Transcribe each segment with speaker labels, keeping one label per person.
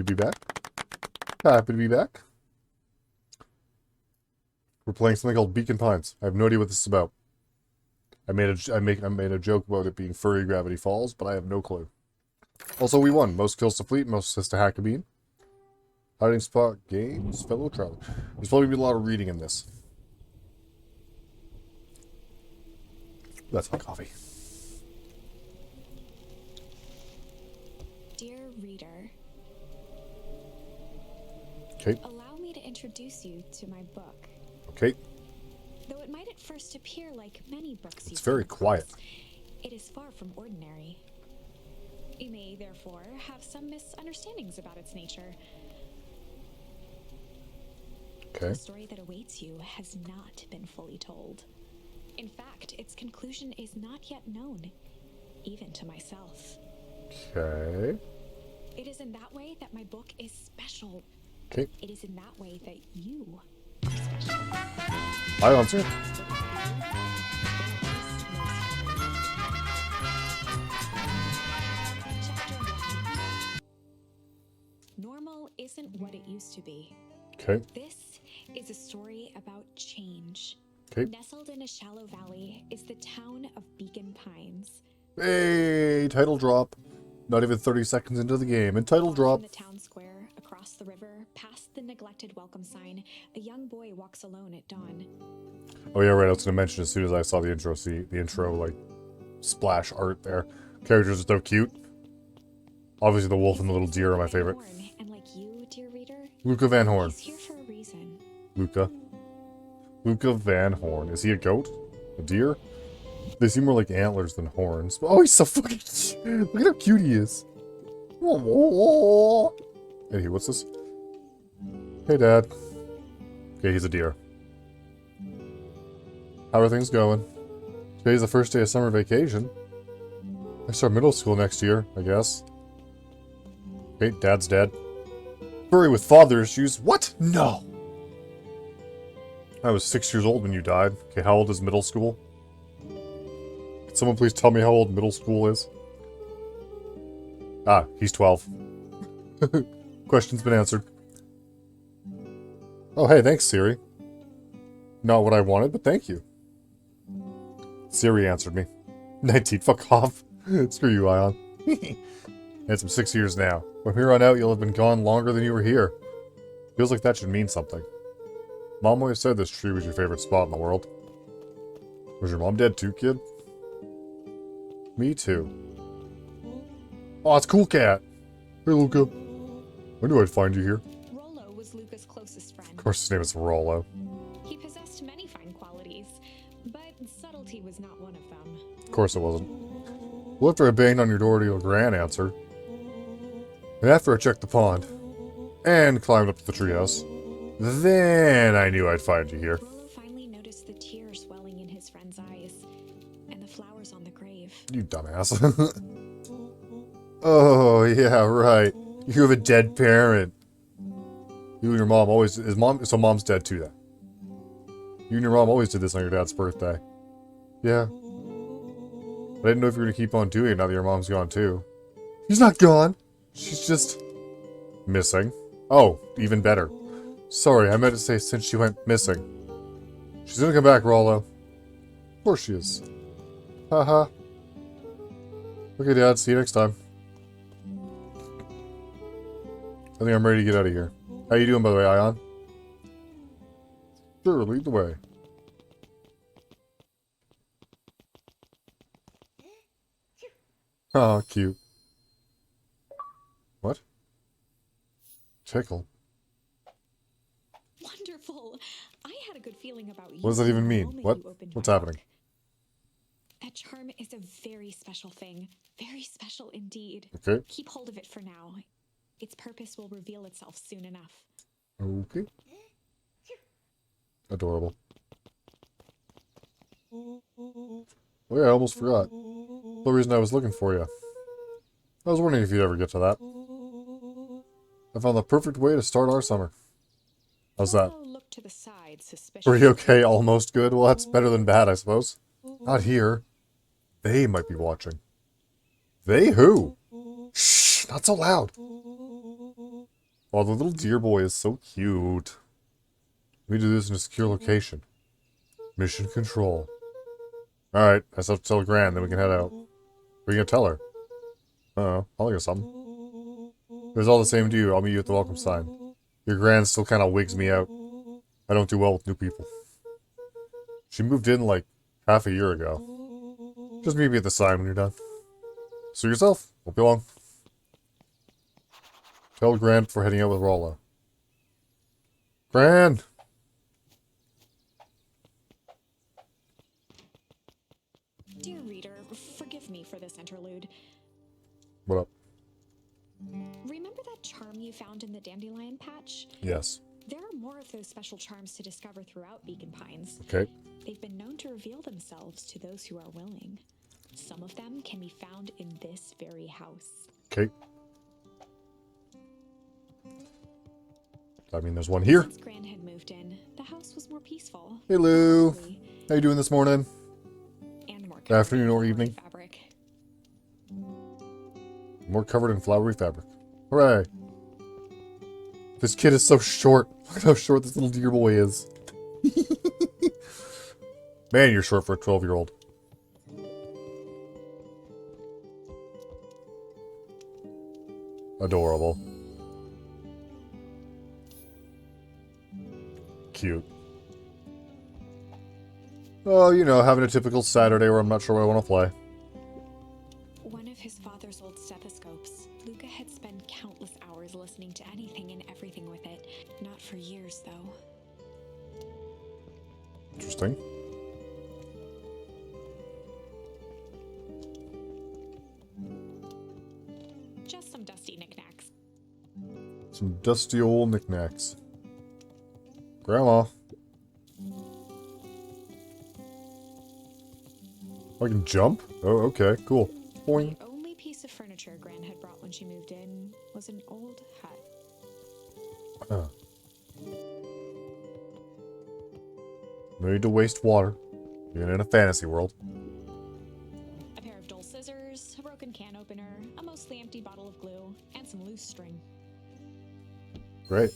Speaker 1: be back. Happy to be back. We're playing something called Beacon Pines. I have no idea what this is about. I made a joke about it being furry Gravity Falls, but I have no clue. Also, we won. Most kills to fleet, most assists to hack a bean. Hiding spot games, fellow traveler. There's probably gonna be a lot of reading in this. That's my coffee.
Speaker 2: Dear reader,
Speaker 1: Okay.
Speaker 2: allow me to introduce you to my book.
Speaker 1: Okay.
Speaker 2: Though it might at first appear like many books
Speaker 1: It's very quiet.
Speaker 2: it is far from ordinary. You may therefore have some misunderstandings about its nature.
Speaker 1: Okay.
Speaker 2: The story that awaits you has not been fully told. In fact, its conclusion is not yet known, even to myself.
Speaker 1: Okay.
Speaker 2: It is in that way that my book is special.
Speaker 1: Okay.
Speaker 2: It is in that way that you are special.
Speaker 1: I answer.
Speaker 2: Chapter 1. Normal isn't what it used to be.
Speaker 1: Okay.
Speaker 2: This is a story about change.
Speaker 1: Okay.
Speaker 2: Nestled in a shallow valley is the town of Beacon Pines.
Speaker 1: Hey, title drop. Not even 30 seconds into the game, and title drop.
Speaker 2: From the town square, across the river, past the neglected welcome sign, a young boy walks alone at dawn.
Speaker 1: Oh yeah, right. I was gonna mention as soon as I saw the intro. See the intro, like splash art there. Characters are so cute. Obviously, the wolf and the little deer are my favorite.
Speaker 2: And like you, dear reader,
Speaker 1: Luca Van Horn.
Speaker 2: he's here for a reason.
Speaker 1: Luca Van Horn. Is he a goat? A deer? They seem more like antlers than horns. Oh, he's so fucking cute. Look at how cute he is. Hey, what's this? Hey, Dad. Okay, he's a deer. How are things going? Today's the first day of summer vacation. I start middle school next year, I guess. Okay, Dad's dead. Furry with father issues. What? No! I was 6 years old when you died. Okay, how old is middle school? Can someone please tell me how old middle school is? Ah, he's 12. Question's been answered. Oh, hey, thanks, Siri. Not what I wanted, but thank you. Siri answered me. 19, fuck off. Screw you, Ion. It's been 6 years now. From here on out, you'll have been gone longer than you were here. Feels like that should mean something. Mom always said this tree was your favorite spot in the world. Was your mom dead too, kid? Me too. Oh, it's Cool Cat. Hey, Luca. I knew I'd find you here.
Speaker 2: Rollo was Luca's closest friend.
Speaker 1: Of course, his name is Rollo.
Speaker 2: He possessed many fine qualities, but subtlety was not one of them.
Speaker 1: Of course it wasn't. Well, after I banged on your door to your Gran answered. And after I checked the pond. And climbed up to the treehouse. Then I knew I'd find you here.
Speaker 2: Rollo finally noticed the tears welling in his friend's eyes, and the flowers on the grave.
Speaker 1: You dumbass. Oh, yeah, right. You have a dead parent. You and your mom always... So mom's dead too, then. You and your mom always did this on your dad's birthday. Yeah. I didn't know if you were going to keep on doing it now that your mom's gone too. She's not gone. She's just... missing. Oh, even better. Sorry, I meant to say since she went missing. She's gonna come back, Rollo. Of course she is. Haha. Okay, Dad, see you next time. I think I'm ready to get out of here. How you doing, by the way, Ion? Sure, lead the way. Oh, cute. What? Tickle.
Speaker 2: Wonderful! I had a good feeling about you.
Speaker 1: What does that even
Speaker 2: the
Speaker 1: mean?
Speaker 2: moment
Speaker 1: What?
Speaker 2: you opened
Speaker 1: What's
Speaker 2: my
Speaker 1: happening?
Speaker 2: book. That charm is a very special thing. Very special indeed.
Speaker 1: Okay.
Speaker 2: Keep hold of it for now. Its purpose will reveal itself soon enough.
Speaker 1: Okay. Adorable. Oh yeah, I almost forgot. The reason I was looking for you. I was wondering if you'd ever get to that. I found the perfect way to start our summer. How's that?
Speaker 2: Rollo looked to the side suspiciously.
Speaker 1: Pretty okay, almost good. Well, that's better than bad, I suppose. Not here. They might be watching. They who? Shh, not so loud. Oh, the little deer boy is so cute. We do this in a secure location. Mission control. Alright, I still have to tell Gran, then we can head out. What are you gonna tell her? Uh-oh, I'll think of something. If it's all the same to you, I'll meet you at the welcome sign. Your Gran still kind of wigs me out. I don't do well with new people. She moved in like half a year ago. Just meet me at the sign when you're done. Suit yourself. Won't be long. Tell Gran before heading out with Rolla. Gran!
Speaker 2: Dear reader, forgive me for this interlude.
Speaker 1: What up?
Speaker 2: Remember that charm you found in the dandelion patch?
Speaker 1: Yes.
Speaker 2: There are more of those special charms to discover throughout Beacon Pines.
Speaker 1: Okay.
Speaker 2: They've been known to reveal themselves to those who are willing. Some of them can be found in this very house.
Speaker 1: Okay. I mean, there's one here.
Speaker 2: Since Gran had moved in, the house was more peaceful.
Speaker 1: Hey, Lou.
Speaker 2: Lovely,
Speaker 1: How you doing this morning?
Speaker 2: and more
Speaker 1: Afternoon or
Speaker 2: flowery
Speaker 1: evening?
Speaker 2: fabric.
Speaker 1: More covered in flowery fabric. Hooray. This kid is so short. Look at how short this little deer boy is. Man, you're short for a 12-year-old. Adorable. Cute. Oh, you know, having a typical Saturday where I'm not sure what I want to play.
Speaker 2: One of his father's old stethoscopes. Luca had spent countless hours listening to anything and everything with it. Not for years, though.
Speaker 1: Interesting.
Speaker 2: Just some dusty knickknacks.
Speaker 1: Some dusty old knickknacks. Grandma. I can jump? Oh, okay, cool. Boing.
Speaker 2: The only piece of furniture Gran had brought when she moved in was an old hut.
Speaker 1: No need to waste water. Even in a fantasy world.
Speaker 2: A pair of dull scissors, a broken can opener, a mostly empty bottle of glue, and some loose string.
Speaker 1: Great.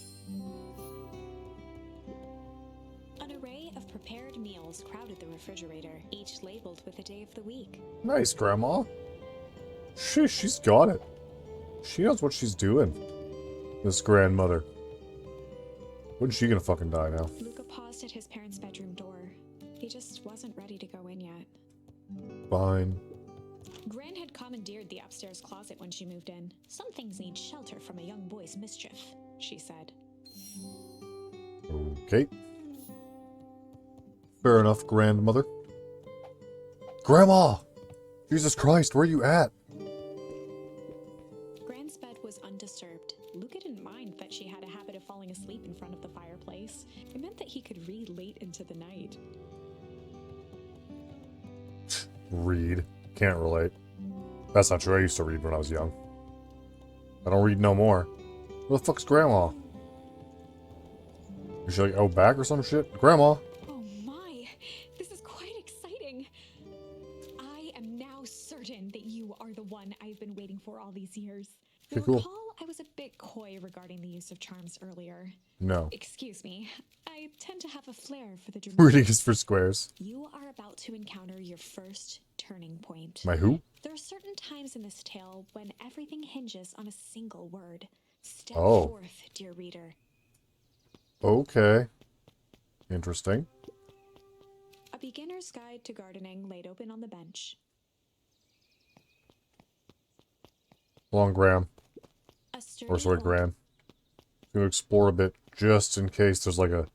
Speaker 2: An array of prepared meals crowded the refrigerator, each labeled with a day of the week.
Speaker 1: Nice, Grandma. She's got it. She knows what she's doing. This grandmother. When's she gonna fucking die now?
Speaker 2: Luca paused at his parents' bedroom door. He just wasn't ready to go in yet.
Speaker 1: Fine.
Speaker 2: Gran had commandeered the upstairs closet when she moved in. Some things need shelter from a young boy's mischief, she said.
Speaker 1: Okay. Fair enough, grandmother. Grandma! Jesus Christ, where are you at?
Speaker 2: Gran's bed was undisturbed. Luca didn't mind that she had a habit of falling asleep in front of the fireplace. It meant that he could read late into the night.
Speaker 1: Read. Can't relate. That's not true. I used to read when I was young. I don't read no more. Where the fuck's Grandma? Is she like out back or some shit? Grandma!
Speaker 2: Oh my, this is quite exciting. I am now certain that you are the one I've been waiting for all these years.
Speaker 1: Okay,
Speaker 2: You'll
Speaker 1: cool.
Speaker 2: recall I was a bit coy regarding the use of charms earlier.
Speaker 1: No.
Speaker 2: Excuse me, I tend to have a flair for the
Speaker 1: Reading
Speaker 2: dramatic.
Speaker 1: is for squares.
Speaker 2: You are about to encounter your first turning point.
Speaker 1: My who?
Speaker 2: There are certain times in this tale when everything hinges on a single word. Step
Speaker 1: Oh.
Speaker 2: forth, dear reader.
Speaker 1: Okay. Interesting.
Speaker 2: A beginner's guide to gardening laid open on the bench.
Speaker 1: Long Graham.
Speaker 2: A sturdy
Speaker 1: Or sorry,
Speaker 2: old-
Speaker 1: Gran. Gonna explore a bit just in case there's like a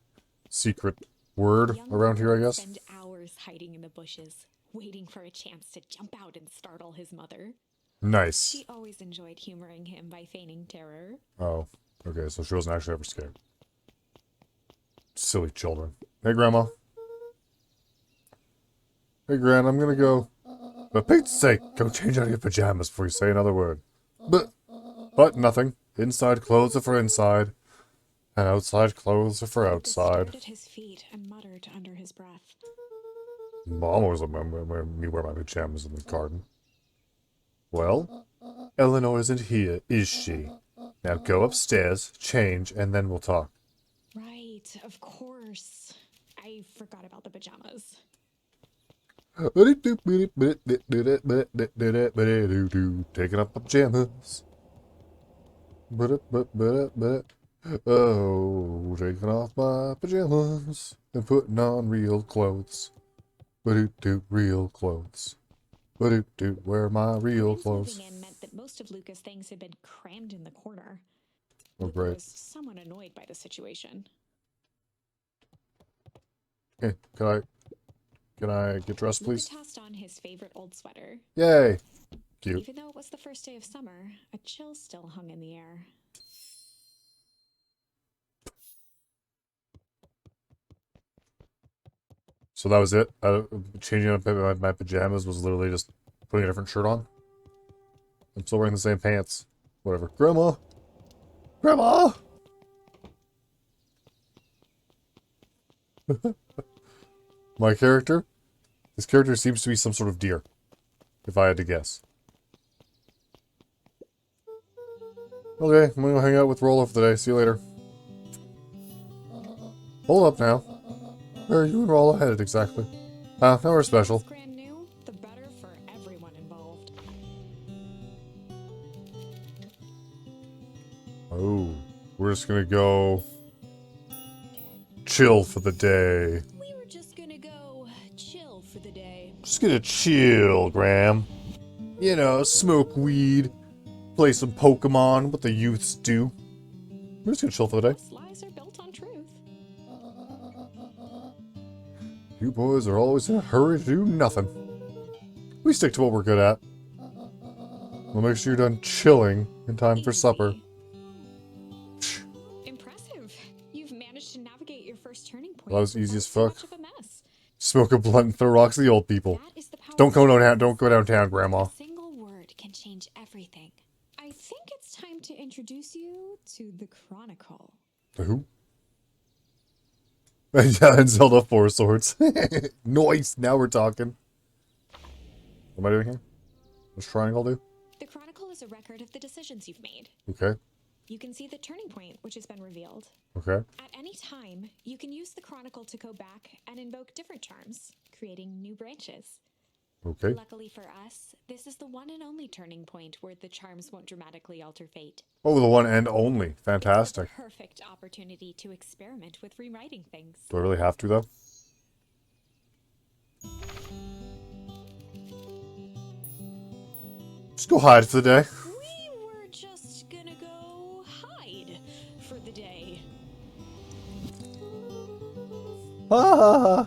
Speaker 1: secret word
Speaker 2: young
Speaker 1: around here, I
Speaker 2: would
Speaker 1: guess.
Speaker 2: Spend hours hiding in the bushes, waiting for a chance to jump out and startle his mother.
Speaker 1: Nice.
Speaker 2: She always enjoyed humoring him by feigning terror.
Speaker 1: Oh, okay, so she wasn't actually ever scared. Silly children. Hey, Grandma. Hey, Gran, I'm gonna go. For Pete's sake, go change out of your pajamas before you say another word. But nothing. Inside clothes are for inside, and outside clothes are for
Speaker 2: Luca
Speaker 1: outside.
Speaker 2: stared at his feet and muttered under his breath.
Speaker 1: Mom always let me wear my pajamas in the garden. Well, Eleanor isn't here, is she? Now go upstairs, change, and then we'll talk.
Speaker 2: Right, of course. I forgot about the pajamas.
Speaker 1: Taking up my pajamas. Oh, taking off my pajamas and putting on real clothes. Real clothes. Wear my real
Speaker 2: Ryan's
Speaker 1: clothes.
Speaker 2: moving in meant that most of Luca's things had been crammed in the corner.
Speaker 1: Oh,
Speaker 2: Luca
Speaker 1: great.
Speaker 2: was somewhat annoyed by the situation.
Speaker 1: Okay, can I get dressed,
Speaker 2: Luca
Speaker 1: please?
Speaker 2: tossed on his favorite old sweater.
Speaker 1: Yay! Cute.
Speaker 2: Even though it was the first day of summer, a chill still hung in the air.
Speaker 1: So that was it? Changing up my pajamas was literally just putting a different shirt on? I'm still wearing the same pants. Whatever. Grandma! Grandma! My character? This character seems to be some sort of deer. If I had to guess. Okay, I'm gonna hang out with Rollo for the day. See you later. Hold up now. Where are you and Rollo headed exactly? Nowhere special.
Speaker 2: The less Gran knew, the better for everyone involved.
Speaker 1: Oh, we're just gonna go chill for the day.
Speaker 2: We were just gonna go chill for the day.
Speaker 1: Just gonna chill, Graham. You know, smoke weed, play some Pokemon, what the youths do. We're just gonna chill for the day.
Speaker 2: Most lies are built on truth.
Speaker 1: You boys are always in a hurry to do nothing. We stick to what we're good at. We'll make sure you're done chilling in time for supper.
Speaker 2: Easy. Impressive. You've managed to navigate your first turning point.
Speaker 1: That was easy as
Speaker 2: without
Speaker 1: fuck.
Speaker 2: so much of a mess.
Speaker 1: Smoke a blunt and throw rocks at the old people.
Speaker 2: That is the power
Speaker 1: Don't go
Speaker 2: of
Speaker 1: downtown. Don't go downtown, Grandma.
Speaker 2: A single word can change everything. I think it's time to introduce you to the Chronicle.
Speaker 1: The who? Yeah, and Zelda 4 Swords. Nice. Now we're talking. What am I doing here? What's triangle do?
Speaker 2: The Chronicle is a record of the decisions you've made.
Speaker 1: Okay.
Speaker 2: You can see the turning point, which has been revealed.
Speaker 1: Okay.
Speaker 2: At any time, you can use the Chronicle to go back and invoke different charms, creating new branches.
Speaker 1: Okay.
Speaker 2: Luckily for us, this is the one and only turning point where the charms won't dramatically alter fate.
Speaker 1: Oh, the one and only. Fantastic.
Speaker 2: It's the perfect opportunity to experiment with rewriting things.
Speaker 1: Do I really have to, though? Just go hide for the day.
Speaker 2: We were just gonna go hide for the day.
Speaker 1: Ah!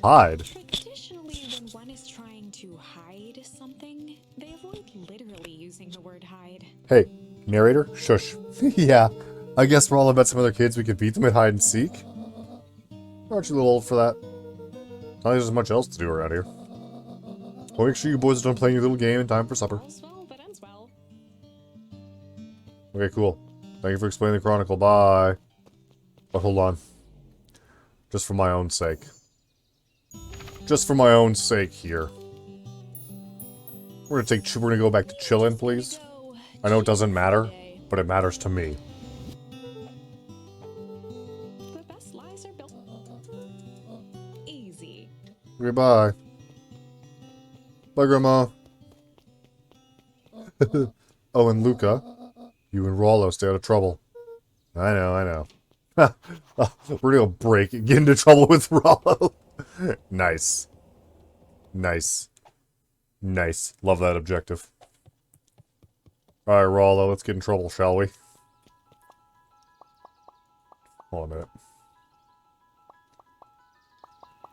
Speaker 1: Hide?
Speaker 2: Traditionally, when one is trying to hide something, they avoid literally using the word hide.
Speaker 1: Hey, narrator, shush. Yeah, I guess we're all about some other kids. We could beat them at hide and seek. Aren't you a little old for that? Not like there's much else to do around here. Well, make sure you boys are done playing your little game in time for supper.
Speaker 2: All's well that ends well.
Speaker 1: Okay, cool. Thank you for explaining the Chronicle. Bye. But hold on. Just for my own sake. Just for my own sake here. We're gonna go back to chillin', please. I know it doesn't matter, but it matters to me.
Speaker 2: The best lies are built easy.
Speaker 1: Okay, bye. Bye, Grandma. Oh, and Luca, you and Rollo stay out of trouble. I know. We're gonna break and get into trouble with Rollo. Nice. Love that objective. Alright, Rollo, let's get in trouble, shall we? Hold on a minute.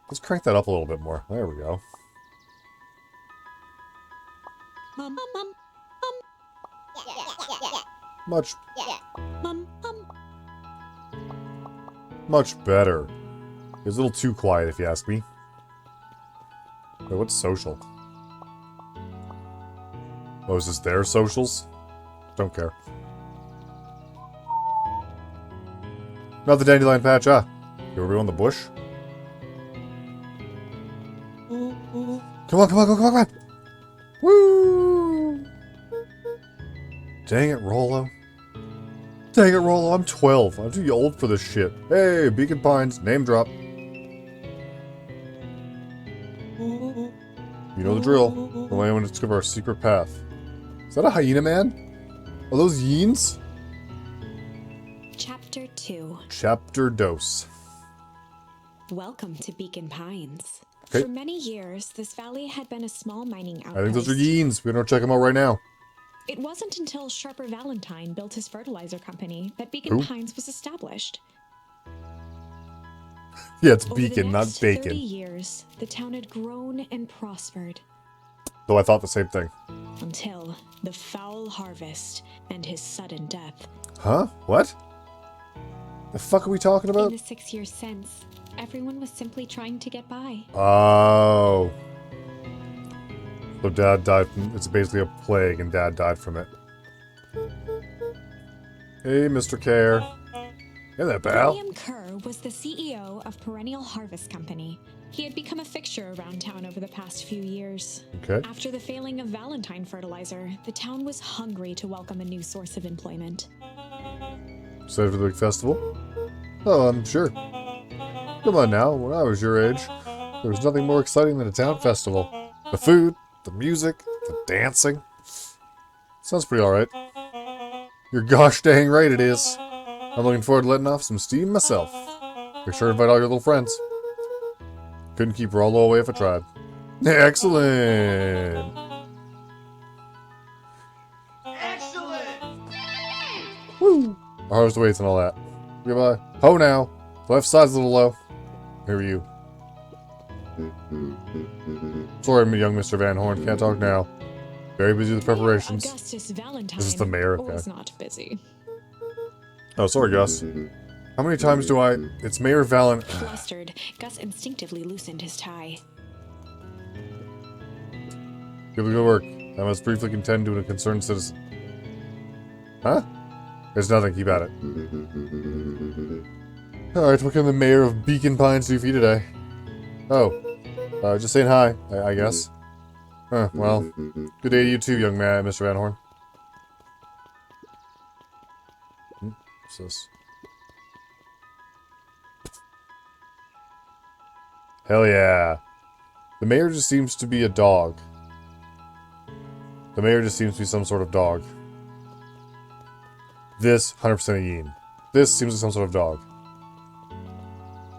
Speaker 1: Let's crank that up a little bit more. There we go. Much better. It's a little too quiet, if you ask me. Wait, what's social? Oh, is this their socials? Don't care. Not the dandelion patch, ah. Here we go in the bush. Come on. Woo! Dang it, Rollo. Dang it, Rollo, I'm 12. I'm too old for this shit. Hey, Beacon Pines, name drop. You know the drill. The way I want to discover our secret path. Is that a hyena man? Are those yeens?
Speaker 2: Chapter 2.
Speaker 1: Chapter Dose.
Speaker 2: Welcome to Beacon Pines.
Speaker 1: Okay.
Speaker 2: For many years, this valley had been a small mining outpost.
Speaker 1: I think those are yeens. We're gonna check them out right now.
Speaker 2: It wasn't until Sharper Valentine built his fertilizer company that Beacon Pines was established.
Speaker 1: Yeah, it's
Speaker 2: Over
Speaker 1: Beacon,
Speaker 2: the
Speaker 1: not
Speaker 2: next
Speaker 1: Bacon.
Speaker 2: 30 years, the town had grown and prospered.
Speaker 1: Though I thought the same thing.
Speaker 2: Until the foul harvest and his sudden death.
Speaker 1: Huh? What? The fuck are we talking about?
Speaker 2: In the 6 years since, everyone was simply trying to get by.
Speaker 1: Oh. So Dad died from... It's basically a plague, and Dad died from it. Hey, Mr. Care. Hey there, pal.
Speaker 2: William Kerr was the CEO of Perennial Harvest Company. He had become a fixture around town over the past few years.
Speaker 1: Okay.
Speaker 2: After the failing of Valentine fertilizer, the town was hungry to welcome a new source of employment.
Speaker 1: Excited for the big festival? Oh, I'm sure. Come on now, when I was your age, there was nothing more exciting than a town festival. The food, the music, the dancing. Sounds pretty alright. You're gosh dang right it is. I'm looking forward to letting off some steam myself. Be sure to invite all your little friends. Couldn't keep Rollo away if I tried. Excellent!
Speaker 3: Excellent!
Speaker 1: Woo! Our harvest waits and all that. Goodbye. Ho now! Left side's a little low. Here are you. Sorry, young Mr. Van Horn. Can't talk now. Very busy with preparations.
Speaker 2: Augustus Valentine
Speaker 1: This is the mayor, okay.
Speaker 2: was not busy.
Speaker 1: Oh, sorry, Gus. How many times do I... It's Mayor Valen...
Speaker 2: Flustered, Gus instinctively loosened his tie.
Speaker 1: Give it good work. I must briefly contend to a concerned citizen. Huh? There's nothing. Keep at it. Alright, what can the mayor of Beacon Pines do for you today? Oh. Just saying hi, I guess. Huh, well. Good day to you too, young man, Mr. Van Horn. What's this? Hell yeah. The mayor just seems to be a dog. The mayor just seems to be some sort of dog. This, 100% a yin. This seems like some sort of dog.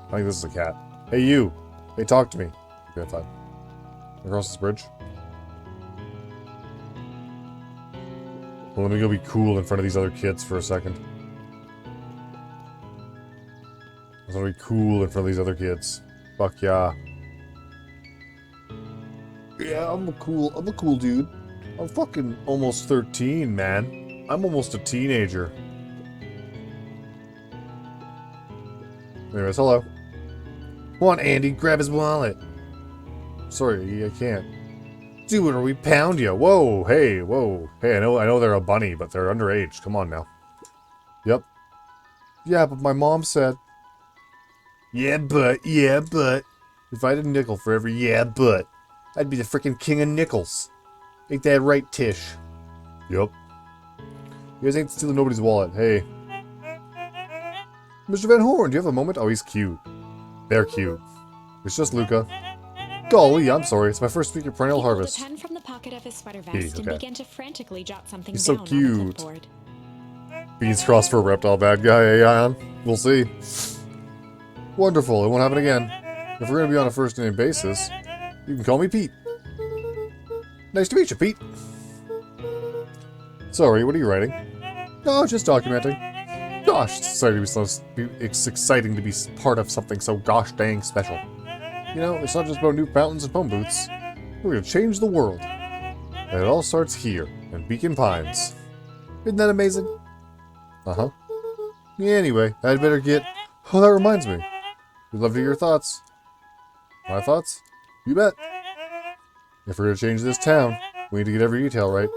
Speaker 1: I think this is a cat. Hey, you! Hey, talk to me. Okay, fine. Across this bridge. Well, let me go be cool in front of these other kids for a second. I want to be cool in front of these other kids. Fuck yeah. Yeah, I'm a cool dude. I'm fucking almost 13, man. I'm almost a teenager. Anyways, hello. Come on, Andy, grab his wallet. Sorry, I can't. Do it or we pound you. Whoa, hey, whoa. Hey, I know they're a bunny, but they're underage. Come on now. Yep. Yeah, but my mom said... Yeah, but. If I had a nickel for every yeah, but, I'd be the freaking king of nickels. Ain't that right, Tish? Yup. You guys ain't stealing nobody's wallet. Hey. Mr. Van Horn, do you have a moment? Oh, he's cute. They're cute. It's just Luca. Golly, I'm sorry. It's my first week at Perennial Harvest.
Speaker 2: He pulled a pen from the pocket of his sweater vest and
Speaker 1: okay.
Speaker 2: began to frantically jot something
Speaker 1: He's
Speaker 2: down
Speaker 1: so
Speaker 2: on
Speaker 1: cute.
Speaker 2: the clipboard.
Speaker 1: Beans crossed for a reptile bad guy, eh, Ion? We'll see. Wonderful, it won't happen again. If we're gonna be on a first-name basis, you can call me Pete. Nice to meet you, Pete. Sorry, what are you writing? Oh, just documenting. Gosh, it's exciting to be part of something so gosh dang special. You know, it's not just about new fountains and phone booths. We're gonna change the world. And it all starts here, in Beacon Pines. Isn't that amazing? Uh-huh. Yeah, anyway, I'd better get... Oh, that reminds me. We'd love to hear your thoughts. My thoughts? You bet. If we're gonna change this town, we need to get every detail right.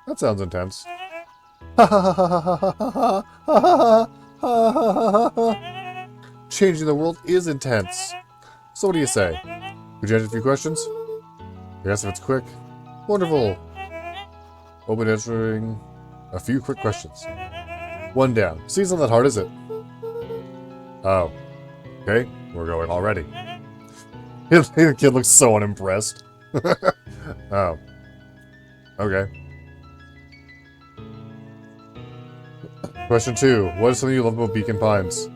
Speaker 1: That sounds intense. Changing the world is intense. So what do you say? Could you answer a few questions? I guess if it's quick. Wonderful. Open answering. A few quick questions. One down. See, it's not that hard, is it? Oh. Okay, we're going already. The kid looks so unimpressed. Oh. Okay. Question 2. What is something you love about Beacon Pines?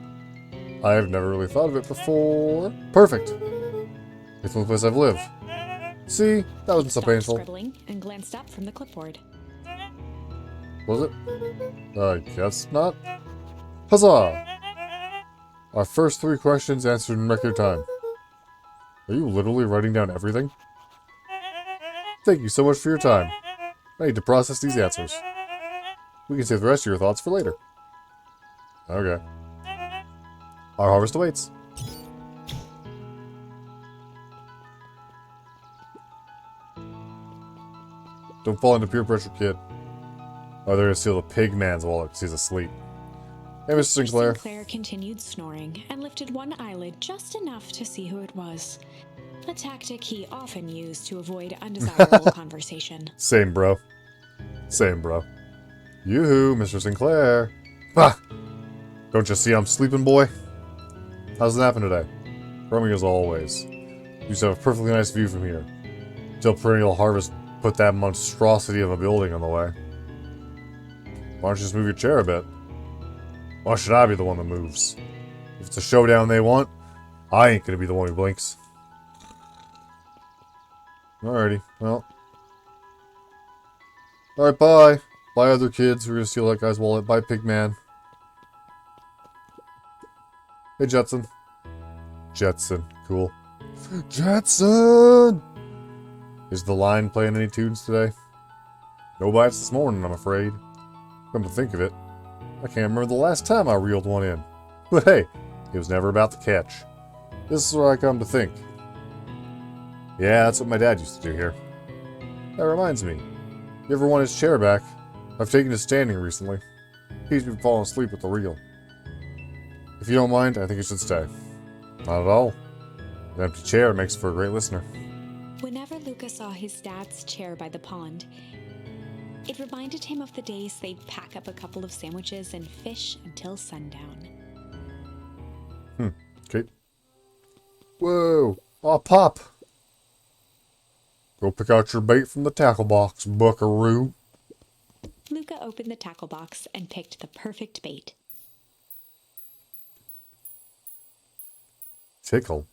Speaker 1: I have never really thought of it before. Perfect. It's the only place I've lived. See? That wasn't so
Speaker 2: Stopped
Speaker 1: painful.
Speaker 2: scribbling and glanced up from the clipboard.
Speaker 1: Was it? I guess not. Huzzah! Our first 3 questions answered in record time. Are you literally writing down everything? Thank you so much for your time. I need to process these answers. We can save the rest of your thoughts for later. Okay. Our harvest awaits. Don't fall into peer pressure, kid. Oh, they're gonna steal the pig man's wallet because he's asleep. Hey, Mr. Sinclair.
Speaker 2: Sinclair continued snoring and lifted one eyelid just enough to see who it was. A tactic he often used to avoid undesirable conversation.
Speaker 1: Same, bro. Same, bro. Yoo-hoo, Mr. Sinclair. Ah! Don't you see I'm sleeping, boy? How's it happen today? Roaming as always. You used to have a perfectly nice view from here. Till perennial harvest put that monstrosity of a building on the way. Why don't you just move your chair a bit? Why should I be the one that moves? If it's a showdown they want, I ain't gonna be the one who blinks. Alrighty, well. Alright, bye. Bye, other kids. We're gonna steal that guy's wallet. Bye, Pigman. Hey, Jetson. Jetson. Cool. Jetson! Is the line playing any tunes today? No bites this morning, I'm afraid. Come to think of it, I can't remember the last time I reeled one in. But hey, it was never about the catch. This is what I come to think. Yeah, that's what my dad used to do here. That reminds me. You ever want his chair back? I've taken his standing recently. He's been falling asleep with the reel. If you don't mind, I think you should stay. Not at all. An empty chair makes for a great listener.
Speaker 2: Whenever Luca saw his dad's chair by the pond, it reminded him of the days they'd pack up a couple of sandwiches and fish until sundown.
Speaker 1: Okay. Whoa! Aw, Pop! Go pick out your bait from the tackle box, buckaroo.
Speaker 2: Luca opened the tackle box and picked the perfect bait.
Speaker 1: Tickle?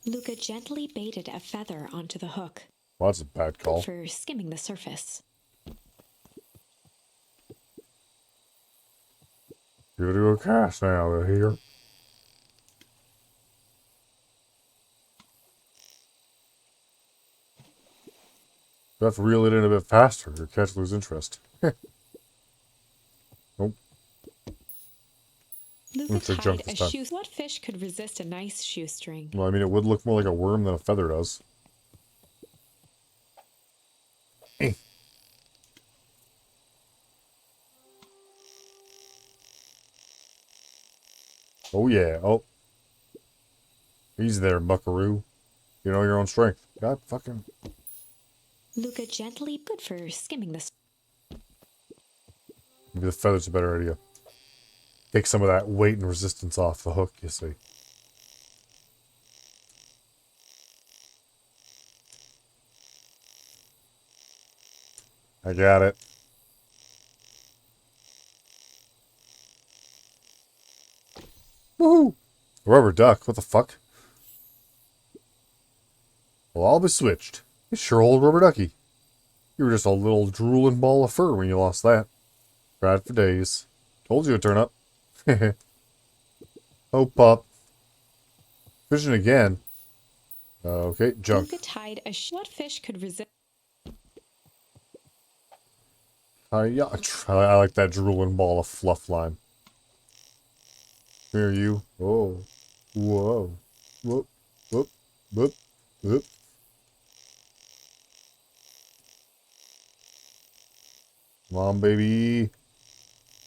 Speaker 2: Luca gently baited a feather onto the hook.
Speaker 1: Well, that's a bad call.
Speaker 2: For skimming the surface.
Speaker 1: You gotta do a cast now, here. You have to reel it in a bit faster or catch lose interest. Nope.
Speaker 2: Luca
Speaker 1: Looks like
Speaker 2: tied
Speaker 1: junk
Speaker 2: a
Speaker 1: this time.
Speaker 2: shoe. What fish could resist a nice shoestring?
Speaker 1: Well, I mean, it would look more like a worm than a feather does. Eh. Oh, yeah. Oh. Easy there, buckaroo. You know your own strength. God fucking...
Speaker 2: Luca gently good for skimming the.
Speaker 1: Maybe the feather's a better idea. Take some of that weight and resistance off the hook, you see. I got it. Woohoo! Rubber duck, what the fuck? Well, I'll be switched. It's sure old rubber ducky. You were just a little drooling ball of fur when you lost that. Cried for days. Told you it'd turn up. Oh, pup. Fishing again. Okay, junk.
Speaker 2: Luca tied a. What fish could resist?
Speaker 1: Yeah, I like that drooling ball of fluff line. Here you. Oh. Whoa. Whoop. Whoop. Whoop. Whoop. Come on, baby.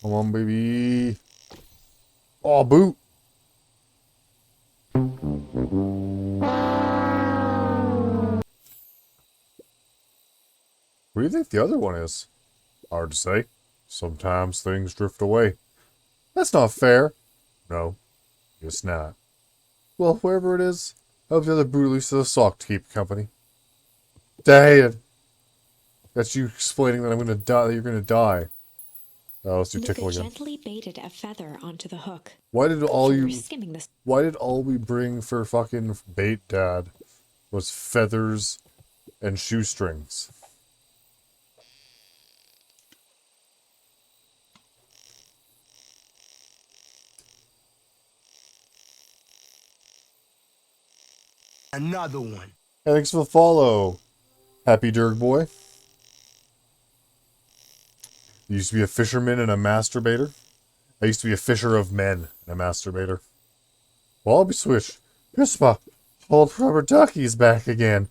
Speaker 1: Come on, baby. Oh, boot. What do you think the other one is? Hard to say. Sometimes things drift away. That's not fair. No, it's not. Well, wherever it is, I hope the other boot releases a sock to keep company. Dad! That's you explaining that I'm gonna die, that you're gonna die. Oh, let's do tickle
Speaker 2: Luca
Speaker 1: again.
Speaker 2: gently baited a feather onto the hook.
Speaker 1: Why did
Speaker 2: Skimming this.
Speaker 1: why did all we bring for fucking bait, Dad, was feathers and shoestrings?
Speaker 3: Another one.
Speaker 1: Hey, thanks for the follow, Happy Dirk Boy. You used to be a fisherman and a masturbator. I used to be a fisher of men and a masturbator. Well, I'll be switched. Guess my old rubber ducky's back again.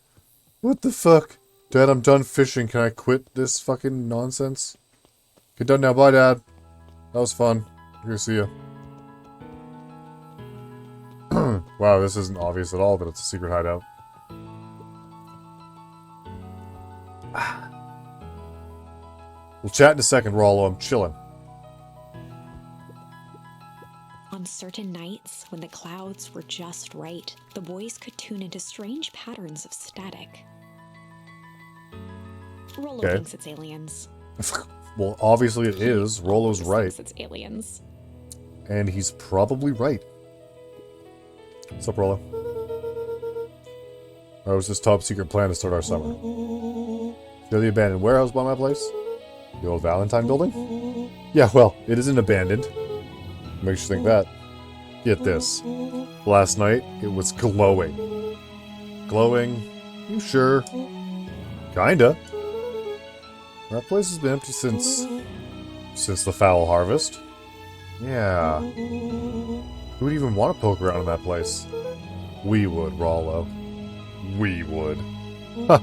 Speaker 1: What the fuck? Dad, I'm done fishing. Can I quit this fucking nonsense? Get done now. Bye, Dad. That was fun. I'm gonna see you. Wow, this isn't obvious at all that it's a secret hideout. We'll chat in a second, Rollo. I'm chilling.
Speaker 2: On certain nights, when the clouds were just right, the boys could tune into strange patterns of static. Rollo thinks it's aliens.
Speaker 1: Well, obviously it is. Rollo's right.
Speaker 2: Thinks it's aliens.
Speaker 1: And he's probably right. What's up, Rollo? That was his top secret plan to start our summer. You know the abandoned warehouse by my place? The old Valentine building? Yeah, well, it isn't abandoned. Makes you think that. Get this. Last night, it was glowing. Glowing? You sure? Kinda. That place has been empty since the foul harvest. Yeah. Who would even want to poke around in that place? We would, Rollo. We would. Huh.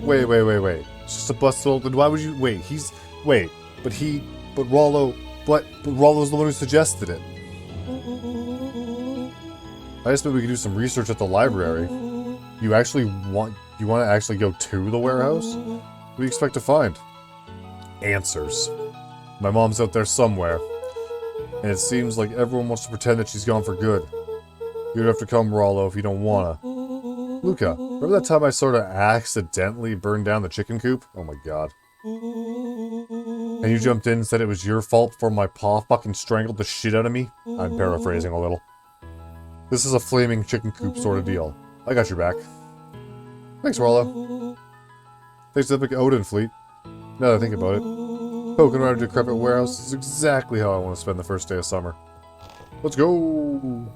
Speaker 1: Wait. It's just a busted old... Why would you... Wait, but Rollo... But Rollo's the one who suggested it. I just bet we could do some research at the library. You want to actually go to the warehouse? What do you expect to find? Answers. My mom's out there somewhere. And it seems like everyone wants to pretend that she's gone for good. You'd have to come, Rollo, if you don't wanna. Luca, remember that time I sort of accidentally burned down the chicken coop? Oh my god. And you jumped in and said it was your fault before my paw fucking strangled the shit out of me? I'm paraphrasing a little. This is a flaming chicken coop sort of deal. I got your back. Thanks, Rollo. Thanks to the Odin fleet. Now that I think about it, poking around a decrepit warehouse is exactly how I want to spend the first day of summer. Let's go!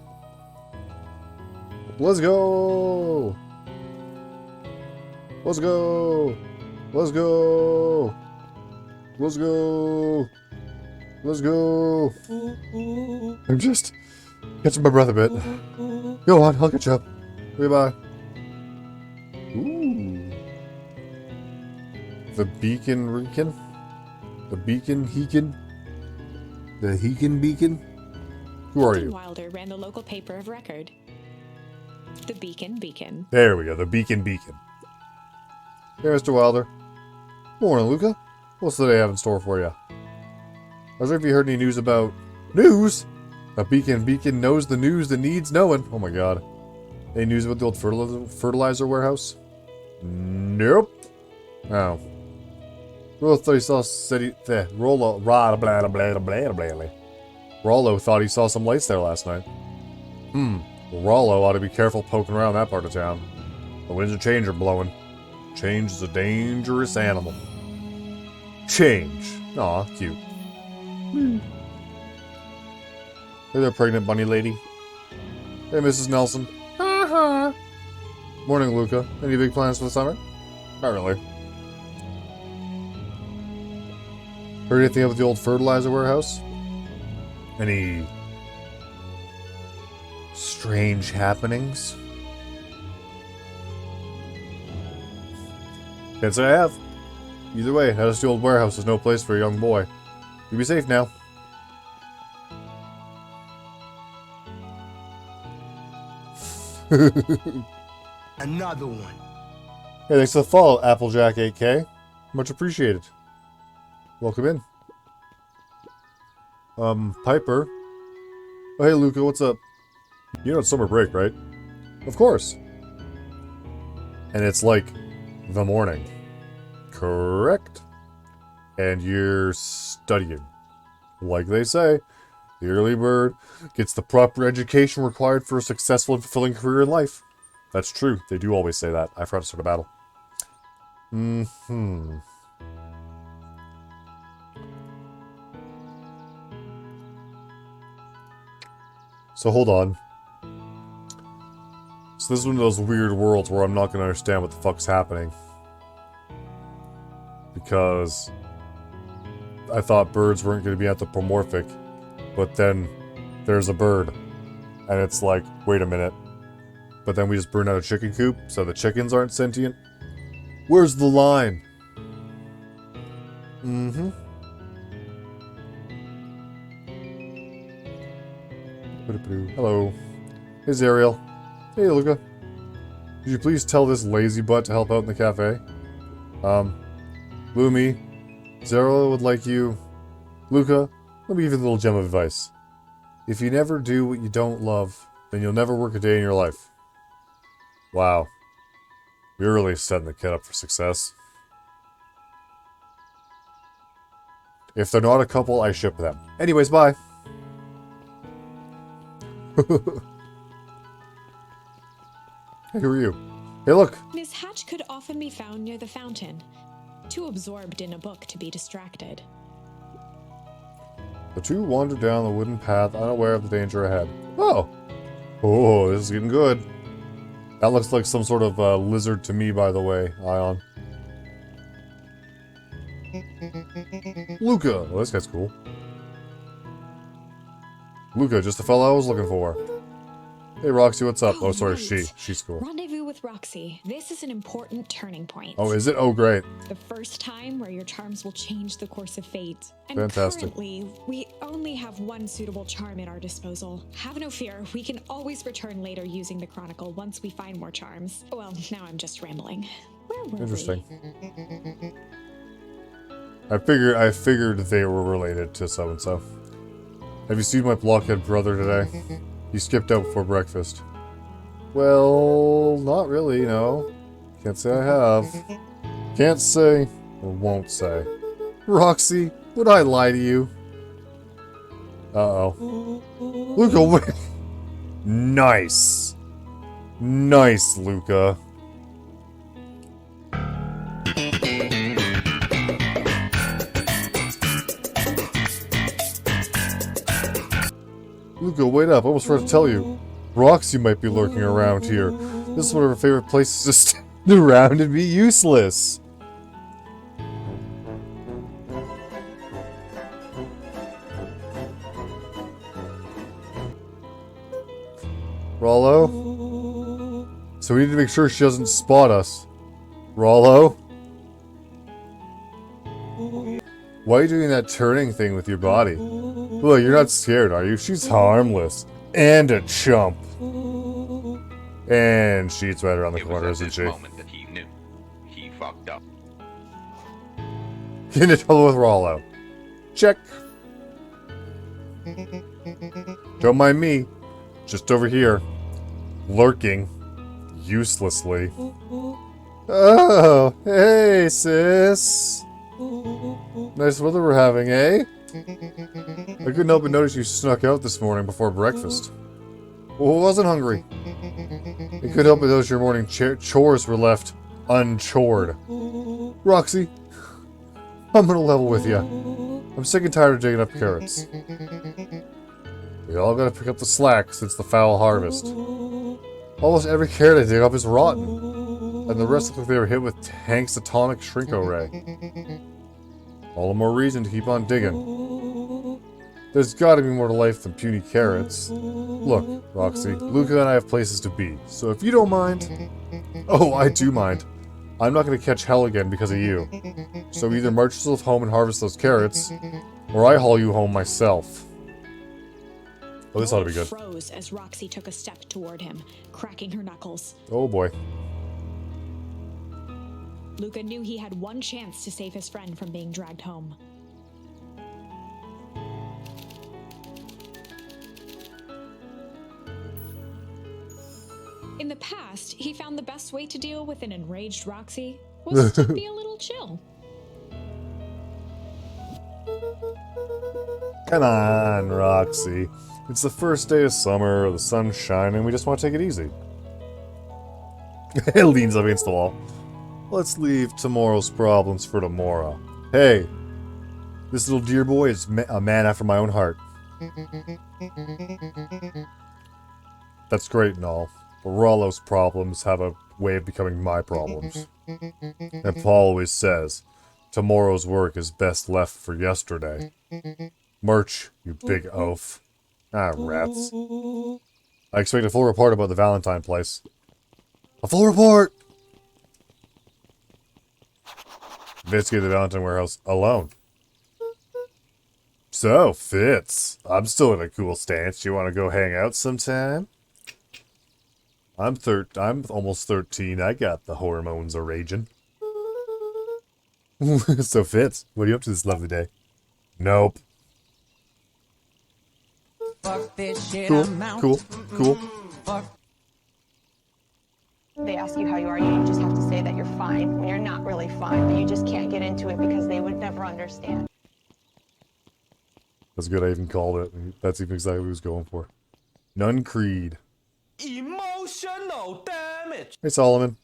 Speaker 1: Let's go! Let's go! Let's go! Let's go! Let's go! I'm just catching my breath a bit. Go on, I'll catch up. Goodbye. Ooh. The Beacon Reekin? The Beacon Heekin? The Heekin Beacon? Who are you?
Speaker 2: Wilder ran the local paper of record. The Beacon.
Speaker 1: There we go, the Beacon. Hey, Mr. Wilder. Morning, Luca. What's the day have in store for you? I was wondering if you heard any news about... News? A Beacon knows the news that needs knowing. Oh my god. Any news about the old fertilizer warehouse? Nope. Oh. Rollo thought he saw Rollo thought he saw some lights there last night. Well, Rollo ought to be careful poking around that part of town. The winds of change are blowing. Change is a dangerous animal. Change. Aw, cute. Hey there, pregnant bunny lady. Hey, Mrs. Nelson. Morning, Luca. Any big plans for the summer? Not really. Heard anything about the old fertilizer warehouse? Any strange happenings? Can't say I have. Either way, that dusty old warehouse is no place for a young boy. You be safe now.
Speaker 3: Another one.
Speaker 1: Hey, thanks for the follow, Applejack 8K. Much appreciated. Welcome in. Piper. Oh, hey, Luca, what's up? You know it's summer break, right? Of course. And it's like the morning. Correct? And you're studying. Like they say, the early bird gets the proper education required for a successful and fulfilling career in life. That's true. They do always say that. I forgot to start a battle. So hold on. So this is one of those weird worlds where I'm not going to understand what the fuck's happening. Because I thought birds weren't going to be anthropomorphic. But then there's a bird. And it's like, wait a minute. But then we just burned out a chicken coop, so the chickens aren't sentient? Where's the line? Hello. Hey, Zariel. Hey, Luca. Could you please tell this lazy butt to help out in the cafe? Lumi, Zariel would like you... Luca, let me give you a little gem of advice. If you never do what you don't love, then you'll never work a day in your life. Wow. You're really setting the kid up for success. If they're not a couple, I ship them. Anyways, bye. Hey, who are you? Hey, look.
Speaker 2: Miss Hatch could often be found near the fountain, too absorbed in a book to be distracted.
Speaker 1: The two wandered down the wooden path, unaware of the danger ahead. Oh! Oh, this is getting good. That looks like some sort of lizard to me, by the way, Ion. Luca! Oh, this guy's cool. Luca, just the fellow I was looking for. Hey, Roxy, what's up? Oh, sorry,
Speaker 2: Right.
Speaker 1: She's cool.
Speaker 2: Rendezvous with Roxy. This is an important turning point.
Speaker 1: Oh, is it? Oh, great.
Speaker 2: The first time where your charms will change the course of fate. And
Speaker 1: Fantastic.
Speaker 2: currently, we only have one suitable charm at our disposal. Have no fear, we can always return later using the Chronicle once we find more charms. Well, now I'm just rambling. Where were
Speaker 1: Interesting.
Speaker 2: we?
Speaker 1: I figured they were related to so-and-so. Have you seen my blockhead brother today? He skipped out before breakfast. Well, not really, no. Can't say I have. Can't say, or won't say. Roxy, would I lie to you? Uh-oh. Luca, wait. Nice. Nice, Luca. Luca, wait up. I almost forgot to tell you. Roxy might be lurking around here. This is one of her favorite places to stand around and be useless. Rollo? So we need to make sure she doesn't spot us. Rollo? Why are you doing that turning thing with your body? Look, you're not scared, are you? She's harmless. And a chump. And she's right around the corner, isn't she?
Speaker 4: It was at this moment that he knew. He fucked up.
Speaker 1: Get into trouble with Rollo. Check. Don't mind me. Just over here. Lurking. Uselessly. Oh, hey, sis. Nice weather we're having, eh? I couldn't help but notice you snuck out this morning before breakfast. Well, I wasn't hungry. I couldn't help but notice your morning chores were left unchored. Roxy, I'm gonna level with you. I'm sick and tired of digging up carrots. We all gotta pick up the slack since the foul harvest. Almost every carrot I dig up is rotten, and the rest look like they were hit with Hank's atomic shrinko ray. All the more reason to keep on digging. There's gotta be more to life than puny carrots. Look, Roxy, Luca and I have places to be, so if you don't mind... Oh, I do mind. I'm not gonna catch hell again because of you. So either march yourself home and harvest those carrots, or I haul you home myself. Oh, this ought to be good.
Speaker 2: Froze as Roxy took a step toward him, cracking her knuckles.
Speaker 1: Oh boy.
Speaker 2: Luca knew he had one chance to save his friend from being dragged home. In the past, he found the best way to deal with an enraged Roxy was to be a little chill.
Speaker 1: Come on, Roxy. It's the first day of summer, the sun's shining, we just want to take it easy. It leans up against the wall. Let's leave tomorrow's problems for tomorrow. Hey, this little dear boy is a man after my own heart. That's great and all, but Rollo's problems have a way of becoming my problems. And Paul always says, tomorrow's work is best left for yesterday. Merch, you big oaf. Ah, rats. I expect a full report about the Valentine place. A full report! Investigated the Valentine warehouse alone. So, Fitz, I'm still in a cool stance. You want to go hang out sometime? I'm almost 13. I got the hormones a raging. So, Fitz, what are you up to this lovely day? Nope.
Speaker 5: Fuck this shit,
Speaker 1: Cool,
Speaker 5: I'm out.
Speaker 1: cool.
Speaker 5: Fuck.
Speaker 6: They ask you how you are, you just have to say that you're fine when you're not really fine, but you just can't get into it because they would never understand.
Speaker 1: That's good, I even called it. That's even exactly what he was going for. Nun Creed.
Speaker 3: Emotional damage.
Speaker 1: Hey, Solomon.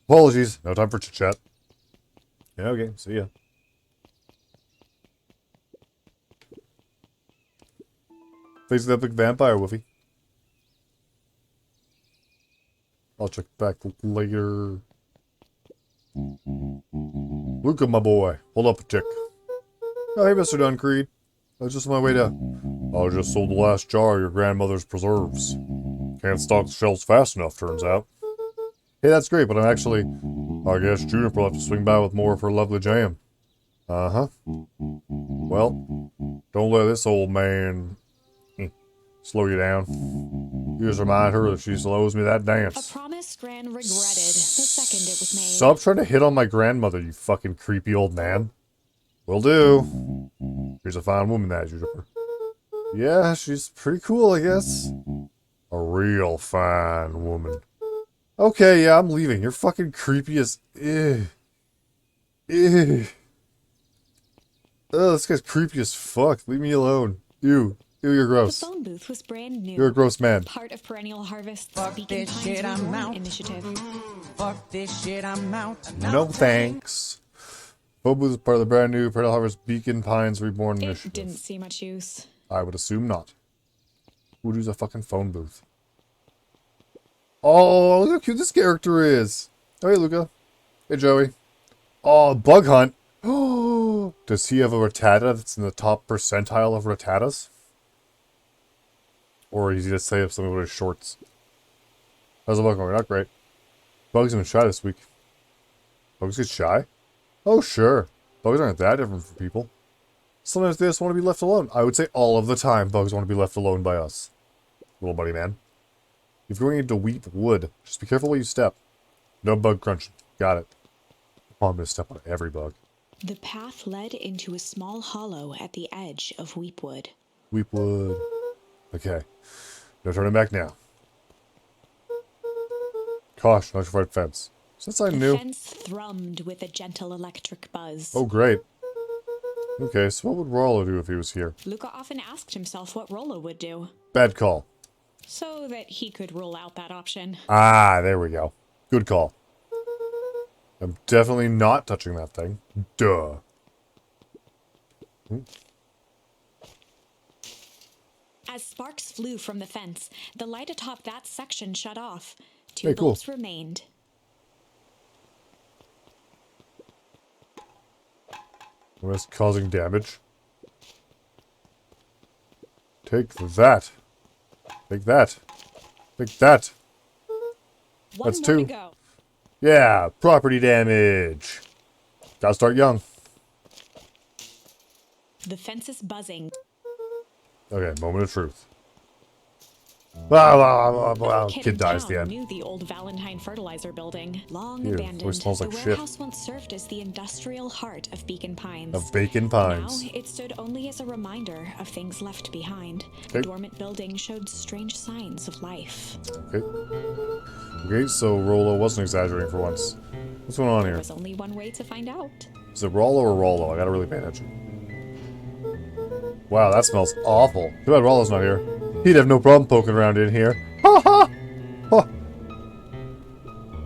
Speaker 1: Apologies, no time for chit-chat. Yeah, okay, see ya. Face the epic vampire, Woofy. I'll check back later. Luca, my boy. Hold up a tick. Oh, hey, Mr. Duncreed. I was just on my way down. I just sold the last jar of your grandmother's preserves. Can't stock the shelves fast enough, turns out. Hey, that's great, but I guess Juniper will have to swing by with more of her lovely jam. Uh-huh. Well, don't let this old man slow you down. You just remind her that she still owes me that
Speaker 2: A
Speaker 1: dance.
Speaker 2: promise Gran regretted the second it was made.
Speaker 1: Stop trying to hit on my grandmother, you fucking creepy old man. Will do. She's a fine woman, that Juniper. Yeah, she's pretty cool, I guess. A real fine woman. Okay, yeah, I'm leaving. You're fucking creepy as... Ew. Ew. Oh, this guy's creepy as fuck. Leave me alone. Ew. Ew, you're
Speaker 2: The
Speaker 1: gross.
Speaker 2: phone booth was brand new.
Speaker 1: You're a gross man.
Speaker 2: Part of Perennial Harvest's
Speaker 5: Fuck
Speaker 2: Beacon
Speaker 5: this
Speaker 2: Pines
Speaker 5: shit, I'm
Speaker 2: Reborn
Speaker 5: out.
Speaker 2: initiative.
Speaker 5: Fuck this shit, I'm out.
Speaker 1: No thanks. Phone booth is part of the brand new Perennial Harvest Beacon Pines Reborn
Speaker 2: It
Speaker 1: initiative.
Speaker 2: didn't see much use.
Speaker 1: I would assume not. Who'd use a fucking phone booth? Oh, look how cute this character is. Oh, hey, Luca. Hey, Joey. Oh, Bug Hunt. Oh, does he have a Rattata that's in the top percentile of Rattatas? Or is he just say something with his shorts? How's the bug going? Not great. Bugs have been shy this week. Bugs get shy? Oh, sure. Bugs aren't that different from people. Sometimes they just want to be left alone. I would say all of the time bugs want to be left alone by us. Little buddy man. If you're going into Weep Wood, just be careful where you step. No bug crunching. Got it. Oh, I'm going to step on every bug.
Speaker 2: The path led into a small hollow at the edge of Weepwood.
Speaker 1: Weep Wood. Okay. No turning back now. Caution, electrified fence. Is that sign
Speaker 2: The
Speaker 1: new?
Speaker 2: fence thrummed with a gentle electric buzz.
Speaker 1: Oh, great. Okay, so what would Rollo do if he was here?
Speaker 2: Luca often asked himself what Rollo would do,
Speaker 1: Bad call.
Speaker 2: so that he could rule out that option.
Speaker 1: Ah, there we go. Good call. I'm definitely not touching that thing. Duh.
Speaker 2: As sparks flew from the fence, the light atop that section shut off. Two
Speaker 1: Hey, cool.
Speaker 2: bolts remained.
Speaker 1: Risk causing damage. Take that. Take that. Take that.
Speaker 2: One
Speaker 1: That's
Speaker 2: more
Speaker 1: two.
Speaker 2: to go.
Speaker 1: Yeah, property damage. Gotta start young.
Speaker 2: The fence is buzzing.
Speaker 1: Okay, moment of truth. Kid dies at the
Speaker 2: town
Speaker 1: end.
Speaker 2: knew the old Valentine fertilizer building. Long
Speaker 1: Ew,
Speaker 2: abandoned,
Speaker 1: always smells like
Speaker 2: the
Speaker 1: shit.
Speaker 2: warehouse once served as the industrial heart of Beacon Pines.
Speaker 1: Of Bacon Pines.
Speaker 2: Now, it stood only as a reminder of things left behind.
Speaker 1: Okay.
Speaker 2: The dormant building showed strange signs of life.
Speaker 1: Okay. Okay, so Rollo wasn't exaggerating for once. What's going on
Speaker 2: There
Speaker 1: here?
Speaker 2: was only one way to find out.
Speaker 1: Is it Rollo or Rollo? I gotta really pay attention. Wow, that smells awful. Too bad Rollo's not here. He'd have no problem poking around in here. Ha ha! Ha.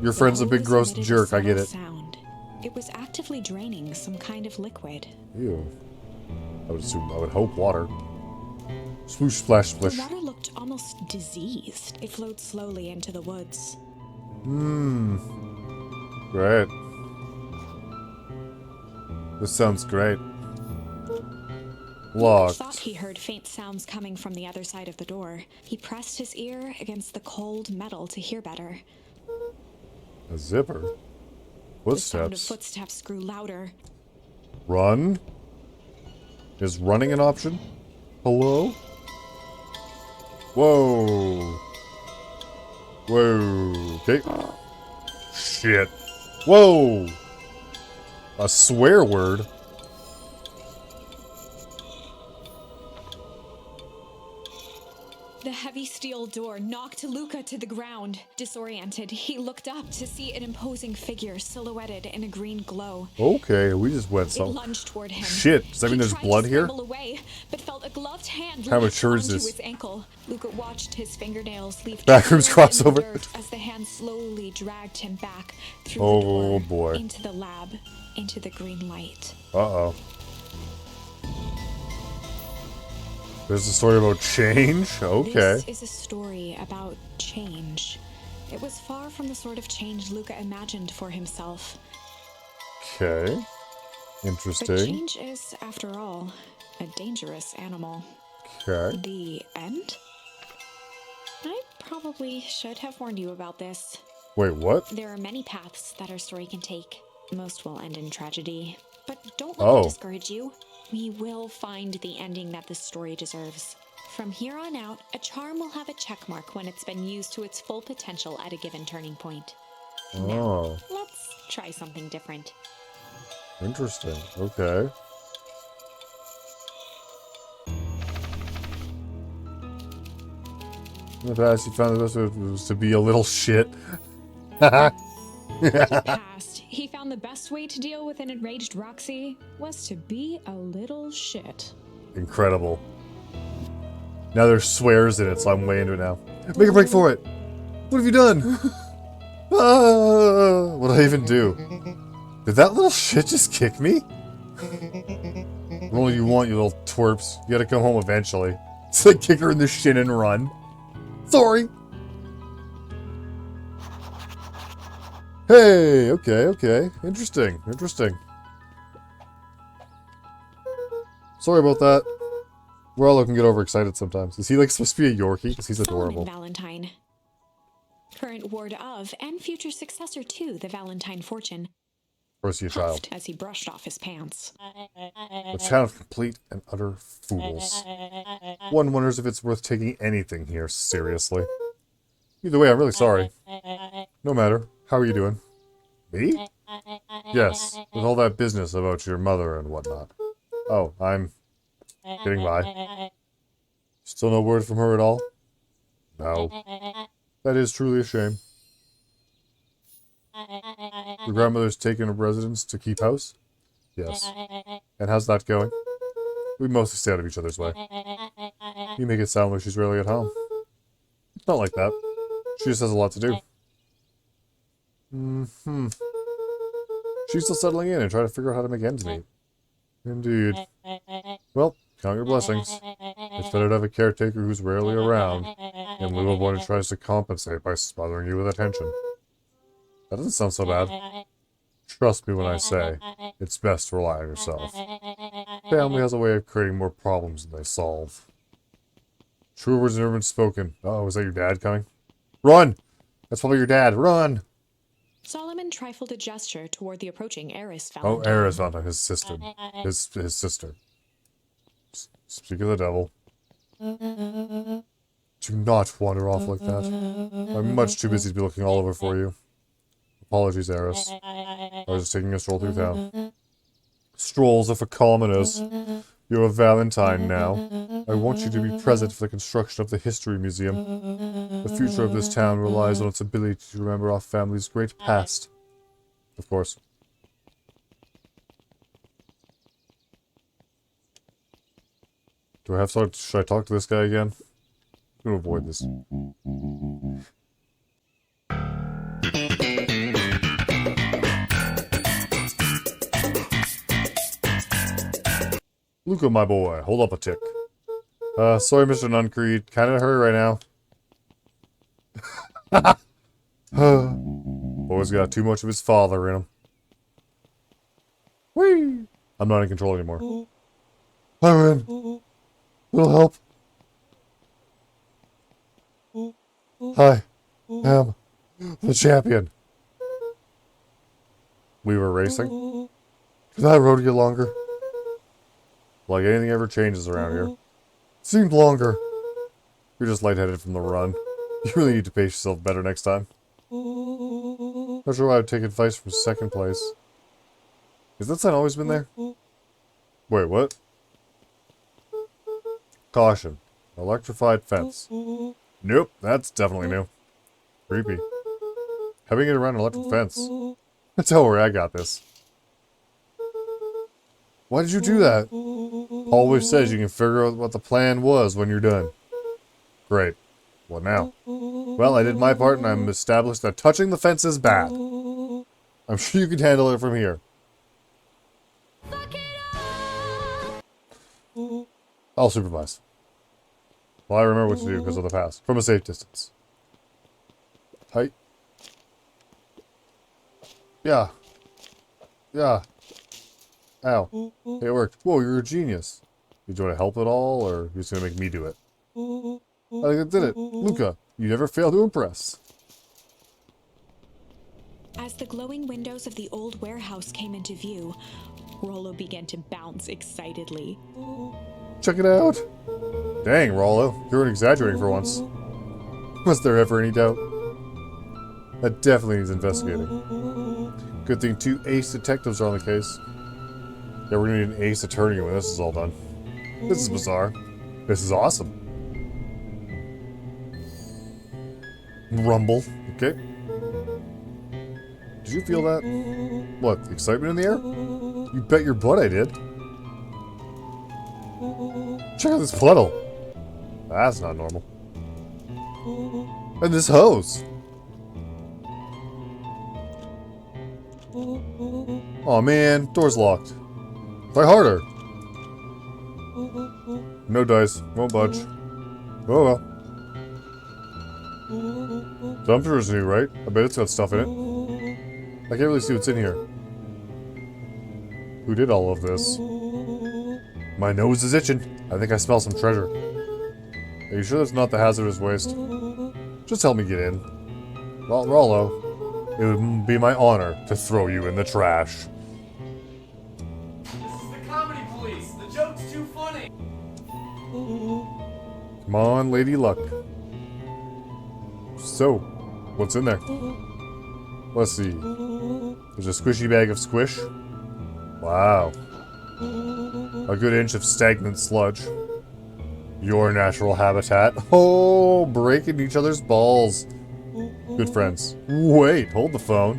Speaker 1: Your friend's a big gross
Speaker 2: Emitted
Speaker 1: jerk, I get
Speaker 2: subtle
Speaker 1: it.
Speaker 2: Sound. It was actively draining some kind of liquid.
Speaker 1: Ew. I would hope water. Swoosh, splash,
Speaker 2: The
Speaker 1: splish.
Speaker 2: water looked almost diseased. It flowed slowly into the woods.
Speaker 1: Great. This sounds great.
Speaker 2: Luke
Speaker 1: Locked.
Speaker 2: thought he heard faint sounds coming from the other side of the door. He pressed his ear against the cold metal to hear better.
Speaker 1: A zipper.
Speaker 2: The sound of
Speaker 1: Footsteps.
Speaker 2: footsteps grew louder.
Speaker 1: Run? Is running an option? Hello? Whoa. Whoa. Okay. Shit. Whoa. A swear word?
Speaker 2: The heavy steel door knocked Luca to the ground. Disoriented, he looked up to see an imposing figure silhouetted in a green glow.
Speaker 1: Okay, we just went
Speaker 2: It
Speaker 1: some.
Speaker 2: lunged toward him.
Speaker 1: Shit, does that mean
Speaker 2: He
Speaker 1: there's
Speaker 2: tried
Speaker 1: blood
Speaker 2: to
Speaker 1: here?
Speaker 2: scramble away, but felt a gloved hand
Speaker 1: How
Speaker 2: latch
Speaker 1: mature is
Speaker 2: onto
Speaker 1: this?
Speaker 2: his ankle. Luca watched his fingernails leave
Speaker 1: Backrooms
Speaker 2: trails in the
Speaker 1: crossover.
Speaker 2: dirt as the hand slowly dragged him back through
Speaker 1: Oh,
Speaker 2: the door,
Speaker 1: boy.
Speaker 2: into the lab, into the green light.
Speaker 1: Uh-oh. There's a story about change? Okay.
Speaker 2: This is a story about change. It was far from the sort of change Luca imagined for himself.
Speaker 1: Okay.
Speaker 2: But
Speaker 1: Interesting.
Speaker 2: change is, after all, a dangerous animal.
Speaker 1: Okay.
Speaker 2: The end? I probably should have warned you about this.
Speaker 1: Wait, what?
Speaker 2: There are many paths that our story can take. Most will end in tragedy. But don't let
Speaker 1: Oh.
Speaker 2: it discourage you. We will find the ending that this story deserves. From here on out, a charm will have a check mark when it's been used to its full potential at a given turning point.
Speaker 1: Oh.
Speaker 2: Let's try something different.
Speaker 1: Interesting. Okay. In the past, he found the best way was to be a little shit.
Speaker 2: Past, he found the best way to deal with an enraged Roxy was to be a little shit.
Speaker 1: Incredible. Now there's swears in it, so I'm way into it now. Make a break for it! What have you done? Ah, what did I even do? Did that little shit just kick me? What all you want, you little twerps. You gotta come home eventually. It's like kick her in the shin and run. Sorry! Hey, okay. Interesting. Sorry about that. Rollo can get overexcited sometimes. Is he like supposed to be a Yorkie? Because he's adorable.
Speaker 2: Solomon Valentine. Current ward of and future successor to the Valentine fortune.
Speaker 1: Or is he a child?
Speaker 2: Puffed as he brushed off his pants.
Speaker 1: A town of complete and utter fools. One wonders if it's worth taking anything here seriously. Either way, I'm really sorry. No matter. How are you doing? Me? Yes, with all that business about your mother and whatnot. Oh, I'm getting by. Still no word from her at all? No. That is truly a shame. Your grandmother's taken a residence to keep house? Yes. And how's that going? We mostly stay out of each other's way. You make it sound like she's rarely at home. It's not like that. She just has a lot to do. She's still settling in and trying to figure out how to make ends meet. Indeed. Well, count your blessings. It's better to have a caretaker who's rarely around than live with one who tries to compensate by smothering you with attention. That doesn't sound so bad. Trust me when I say, it's best to rely on yourself. Family has a way of creating more problems than they solve. True words never been spoken. Oh, is that your dad coming? Run! That's probably your dad. Run!
Speaker 2: Solomon trifled a gesture toward the approaching heiress
Speaker 1: Oh,
Speaker 2: Valentine.
Speaker 1: Eris Valentine, his sister. His sister. Speak of the devil. Do not wander off like that. I'm much too busy to be looking all over for you. Apologies, Eris. I was just taking a stroll through town. Strolls are for commoners. You're a Valentine now. I want you to be present for the construction of the History Museum. The future of this town relies on its ability to remember our family's great past. Of course. Do I have to... Should I talk to this guy again? I'm gonna avoid this. Luca, my boy, hold up a tick. Sorry, Mr. Nuncreed. Kinda in a hurry right now. Boy's got too much of his father in him. Whee! I'm not in control anymore. Hi, Ren. Little help. Hi. I'm the champion. We were racing? Did that road get longer? Like anything ever changes around here. Seemed longer. You're just lightheaded from the run. You really need to pace yourself better next time. Not sure why I'd take advice from second place. Has that sign always been there? Wait, what? Caution. Electrified fence. Nope, that's definitely new. Creepy. How do we get around an electric fence? Don't worry, I got this. Why did you do that? Always says you can figure out what the plan was when you're done. Great. What now? Well, I did my part and I'm established that touching the fence is bad. I'm sure you can handle it from here. I'll supervise. Well, I remember what to do because of the past. From a safe distance. Tight. Yeah. Yeah. Ow. Hey, it worked. Whoa, you're a genius. Did you want to help at all, or you're just going to make me do it? I think I did it. Luca, you never fail to impress.
Speaker 2: As the glowing windows of the old warehouse came into view, Rollo began to bounce excitedly.
Speaker 1: Check it out. Dang, Rollo, you weren't exaggerating for once. Was there ever any doubt? That definitely needs investigating. Good thing 2 ace detectives are on the case. Yeah, we're gonna need an ace attorney when this is all done. This is bizarre. This is awesome. Rumble. Okay. Did you feel that? What, the excitement in the air? You bet your butt I did. Check out this puddle. That's not normal. And this hose. Oh man, door's locked. Try harder. No dice, won't budge. Oh well. Dumpster's new, right? I bet it's got stuff in it. I can't really see what's in here. Who did all of this? My nose is itching. I think I smell some treasure. Are you sure that's not the hazardous waste? Just help me get in. Rollo, it would be my honor to throw you in the trash.
Speaker 7: This is the comedy police. The joke's too funny.
Speaker 1: Come on, Lady Luck. So, what's in there? Let's see. There's a squishy bag of squish. Wow. A good inch of stagnant sludge. Your natural habitat. Oh, breaking each other's balls. Good friends. Wait, hold the phone.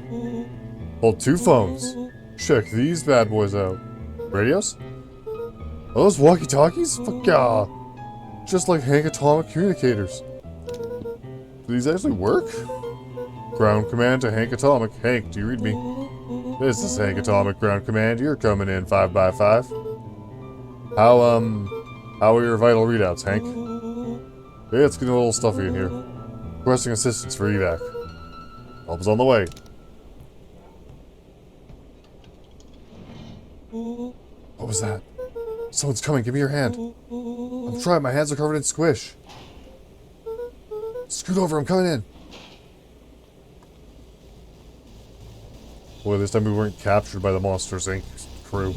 Speaker 1: Hold 2 phones. Check these bad boys out. Radios? Are those walkie-talkies? Fuck yeah. Just like Hank Atomic communicators. Do these actually work? Ground command to Hank Atomic. Hank, do you read me? This is Hank Atomic Ground Command. You're coming in 5x5. How are your vital readouts, Hank? Yeah, it's getting a little stuffy in here. Requesting assistance for evac. Help is on the way. What was that? Someone's coming. Give me your hand. I'm trying. My hands are covered in squish. Scoot over. I'm coming in. Boy, this time we weren't captured by the Monsters Inc. crew.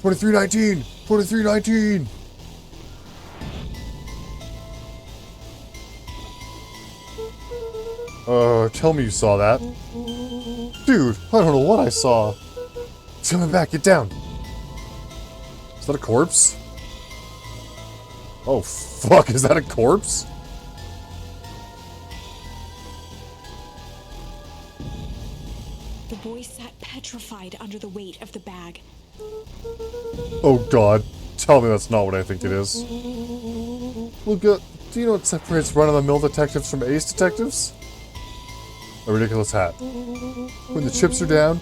Speaker 1: 2319! 2319! Tell me you saw that. Dude, I don't know what I saw. It's coming back, get down. Is that a corpse? Oh, fuck, is that a corpse?
Speaker 2: The boy sat petrified under the weight of the bag.
Speaker 1: Oh god, tell me that's not what I think it is. Luca, do you know what separates run-of-the-mill detectives from ace detectives? A ridiculous hat. When the chips are down,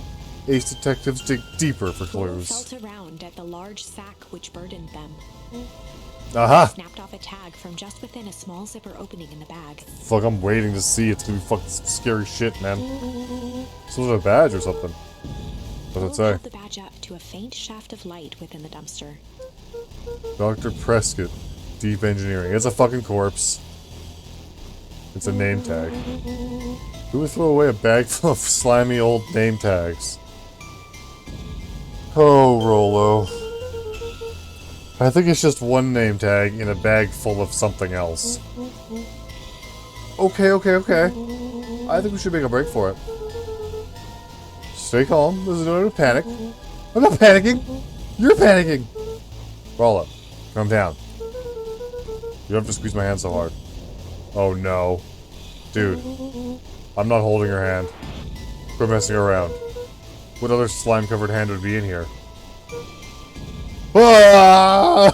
Speaker 1: ace detectives dig deeper for
Speaker 2: Lowell
Speaker 1: clues.
Speaker 2: felt around at the large sack which burdened them.
Speaker 1: Aha!
Speaker 2: Snapped off a tag from just within a small zipper opening in the bag.
Speaker 1: Fuck, I'm waiting to see. It's gonna be fucking scary shit, man. Some sort of badge or something. What's
Speaker 2: Lowell
Speaker 1: it say?
Speaker 2: held the badge up to a faint shaft of light within the dumpster.
Speaker 1: Dr. Prescott. Deep engineering. It's a fucking corpse. It's a name tag. Who would throw away a bag full of slimy old name tags? Oh, Rolo. I think it's just one name tag in a bag full of something else. Okay. I think we should make a break for it. Stay calm. There's no need to panic. I'm not panicking. You're panicking. Rolo, calm down. You don't have to squeeze my hand so hard. Oh no. Dude. I'm not holding your hand. Quit messing around. What other slime-covered hand would be in here? Ah!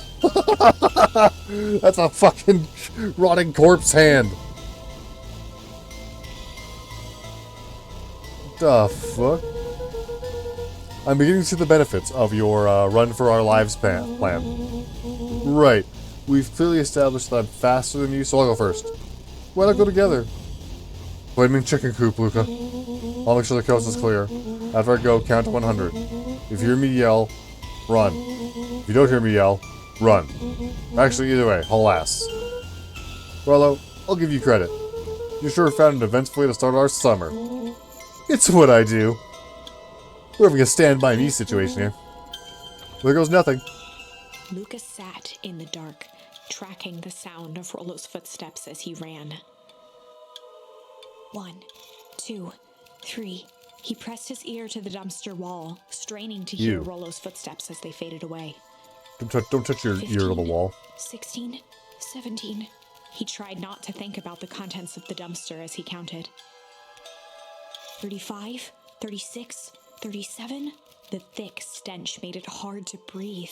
Speaker 1: That's a fucking rotting corpse hand. The fuck? I'm beginning to see the benefits of your run for our lives plan. Right. We've clearly established that I'm faster than you, so I'll go first. Why not go together? Flaming chicken coop, Luca. I'll make sure the coast is clear. After I go, count to 100. If you hear me yell, run. If you don't hear me yell, run. Actually, either way, haul ass. Rolo, I'll give you credit. You sure found an eventful way to start our summer. It's what I do. We're having a stand-by-me situation here. There goes nothing.
Speaker 2: Lucas sat in the dark, tracking the sound of Rolo's footsteps as he ran. 1, 2, 3. He pressed his ear to the dumpster wall, straining to hear Rolo's footsteps as they faded away.
Speaker 1: Don't touch your
Speaker 2: 15,
Speaker 1: ear to the wall.
Speaker 2: 16, 17. He tried not to think about the contents of the dumpster as he counted. 35, 36, 37. The thick stench made it hard to breathe.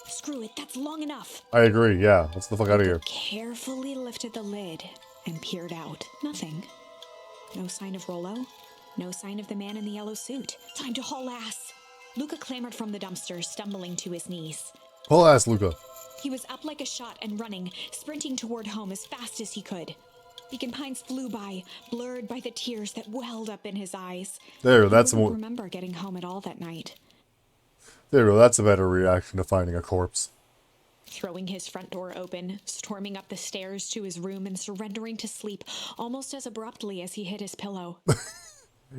Speaker 2: Screw it, that's long enough.
Speaker 1: I agree, yeah. Let's the fuck out of here.
Speaker 2: Carefully lifted the lid and peered out. Nothing. No sign of Rolo. No sign of the man in the yellow suit. Time to haul ass. Luca clambered from the dumpster, stumbling to his knees.
Speaker 1: Haul ass, Luca.
Speaker 2: He was up like a shot and running, sprinting toward home as fast as he could. Beacon Pines flew by, blurred by the tears that welled up in his eyes.
Speaker 1: There, that's
Speaker 2: He
Speaker 1: a
Speaker 2: wouldn't
Speaker 1: more.
Speaker 2: remember getting home at all that night.
Speaker 1: There, that's a better reaction to finding a corpse.
Speaker 2: Throwing his front door open, storming up the stairs to his room and surrendering to sleep almost as abruptly as he hit his pillow.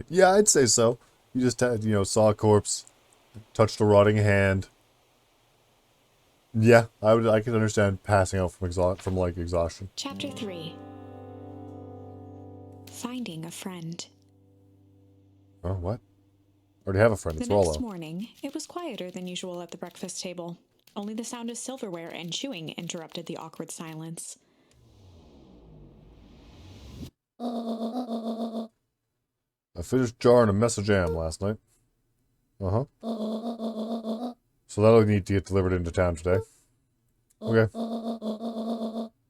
Speaker 1: Yeah, I'd say so. You just had, saw a corpse, touched a rotting hand. Yeah, I could understand passing out from exhaustion.
Speaker 2: Chapter 3. Finding a friend.
Speaker 1: Oh, what? Already have a friend.
Speaker 2: The
Speaker 1: It's
Speaker 2: next
Speaker 1: Rolo.
Speaker 2: morning, it was quieter than usual at the breakfast table. Only the sound of silverware and chewing interrupted the awkward silence.
Speaker 1: I finished jarring a mess of jam last night. Uh-huh. So that'll need to get delivered into town today. Okay.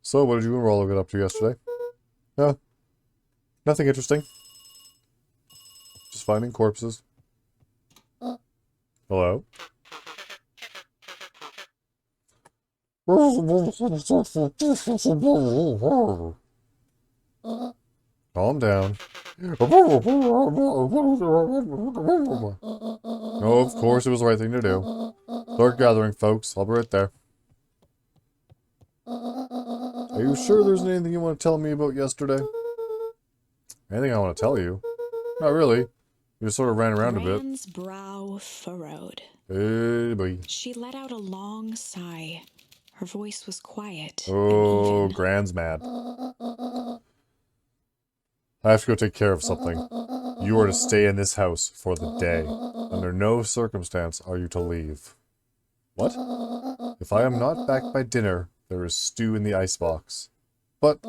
Speaker 1: So, what did you and Rolo get up to yesterday? Nothing interesting. Just finding corpses. Hello? Calm down. Oh, of course it was the right thing to do. Start gathering, folks. I'll be right there. Are you sure there's anything you want to tell me about yesterday? Anything I want to tell you? Not really. You just sort of ran around a bit.
Speaker 2: Gran's brow furrowed.
Speaker 1: Hey, boy.
Speaker 2: She let out a long sigh. Her voice was quiet
Speaker 1: Oh,
Speaker 2: and even.
Speaker 1: Gran's mad. I have to go take care of something. You are to stay in this house for the day. Under no circumstance are you to leave. What? If I am not back by dinner, there is stew in the icebox. But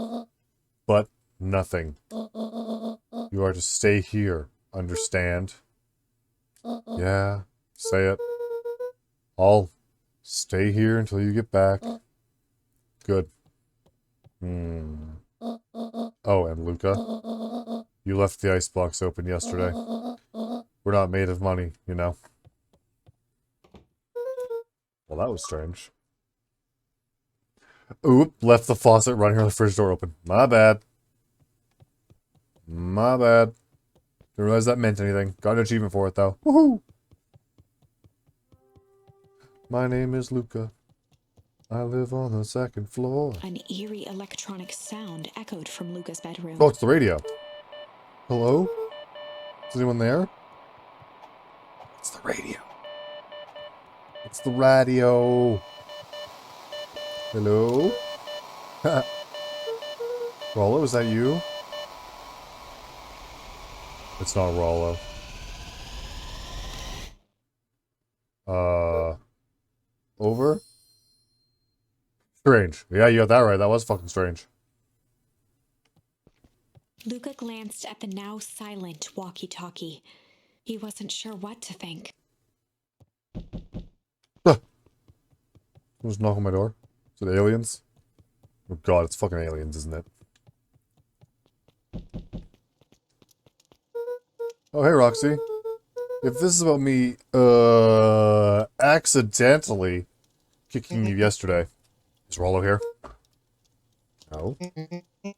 Speaker 1: nothing. You are to stay here, understand? Yeah, say it. I'll stay here until you get back. Good. Oh, and Luca? You left the icebox open yesterday. We're not made of money, you know. Well, that was strange. Oop, left the faucet running or the fridge door open. My bad. My bad. Didn't realize that meant anything. Got an achievement for it, though. Woohoo! My name is Luca. I live on the second floor.
Speaker 2: An eerie electronic sound echoed from Luca's bedroom.
Speaker 1: Oh, it's the radio. Hello? Is anyone there? It's the radio. It's the radio. Hello? Rollo, is that you? It's not Rollo. Over? Strange. Yeah, you got that right. That was fucking strange.
Speaker 2: Luca glanced at the now silent walkie-talkie. He wasn't sure what to think.
Speaker 1: Who's knocking on my door? Is it aliens? Oh god, it's fucking aliens, isn't it? Oh, hey, Roxy. If this is about me, accidentally kicking you yesterday, is Rollo here? No.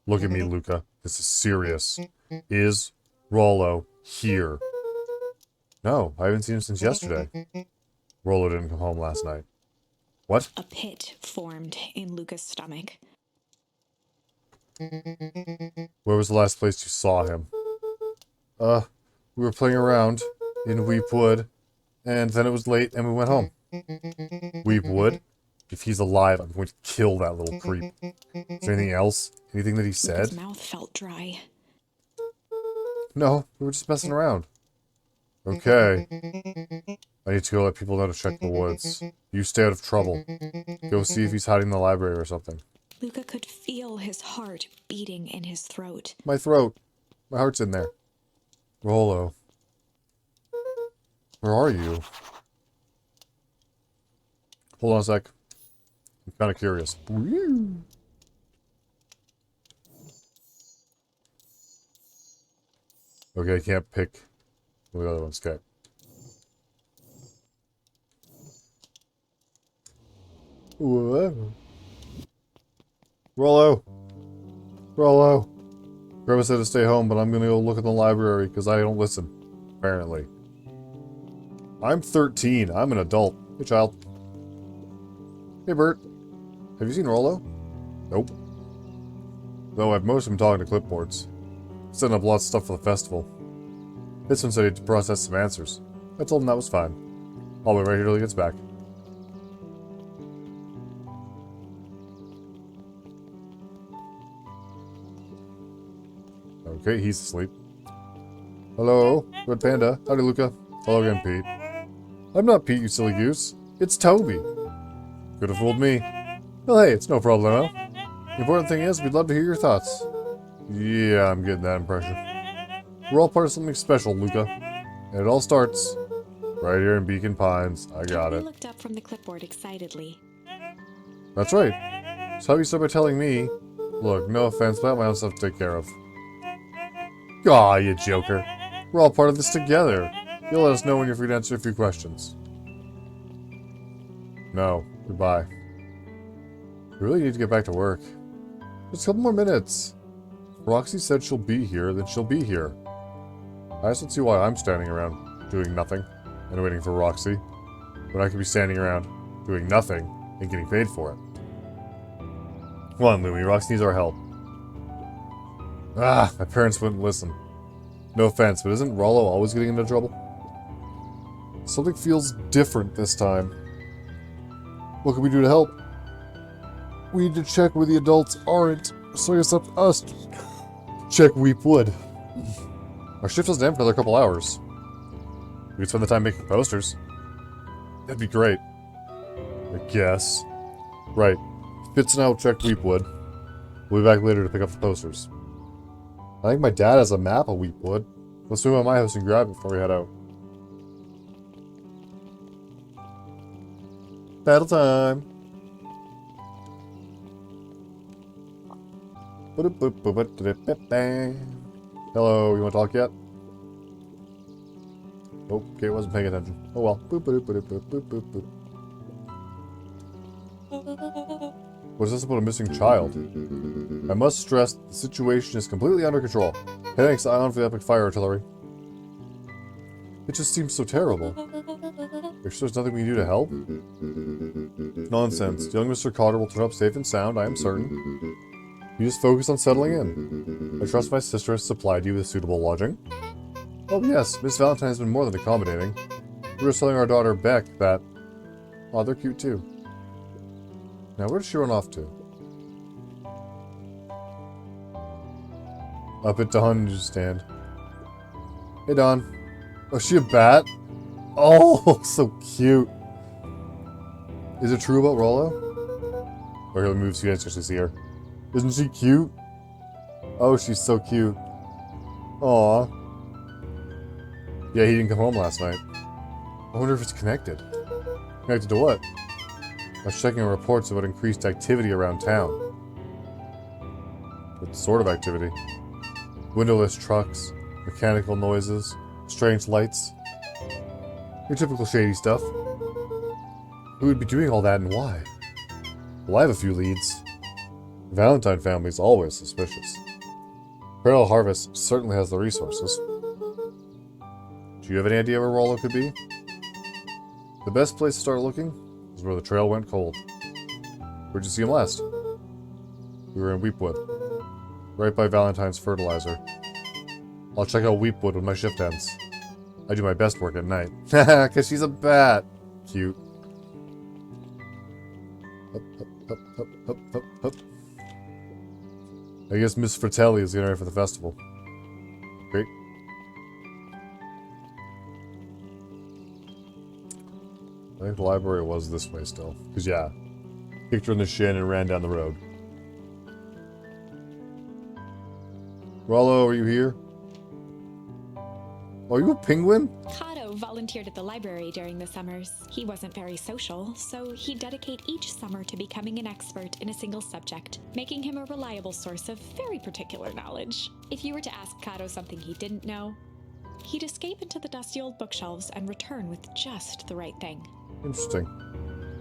Speaker 1: Look at me, Luca. This is serious. Is Rollo here? No, I haven't seen him since yesterday. Rollo didn't come home last night. What?
Speaker 2: A pit formed in Luca's stomach.
Speaker 1: Where was the last place you saw him? We were playing around in Weepwood, and then it was late and we went home. Weepwood? If he's alive, I'm going to kill that little creep. Is there anything else? Anything that he said?
Speaker 2: His mouth felt dry.
Speaker 1: No, we were just messing around. Okay. I need to go let people know to check the woods. You stay out of trouble. Go see if he's hiding in the library or something.
Speaker 2: Luca could feel his heart beating in his throat.
Speaker 1: My throat. My heart's in there. Rollo. Where are you? Hold on a sec. I'm kind of curious. Okay, I can't pick the other ones. Okay. Whoa. Rollo. Rollo. Grandma said to stay home, but I'm gonna go look in the library because I don't listen. Apparently. I'm 13. I'm an adult. Hey, child. Hey, Bert. Have you seen Rollo? Nope. Though I've most of him talking to clipboards. Setting up lots of stuff for the festival. This one said he had to process some answers. I told him that was fine. I'll be right here till he gets back. Okay, he's asleep. Hello, Red Panda. Howdy, Luca. Hello again, Pete. I'm not Pete, you silly goose. It's Toby. Could have fooled me. Well, hey, it's no problemo. The important thing is, we'd love to hear your thoughts. Yeah, I'm getting that impression. We're all part of something special, Luca. And it all starts right here in Beacon Pines. I got
Speaker 2: Toby
Speaker 1: it.
Speaker 2: looked up from the clipboard excitedly.
Speaker 1: That's right. So how you start by telling me, look, no offense, but I have my own stuff to take care of. Aw, you joker. We're all part of this together. You'll let us know when you're free to answer a few questions. No. Goodbye. We really need to get back to work. Just a couple more minutes. Roxy said she'll be here, then she'll be here. I just don't see why I'm standing around doing nothing and waiting for Roxy, when I could be standing around doing nothing and getting paid for it. Come on, Louie. Roxy needs our help. Ah, my parents wouldn't listen. No offense, but isn't Rollo always getting into trouble? Something feels different this time. What can we do to help? We need to check where the adults aren't, so it's up to us to check Weepwood. Our shift doesn't end for another couple hours. We could spend the time making posters. That'd be great. I guess. Right. Fitz and I will check Weepwood. We'll be back later to pick up the posters. I think my dad has a map of Weepwood. Let's swing by my house and grab it before we head out. Battle time! Hello, you want to talk yet? Okay, wasn't paying attention. Oh well. What is this about a missing child? I must stress the situation is completely under control. Hey, thanks, Ion, for the epic fire artillery. It just seems so terrible. You're sure there's nothing we can do to help? Nonsense. Young Mr. Cotter will turn up safe and sound, I am certain. You just focus on settling in. I trust my sister has supplied you with suitable lodging. Oh yes, Miss Valentine has been more than accommodating. We were telling our daughter Beck that... Oh, they're cute too. Now, where does she run off to? Up at Dawn newsstand. Hey, Dawn. Oh, is she a bat? Oh, so cute. Is it true about Rollo? Or he'll move so you can't actually see her. Isn't she cute? Oh, she's so cute. Aww. Yeah, he didn't come home last night. I wonder if it's connected. Connected to what? I was checking reports about increased activity around town. What sort of activity? Windowless trucks, mechanical noises, strange lights. Your typical shady stuff. Who would be doing all that and why? Well, I have a few leads. The Valentine family's always suspicious. Parallel Harvest certainly has the resources. Do you have any idea where Rollo could be? The best place to start looking is where the trail went cold. Where'd you see him last? We were in Weepwood. Right by Valentine's fertilizer. I'll check out Weepwood when my shift ends. I do my best work at night. Haha, cause she's a bat. Cute. Hup, hup, hup, hup, hup, hup. I guess Miss Fratelli is getting ready for the festival. Great. I think the library was this way still. Because, yeah. Kicked her in the shin and ran down the road. Rollo, are you here? Are you a penguin?
Speaker 2: Kato volunteered at the library during the summers. He wasn't very social, so he'd dedicate each summer to becoming an expert in a single subject, making him a reliable source of very particular knowledge. If you were to ask Kato something he didn't know, he'd escape into the dusty old bookshelves and return with just the right thing.
Speaker 1: Interesting.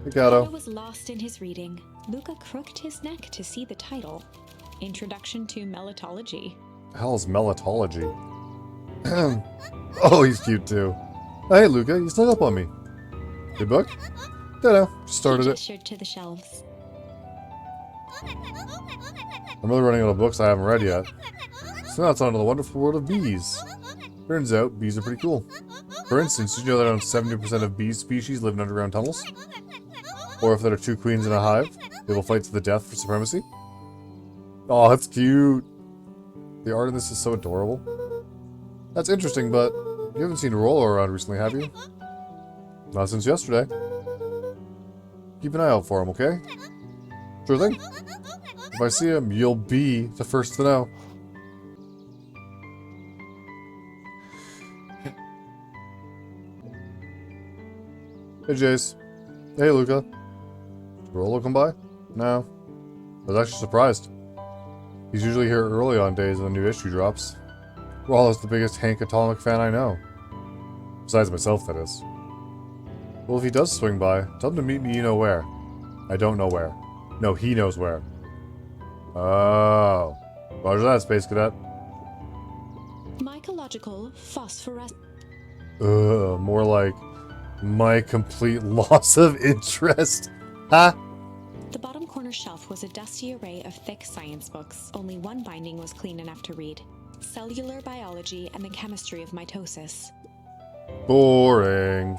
Speaker 1: Hey, Kato.
Speaker 2: Kato was lost in his reading. Luca crooked his neck to see the title. Introduction to Melitology.
Speaker 1: The hell is Melitology? Oh, he's cute too. Hey, Luca, you snuck up on me. Good book? Dunno, just started
Speaker 2: He
Speaker 1: it.
Speaker 2: gestured to the shelves.
Speaker 1: I'm really running out of books I haven't read yet. So now it's on to the wonderful world of bees. Turns out, bees are pretty cool. For instance, did you know that around 70% of bee species live in underground tunnels? Or if there are two queens in a hive, they will fight to the death for supremacy? Oh, that's cute. The art in this is so adorable. That's interesting, but you haven't seen Rollo around recently, have you? Not since yesterday. Keep an eye out for him, okay? Sure thing. If I see him, you'll be the first to know. Hey, Jace. Hey, Luca. Did Rollo come by? No. I was actually surprised. He's usually here early on days when the new issue drops. Rollo's the biggest Hank Atomic fan I know. Besides myself, that is. Well, if he does swing by, tell him to meet me you know where. I don't know where. No, he knows where. Oh. Roger that, Space Cadet.
Speaker 2: Mycological phosphorescence.
Speaker 1: More like my complete loss of interest. Huh?
Speaker 2: The bottom corner shelf was a dusty array of thick science books. Only one binding was clean enough to read. Cellular Biology and the Chemistry of Mitosis.
Speaker 1: Boring.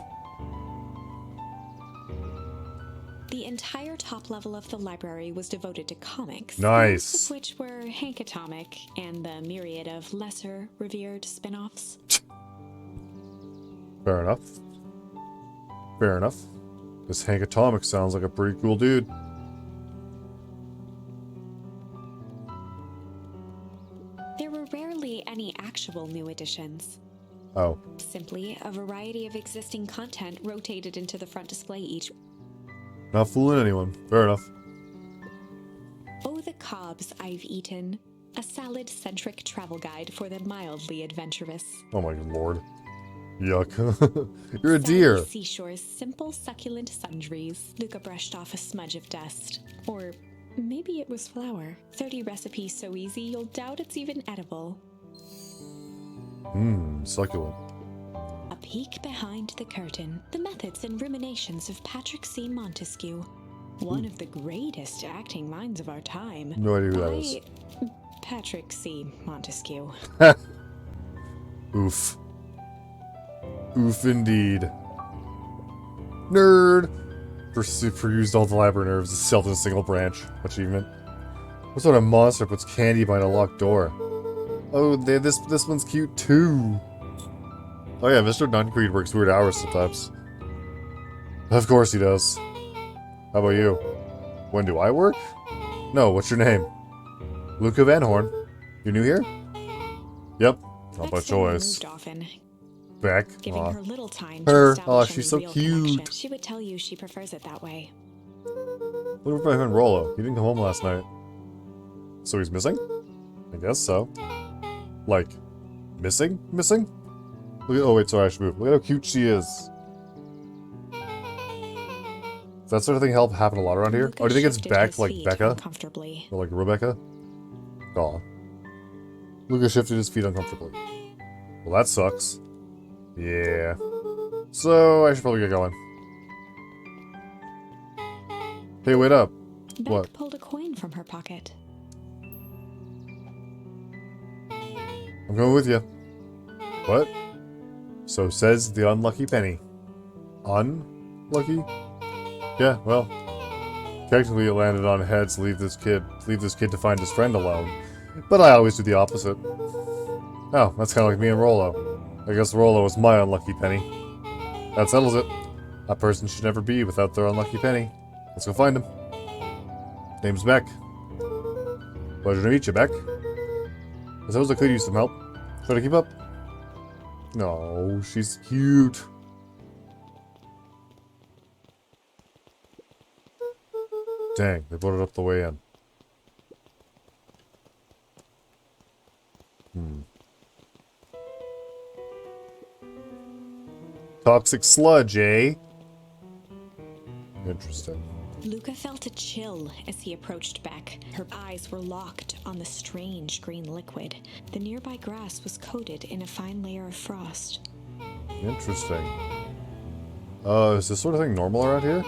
Speaker 2: The entire top level of the library was devoted to comics.
Speaker 1: Nice.
Speaker 2: Most of which were Hank Atomic and the myriad of lesser revered spin-offs.
Speaker 1: Fair enough. Fair enough. This Hank Atomic sounds like a pretty cool dude.
Speaker 2: There were rarely any actual new additions.
Speaker 1: Oh.
Speaker 2: Simply a variety of existing content rotated into the front display each.
Speaker 1: Not fooling anyone. Fair enough.
Speaker 2: Oh, the cobs I've eaten. A salad-centric travel guide for the mildly adventurous.
Speaker 1: Oh my lord. Yuck. You're a deer.
Speaker 2: Sally Seashore's simple, succulent sundries. Luca brushed off a smudge of dust. Or maybe it was flour. 30 recipes so easy you'll doubt it's even edible.
Speaker 1: Succulent.
Speaker 2: A peek behind the curtain. The methods and ruminations of Patrick C. Montesquieu. One of the greatest acting minds of our time.
Speaker 1: No idea who that is.
Speaker 2: Patrick C. Montesquieu.
Speaker 1: Oof. Oof indeed. Nerd! For used all the library nerves itself in a single branch. Achievement. What sort of monster puts candy behind a locked door? Oh, this one's cute too. Oh yeah, Mr. Duncreed works weird hours sometimes. Of course he does. How about you? When do I work? No, what's your name? Luca Van Horn. You new here? Yep. Not by
Speaker 2: Beck's family
Speaker 1: choice.
Speaker 2: moved often,
Speaker 1: Beck.
Speaker 2: giving
Speaker 1: Aw.
Speaker 2: her little time
Speaker 1: Her.
Speaker 2: to
Speaker 1: Aw,
Speaker 2: establish
Speaker 1: she's
Speaker 2: any
Speaker 1: so
Speaker 2: real
Speaker 1: cute.
Speaker 2: connection. She would tell you she prefers it that way.
Speaker 1: What about my friend Rollo? He didn't come home last night. So he's missing? I guess so. Like, missing? Missing? Look at, oh wait, sorry, I should move. Look at how cute she is. Does that sort of thing happen a lot around here?
Speaker 2: Luca
Speaker 1: Oh, do you think it's
Speaker 2: shifted
Speaker 1: back
Speaker 2: his
Speaker 1: like
Speaker 2: feet
Speaker 1: Becca?
Speaker 2: uncomfortably.
Speaker 1: Or like Rebecca? Aw. Luca shifted his feet uncomfortably. Well, that sucks. Yeah. So, I should probably get going. Hey, wait up.
Speaker 2: Beck
Speaker 1: What?
Speaker 2: pulled a coin from her pocket.
Speaker 1: I'm going with you. What? So says the unlucky penny. Unlucky? Yeah, well. Technically it landed on heads, leave this kid to find his friend alone. But I always do the opposite. Oh, that's kinda like me and Rollo. I guess Rollo is my unlucky penny. That settles it. A person should never be without their unlucky penny. Let's go find him. Name's Beck. Pleasure to meet you, Beck. I suppose I could use some help. Should I keep up? No, she's cute. Dang, they brought it up the way in. Toxic sludge, eh? Interesting.
Speaker 2: Luca felt a chill as he approached Beck. Her eyes were locked on the strange green liquid. The nearby grass was coated in a fine layer of frost.
Speaker 1: Interesting. Is this sort of thing normal around here?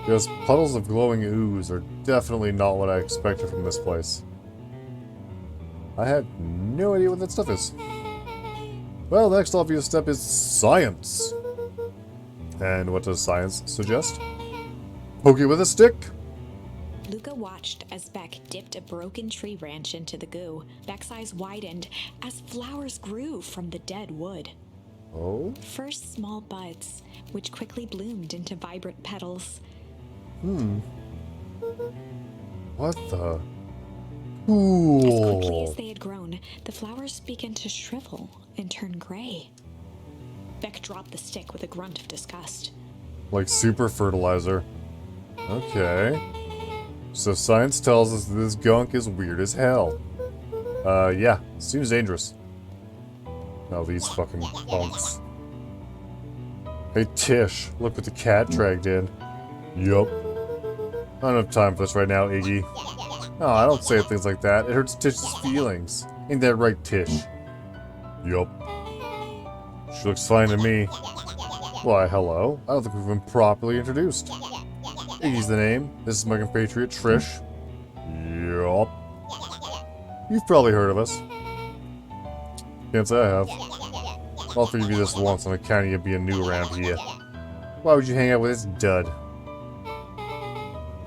Speaker 1: Because puddles of glowing ooze are definitely not what I expected from this place. I had no idea what that stuff is. Well, the next obvious step is science. And what does science suggest? Poke it with a stick.
Speaker 2: Luca watched as Beck dipped a broken tree branch into the goo. Beck's eyes widened as flowers grew from the dead wood.
Speaker 1: Oh?
Speaker 2: First small buds, which quickly bloomed into vibrant petals.
Speaker 1: What the?
Speaker 2: As quickly
Speaker 1: Cool.
Speaker 2: as they had grown, the flowers began to shrivel and turn gray. Beck dropped the stick with a grunt of disgust.
Speaker 1: Like super fertilizer. Okay. So science tells us that this gunk is weird as hell. Yeah. Seems dangerous. Now these fucking punks. Hey Tish, look what the cat dragged in. Yup. I don't have time for this right now, Iggy. No, I don't say things like that. It hurts Tish's feelings. Ain't that right, Tish? Yup. She looks fine to me. Why, hello. I don't think we've been properly introduced. Iggy's the name. This is my compatriot, Trish. Yup. You've probably heard of us. Can't say I have. I'll forgive you this once on account of you being new around here. Why would you hang out with this dud?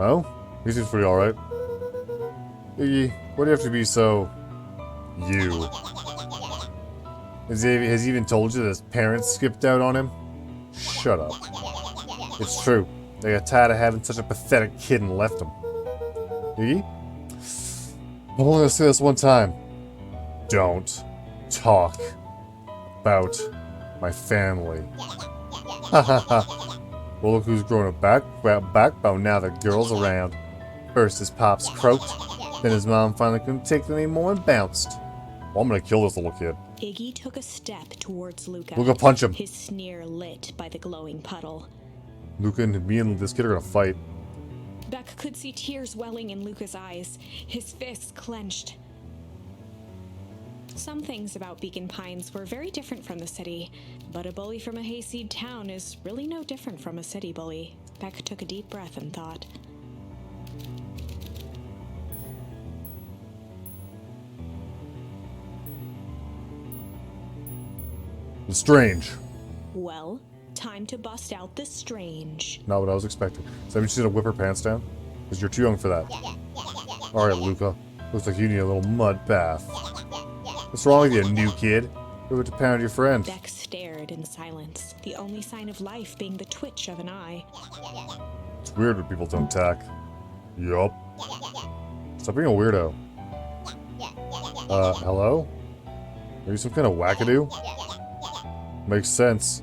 Speaker 1: Oh? He seems pretty alright. Iggy, why do you have to be so... you? Has he even told you that his parents skipped out on him? Shut up. It's true. They got tired of having such a pathetic kid and left him. Iggy? I'm only gonna say this one time. Don't talk about my family. Ha ha ha. Well, look who's growing a backbone now that girl's around. First his pops croaked, then his mom finally couldn't take it anymore and bounced. Well, I'm gonna kill this little kid.
Speaker 2: Iggy took a step towards Luca.
Speaker 1: Luca, punch him.
Speaker 2: His sneer lit by the glowing puddle.
Speaker 1: Luca and me and this kid are gonna fight.
Speaker 2: Beck could see tears welling in Luca's eyes, his fists clenched. Some things about Beacon Pines were very different from the city, but a bully from a hayseed town is really no different from a city bully. Beck took a deep breath and thought.
Speaker 1: It's strange.
Speaker 2: Well, time to bust out the strange.
Speaker 1: Not what I was expecting. So that means she's gonna whip her pants down? Because you're too young for that. Alright, Luca. Looks like you need a little mud bath. What's wrong with you, new kid? You're about to pound your friend.
Speaker 2: Beck stared in silence, the only sign of life being the twitch of an eye.
Speaker 1: It's weird when people don't tack. Yup. Stop being a weirdo. Hello? Are you some kind of wackadoo? Makes sense.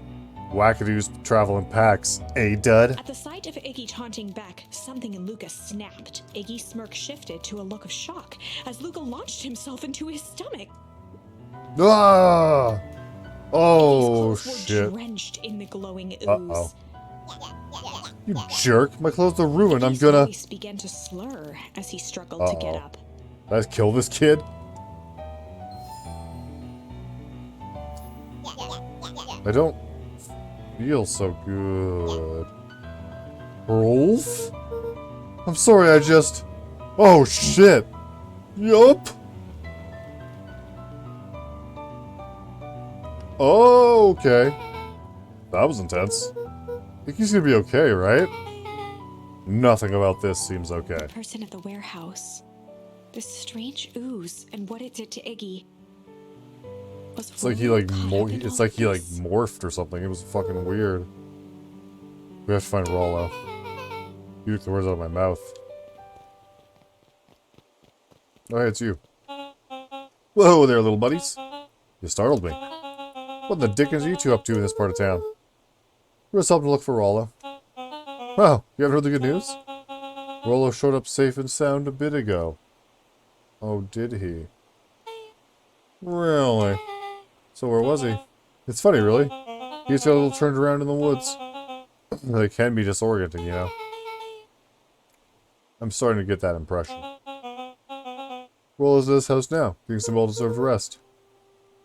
Speaker 1: Wackadoos travel in packs, eh, dud?
Speaker 2: At the sight of Iggy taunting Beck, something in Luca snapped. Iggy's smirk shifted to a look of shock as Luca launched himself into his stomach.
Speaker 1: Ah! Oh,
Speaker 2: Iggy's clothes
Speaker 1: shit.
Speaker 2: were drenched in the glowing ooze.
Speaker 1: Uh-oh. You jerk. My clothes are ruined. I'm
Speaker 2: Iggy's
Speaker 1: gonna...
Speaker 2: voice began to slur as he struggled to get
Speaker 1: Uh-oh.
Speaker 2: up.
Speaker 1: Let's kill this kid? I don't feel so good. Rolf? I'm sorry, I just... Oh, shit. Yup. Oh, okay. That was intense. I think he's gonna be okay, right? Nothing about this seems okay.
Speaker 2: The person at the warehouse. This strange ooze and what it did to Iggy.
Speaker 1: It's like he morphed or something. It was fucking weird. We have to find Rollo. You took the words out of my mouth. Oh, hey, it's you. Whoa there, little buddies. You startled me. What the dickens are you two up to in this part of town? We're just helping to look for Rollo. Wow, you haven't heard the good news? Rollo showed up safe and sound a bit ago. Oh, did he? Really? So where was he? It's funny, really. He just got a little turned around in the woods. They can be disorienting, you know. I'm starting to get that impression. Rollo's at his house now, getting some well-deserved rest.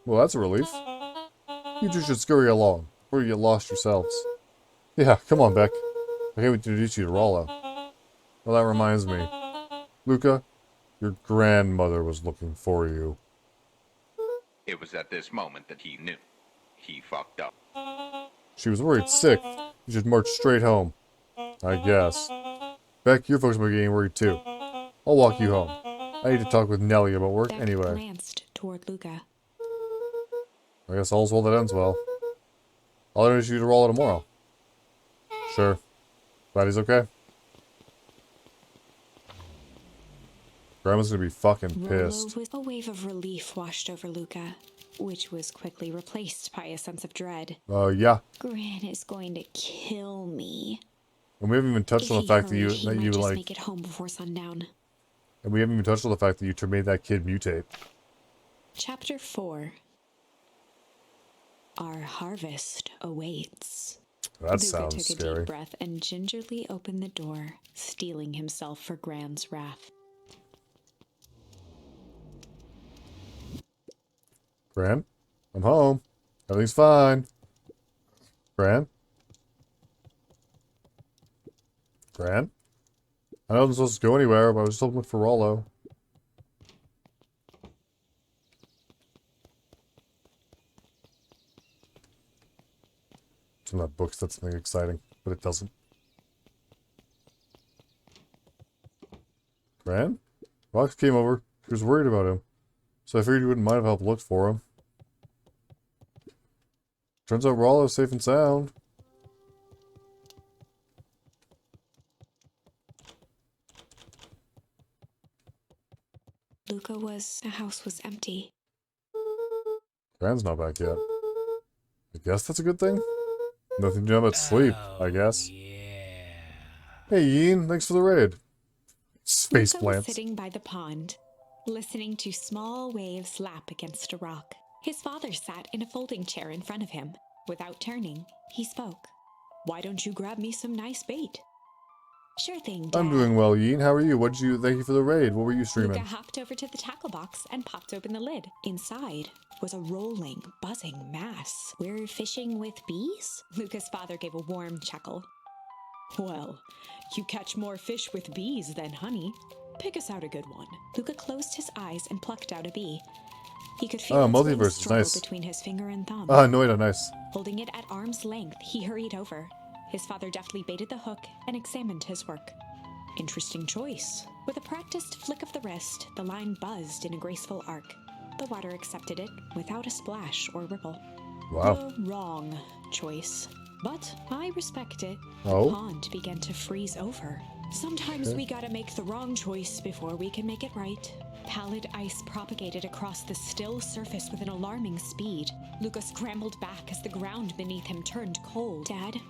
Speaker 1: Well, that's a relief. You two should scurry along, before you get lost yourselves. Yeah, come on, Beck. I can't wait to introduce you to Rollo. Well, that reminds me. Luca, your grandmother was looking for you.
Speaker 4: It was at this moment that he knew. He fucked up.
Speaker 1: She was worried sick. You should march straight home. I guess. Beck, you're folks might be getting worried too. I'll walk you home. I need to talk with Nellie about work
Speaker 2: Beck
Speaker 1: anyway.
Speaker 2: glanced toward Luca.
Speaker 1: I guess all's well that ends well. I'll introduce you to Rollo tomorrow. Sure. Glad he's okay. Grandma's gonna be fucking pissed.
Speaker 2: A wave of relief washed over Luca, which was quickly replaced by a sense of dread.
Speaker 1: Yeah.
Speaker 2: Gran is going to kill me.
Speaker 1: And we haven't even touched on the fact that you like.
Speaker 2: Make it home before sundown.
Speaker 1: And we haven't even touched on the fact that you made that kid mutate.
Speaker 2: Chapter 4. Our harvest awaits.
Speaker 1: That
Speaker 2: Luca
Speaker 1: sounds
Speaker 2: took a
Speaker 1: scary.
Speaker 2: deep breath and gingerly opened the door, steeling himself for Gran's wrath.
Speaker 1: Gran? I'm home. Everything's fine. Gran? Gran? I know I'm supposed to go anywhere, but I was just hoping for Rollo. Some of that book said something exciting, but it doesn't. Gran? Rox came over. She was worried about him. So I figured you wouldn't mind if I helped look for him. Turns out Rollo's safe and sound.
Speaker 2: The house was empty.
Speaker 1: Gran's not back yet. I guess that's a good thing? Nothing to do but sleep, I guess. Hey, Yeen, thanks for the raid. Space
Speaker 2: Luca was
Speaker 1: plants.
Speaker 2: sitting by the pond, listening to small waves lap against a rock. His father sat in a folding chair in front of him. Without turning, he spoke. "Why don't you grab me some nice bait?" "Sure thing, Dad."
Speaker 1: I'm doing well, Yeen. How are you? Thank you for the raid. What were you streaming?
Speaker 2: Luca hopped over to the tackle box and popped open the lid. Inside was a rolling, buzzing mass. "We're fishing with bees?" Luca's father gave a warm chuckle. "Well, you catch more fish with bees than honey. Pick us out a good one." Luca closed his eyes and plucked out a bee. He could feel its
Speaker 1: multiverse
Speaker 2: wings
Speaker 1: is
Speaker 2: struggle
Speaker 1: nice.
Speaker 2: between his finger and thumb.
Speaker 1: Noida, nice.
Speaker 2: Holding it at arm's length, he hurried over. His father deftly baited the hook and examined his work. "Interesting choice." With a practiced flick of the wrist, the line buzzed in a graceful arc. The water accepted it without a splash or ripple.
Speaker 1: Wow.
Speaker 2: The wrong choice. But I respect it.
Speaker 1: Oh?
Speaker 2: The pond began to freeze over. Sometimes we gotta make the wrong choice before we can make it right. Pallid ice propagated across the still surface with an alarming speed. Luca scrambled back as the ground beneath him turned cold. "Dad,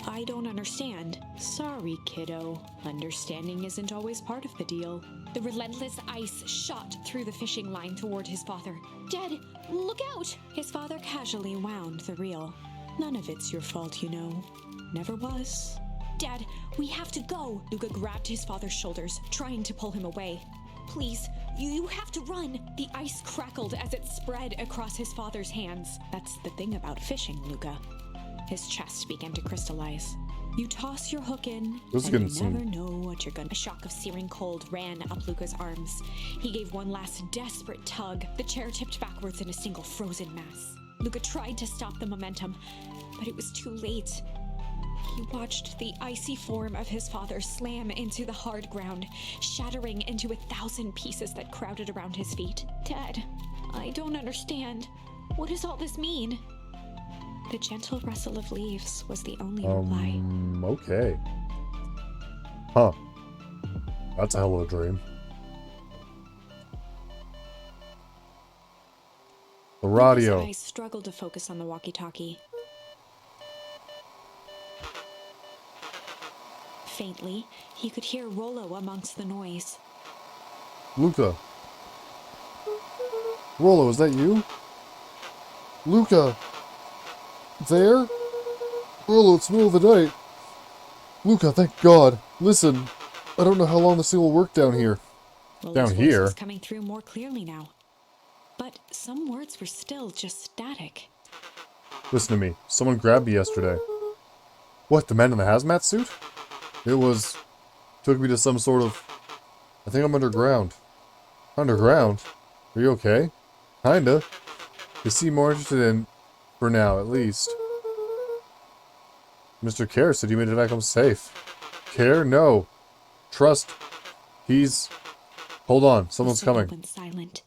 Speaker 2: I don't understand." "Sorry, kiddo. Understanding isn't always part of the deal." The relentless ice shot through the fishing line toward his father. "Dad, look out!" His father casually wound the reel. "None of it's your fault, you know. Never was." "Dad, we have to go!" Luca grabbed his father's shoulders, trying to pull him away. "Please, you have to run!" The ice crackled as it spread across his father's hands. "That's the thing about fishing, Luca." His chest began to crystallize. "You toss your hook in,
Speaker 1: This is
Speaker 2: and
Speaker 1: getting
Speaker 2: you
Speaker 1: some-
Speaker 2: never know what you're gonna..." A shock of searing cold ran up Luca's arms. He gave one last desperate tug. The chair tipped backwards in a single frozen mass. Luca tried to stop the momentum, but it was too late. He watched the icy form of his father slam into the hard ground, shattering into 1,000 pieces that crowded around his feet. "Dad, I don't understand. What does all this mean?" The gentle rustle of leaves was the only reply.
Speaker 1: Okay. Huh. That's a hell of a dream. The radio.
Speaker 2: Luca's eyes struggled to focus on the walkie-talkie. Faintly, he could hear Rollo amongst the noise.
Speaker 1: Luca. Rollo, is that you? Luca. There? Rollo, it's the middle of the night. Luca, thank God. Listen. I don't know how long this thing will work down here.
Speaker 2: Rollo's
Speaker 1: Down
Speaker 2: voice
Speaker 1: here?
Speaker 2: was coming through more clearly now. But some words were still just static.
Speaker 1: Listen to me. Someone grabbed me yesterday. What, the man in the hazmat suit? Took me to some sort of... I think I'm underground. Underground? Are you okay? Kinda. They seem more interested in... For now, at least. Mr. Care said you made it back home safe. Care? No. Trust. He's... Hold on. Someone's
Speaker 2: The signal
Speaker 1: coming.
Speaker 2: went silent.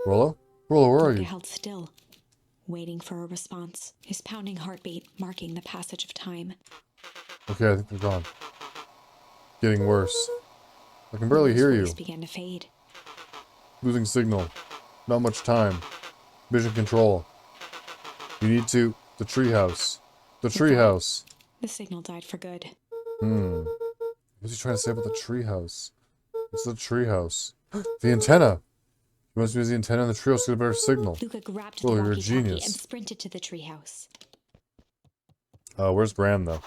Speaker 1: Rollo? Rollo, where are
Speaker 2: Luca
Speaker 1: you?
Speaker 2: held still, waiting for a response, his pounding heartbeat marking the passage of time.
Speaker 1: Okay, I think they're gone. Getting worse. I can barely
Speaker 2: Rollo's
Speaker 1: hear you.
Speaker 2: voice began to fade.
Speaker 1: Losing signal. Not much time. Vision control. You need to... The treehouse. The treehouse.
Speaker 2: The signal died for good.
Speaker 1: What's he trying to say about the treehouse? It's the treehouse. The antenna! He wants to use the antenna in the treehouse to get a better signal.
Speaker 2: Luca grabbed
Speaker 1: Oh,
Speaker 2: the
Speaker 1: you're a
Speaker 2: walkie-talkie
Speaker 1: genius.
Speaker 2: and sprinted to the treehouse.
Speaker 1: Where's Bran, though?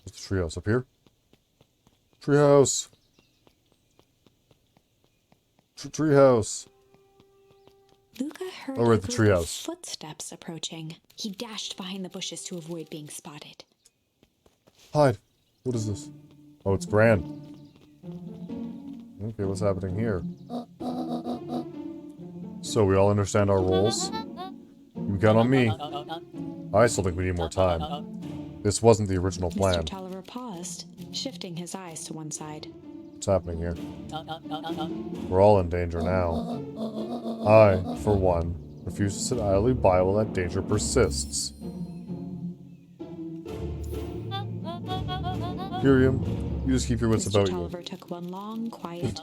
Speaker 1: Where's the treehouse? Up here? Treehouse! Treehouse!
Speaker 2: Luca heard
Speaker 1: Oh, we're
Speaker 2: a
Speaker 1: at the
Speaker 2: group of
Speaker 1: treehouse.
Speaker 2: footsteps approaching. He dashed behind the bushes to avoid being spotted.
Speaker 1: Hide! What is this? Oh, it's Bran. Okay, what's happening here? So, we all understand our roles? You count on me. I still think we need more time. This wasn't the original plan.
Speaker 2: Mr. Tolliver paused, shifting his eyes to one side.
Speaker 1: What's happening here? We're all in danger now. I, for one, refuse to sit idly by while that danger persists. Miriam, you just keep your wits
Speaker 2: Mr.
Speaker 1: about you.
Speaker 2: Tolliver took one long, quiet.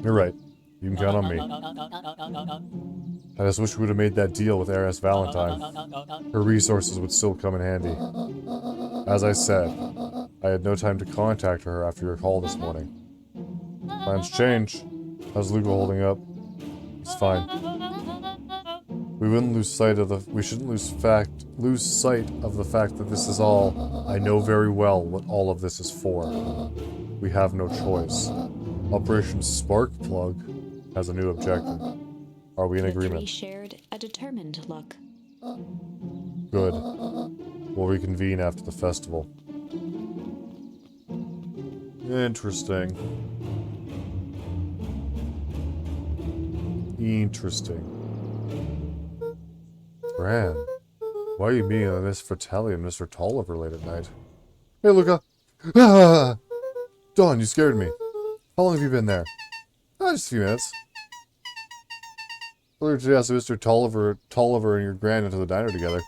Speaker 1: You're right. You can count on me. I just wish we would have made that deal with Heiress Valentine. Her resources would still come in handy. As I said, I had no time to contact her after your call this morning. Plans change. How's Luca holding up? It's fine. We shouldn't lose sight of the fact that this is all. I know very well what all of this is for. We have no choice. Operation Sparkplug has a new objective. Are we in
Speaker 2: The three
Speaker 1: agreement?
Speaker 2: shared a determined look.
Speaker 1: Good. We'll reconvene after the festival. Interesting. Bran, why are you meeting with Miss Fratelli and Mr. Tolliver late at night? Hey, Luca! Ah! Dawn, you scared me. How long have you been there? Just a few minutes. Earlier today, I asked Mr. Tolliver and your grand into the diner together.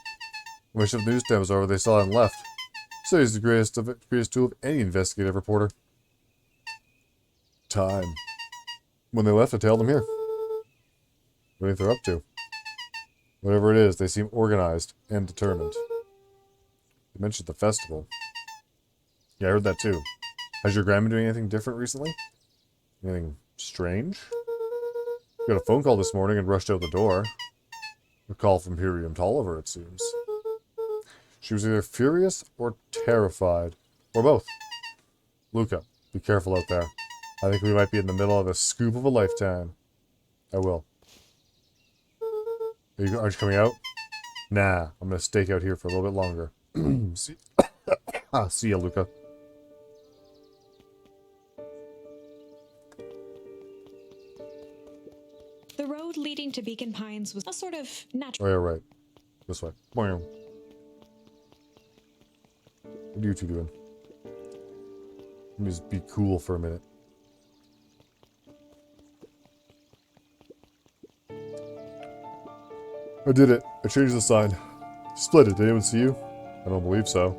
Speaker 1: When we shipped the newsstand was over, they saw it and left. So he's the greatest tool of any investigative reporter. Time. When they left, I tailed them here. What do you think they're up to? Whatever it is, they seem organized and determined. You mentioned the festival. Yeah, I heard that too. Has your grandma doing anything different recently? Anything strange? Got a phone call this morning and rushed out the door. A call from Miriam Tolliver, it seems. She was either furious or terrified, or both. Luca, be careful out there. I think we might be in the middle of a scoop of a lifetime. I will. Aren't you coming out? Nah, I'm gonna stake out here for a little bit longer. See ya, Luca.
Speaker 2: The road leading to Beacon Pines was a sort of natural.
Speaker 1: Oh yeah, right. This way. Boing. What are you two doing? Let me just be cool for a minute. I did it. I changed the sign. Split it. Did anyone see you? I don't believe so.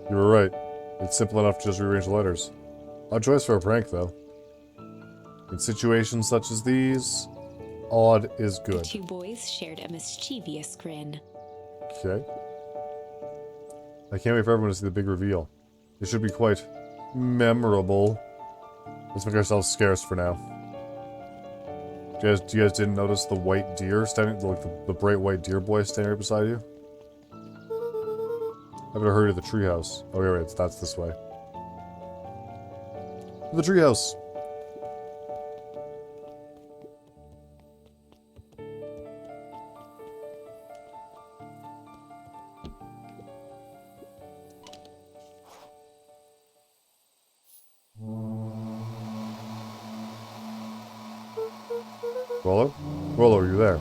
Speaker 1: You were right. It's simple enough to just rearrange the letters. Odd choice for a prank, though. In situations such as these, odd is
Speaker 2: The
Speaker 1: good.
Speaker 2: two boys shared a mischievous grin.
Speaker 1: Okay. I can't wait for everyone to see the big reveal. It should be quite memorable. Let's make ourselves scarce for now. You guys didn't notice the white deer standing, like the bright white deer boy standing right beside you? I better hurry to the treehouse. Oh, wait, that's this way. The treehouse. Rollo? Rollo, are you there?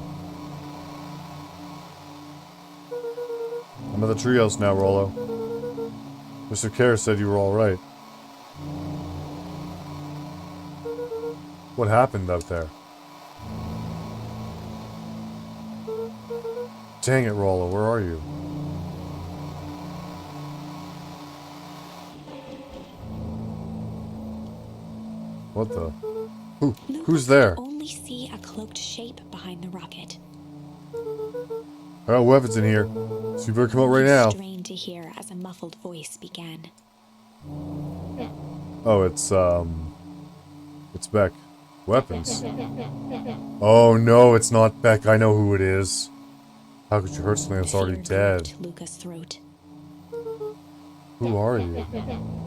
Speaker 1: I'm at the treehouse now, Rollo. Mr. Kerr said you were alright. What happened out there? Dang it, Rollo, where are you? What the? Who's there?
Speaker 2: Luca could only see a cloaked shape behind the rocket.
Speaker 1: I got weapons in here, so you better come out right now.
Speaker 2: Strained to hear as a muffled voice began.
Speaker 1: Oh, it's Beck. Weapons? Oh no, it's not Beck. I know who it is. How could you hurt something that's already
Speaker 2: Fear
Speaker 1: dead?
Speaker 2: gripped Luca's throat.
Speaker 1: Who are you?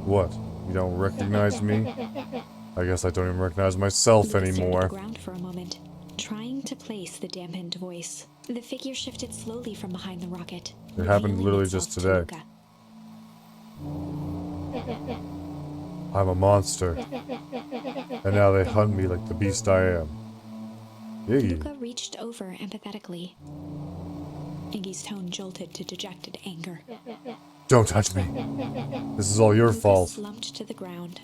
Speaker 1: What? You don't recognize me? I guess I don't even recognize myself
Speaker 2: Luca stared at
Speaker 1: anymore.
Speaker 2: the ground for a moment, trying to place the dampened voice. The figure shifted slowly from behind the rocket.
Speaker 1: It happened
Speaker 2: revealing
Speaker 1: literally
Speaker 2: itself
Speaker 1: just
Speaker 2: to
Speaker 1: today.
Speaker 2: Luca.
Speaker 1: I'm a monster. And now they hunt me like the beast I am. Iggy.
Speaker 2: Luca reached over empathetically. Iggy's tone jolted to dejected anger.
Speaker 1: Don't touch me. This is all your
Speaker 2: Luca
Speaker 1: fault.
Speaker 2: slumped to the ground,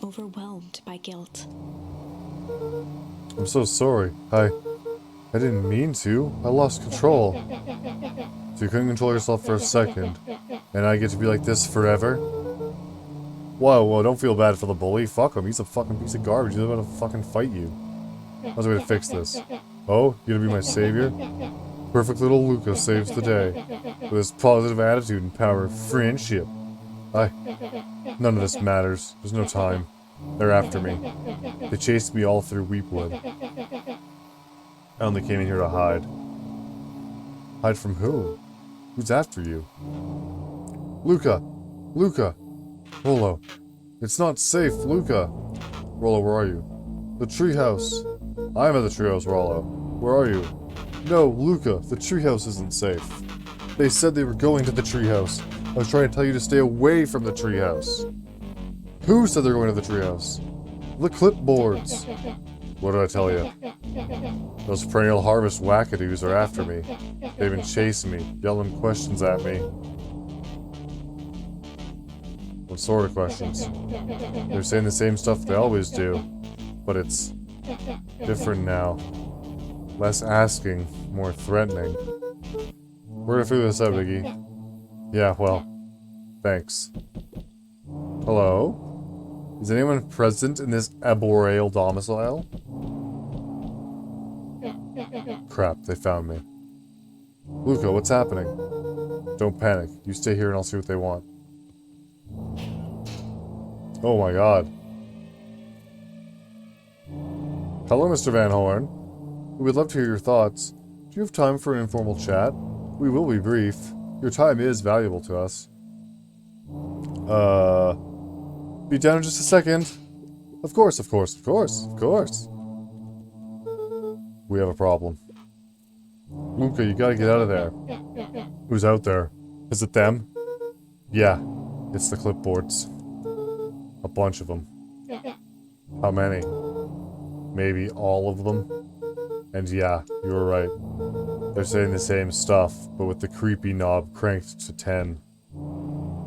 Speaker 2: overwhelmed by guilt.
Speaker 1: I'm so sorry. I didn't mean to. I lost control. So you couldn't control yourself for a second. And I get to be like this forever? Whoa, don't feel bad for the bully. Fuck him. He's a fucking piece of garbage. He's about to fucking fight you. How's the way to fix this? Oh, you gonna be my savior? Perfect little Luca saves the day. With his positive attitude and power of friendship. None of this matters. There's no time. They're after me. They chased me all through Weepwood. I only came in here to hide. Hide from who? Who's after you? Luca! Luca! Rollo. It's not safe, Luca! Rollo, where are you? The treehouse. I'm at the treehouse, Rollo. Where are you? No, Luca, the treehouse isn't safe. They said they were going to the treehouse. I was trying to tell you to stay away from the treehouse. Who said they're going to the treehouse? The clipboards. What did I tell you? Those perennial harvest wackadoos are after me. They've been chasing me, yelling questions at me. What sort of questions? They're saying the same stuff they always do, but it's different now. Less asking, more threatening. We're gonna figure this out, Iggy. Yeah, well, thanks. Hello? Is anyone present in this arboreal domicile? Crap, they found me. Luca, what's happening? Don't panic. You stay here and I'll see what they want. Oh my god. Hello, Mr. Van Horn. We would love to hear your thoughts. Do you have time for an informal chat? We will be brief. Your time is valuable to us. Be down in just a second. Of course. We have a problem. Luca, you gotta get out of there. Who's out there? Is it them? Yeah, it's the clipboards. A bunch of them. How many? Maybe all of them? And yeah, you were right. They're saying the same stuff, but with the creepy knob cranked to 10.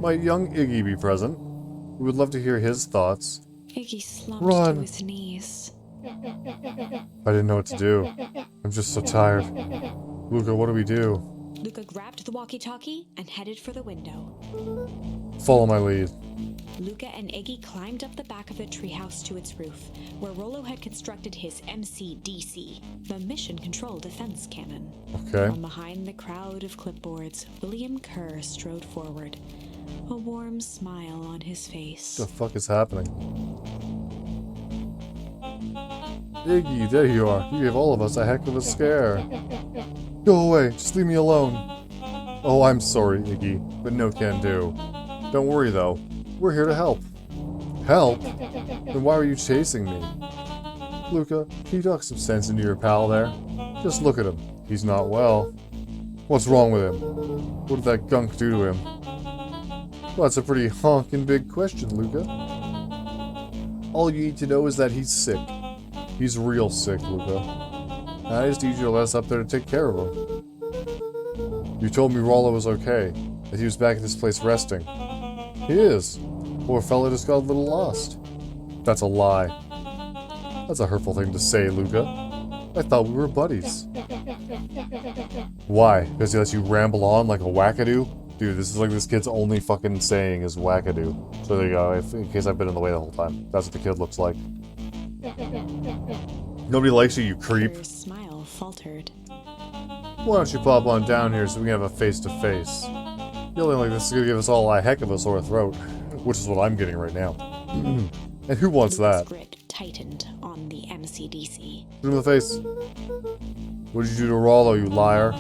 Speaker 1: Might young Iggy be present? We would love to hear his thoughts.
Speaker 2: Iggy slumped
Speaker 1: Run.
Speaker 2: to his knees.
Speaker 1: I didn't know what to do. I'm just so tired. Luca, what do we do?
Speaker 2: Luca grabbed the walkie-talkie and headed for the window.
Speaker 1: Follow my lead.
Speaker 2: Luca and Iggy climbed up the back of the treehouse to its roof, where Rollo had constructed his MCDC, the Mission Control Defense Cannon.
Speaker 1: Okay.
Speaker 2: From behind the crowd of clipboards, William Kerr strode forward, a warm smile on his face.
Speaker 1: What the fuck is happening? Iggy, there you are. You gave all of us a heck of a scare. Go away. Just leave me alone. Oh, I'm sorry, Iggy, but no can do. Don't worry, though. We're here to help. Help? Then why were you chasing me? Luca, can you talk some sense into your pal there? Just look at him. He's not well. What's wrong with him? What did that gunk do to him? Well, that's a pretty honkin' big question, Luca. All you need to know is that he's sick. He's real sick, Luca. I just need you to let us up there to take care of him. You told me Rollo was okay, that he was back at this place resting. He is. Poor fella just got a little lost. That's a lie. That's a hurtful thing to say, Luca. I thought we were buddies. Why? Because he lets you ramble on like a wackadoo? Dude, this is like this kid's only fucking saying is wackadoo. So there you go, in case I've been in the way the whole time. That's what the kid looks like. Nobody likes you, you creep.
Speaker 2: Kerr's smile faltered.
Speaker 1: Why don't you pop on down here so we can have a face-to-face? Feeling like this is gonna give us all a heck of a sore throat. Which is what I'm getting right now. And who wants
Speaker 2: Luca's
Speaker 1: that?
Speaker 2: grip tightened on the MCDC.
Speaker 1: Shoot him in the face. What did you do to Rollo, you liar?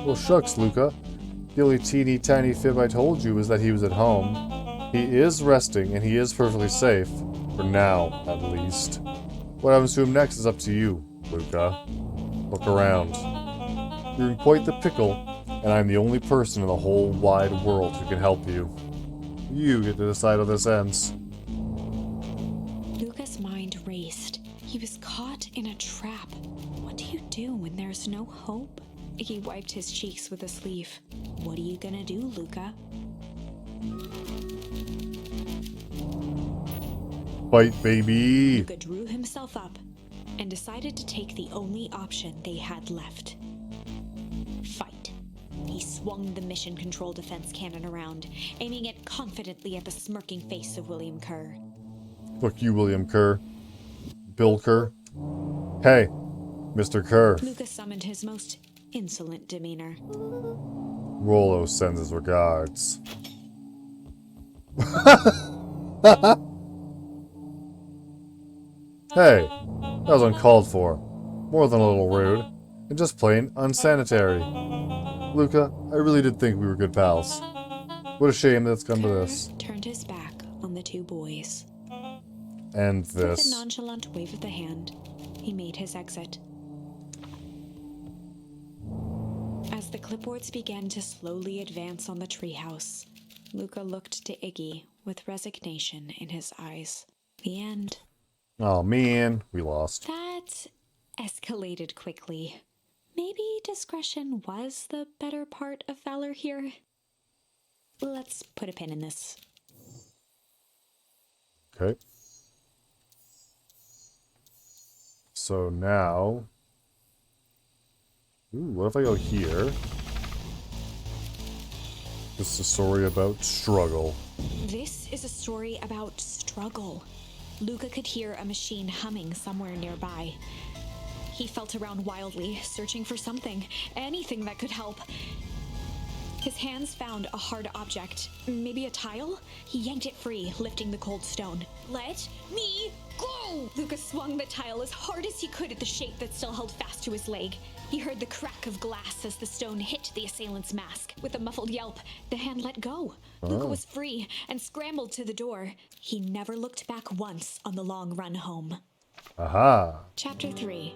Speaker 1: Well, shucks, Luca. The only teeny tiny fib I told you was that he was at home. He is resting, and he is perfectly safe. For now, at least. What happens to him next is up to you, Luca. Look around. You're in quite the pickle, and I'm the only person in the whole wide world who can help you. You get to decide how this ends.
Speaker 2: Luca's mind raced. He was caught in a trap. What do you do when there's no hope? Iggy wiped his cheeks with a sleeve. What are you gonna do, Luca?
Speaker 1: Fight, baby!
Speaker 2: Luca drew himself up and decided to take the only option they had left. Fight. He swung the mission control defense cannon around, aiming it confidently at the smirking face of William Kerr.
Speaker 1: Fuck you, William Kerr. Bill Kerr. Hey, Mr. Kerr.
Speaker 2: Luca summoned his most insolent demeanor.
Speaker 1: Rollo sends his regards. Hey, that was uncalled for. More than a little rude. And just plain unsanitary. Luca, I really did think we were good pals. What a shame that it's come to this.
Speaker 2: Turned his back on the two boys.
Speaker 1: And
Speaker 2: With a
Speaker 1: this.
Speaker 2: nonchalant wave of the hand, he made his exit. As the clipboards began to slowly advance on the treehouse, Luca looked to Iggy with resignation in his eyes. The end.
Speaker 1: Oh man, we lost.
Speaker 2: That escalated quickly. Maybe discretion was the better part of valor here. Let's put a pin in this.
Speaker 1: Okay. So now... Ooh, what if I go here? This is a story about struggle.
Speaker 2: This is a story about struggle. Luca could hear a machine humming somewhere nearby. He felt around wildly, searching for something, anything that could help. His hands found a hard object, maybe a tile? He yanked it free, lifting the cold stone. Let me go! Luca swung the tile as hard as he could at the shape that still held fast to his leg. He heard the crack of glass as the stone hit the assailant's mask. With a muffled yelp, the hand let go. Luca was free and scrambled to the door. He never looked back once on the long run home.
Speaker 1: Aha.
Speaker 2: Chapter 3.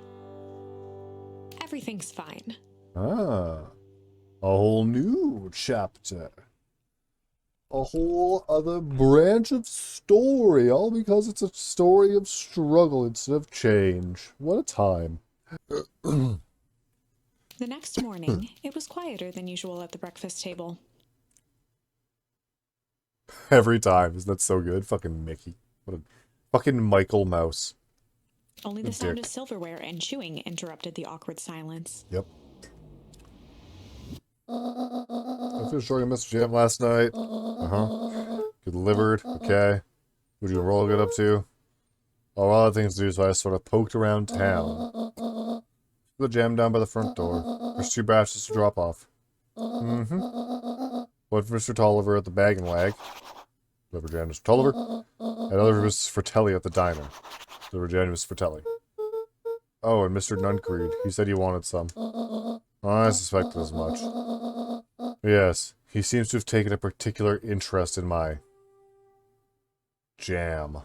Speaker 2: Everything's fine.
Speaker 1: Ah. A whole new chapter. A whole other branch of story. All because it's a story of struggle instead of change. What a time.
Speaker 2: The next morning, it was quieter than usual at the breakfast table.
Speaker 1: Every time. Isn't that so good? Fucking Mickey. What a fucking Michael Mouse.
Speaker 2: Only
Speaker 1: A
Speaker 2: the sound
Speaker 1: dick.
Speaker 2: of silverware and chewing interrupted the awkward silence.
Speaker 1: Yep. I finished writing a message to him last night. Uh-huh. Delivered. Okay. What you and Roll get up to? A lot of things to do, so I sort of poked around town. The jam down by the front door. There's 2 batches to drop off. Mm-hmm. One for Mr. Tolliver at the Bag and Wag. Deliver jam to Mr. Tolliver. Another for Mrs. Fratelli at the diner. Deliver jam to Mrs. Fratelli. Oh, and Mr. Nuncreed. He said he wanted some. I suspected as much. Yes, he seems to have taken a particular interest in my jam.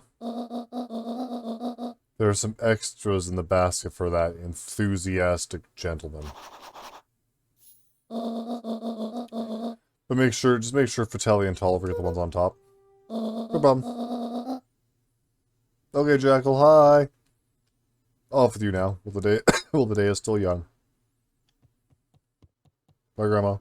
Speaker 1: There are some extras in the basket for that enthusiastic gentleman. But just make sure Fratelli and Tolliver get the ones on top. No problem. Okay, Jackal, hi. Off with you now. Well, the day is still young. Bye, Grandma.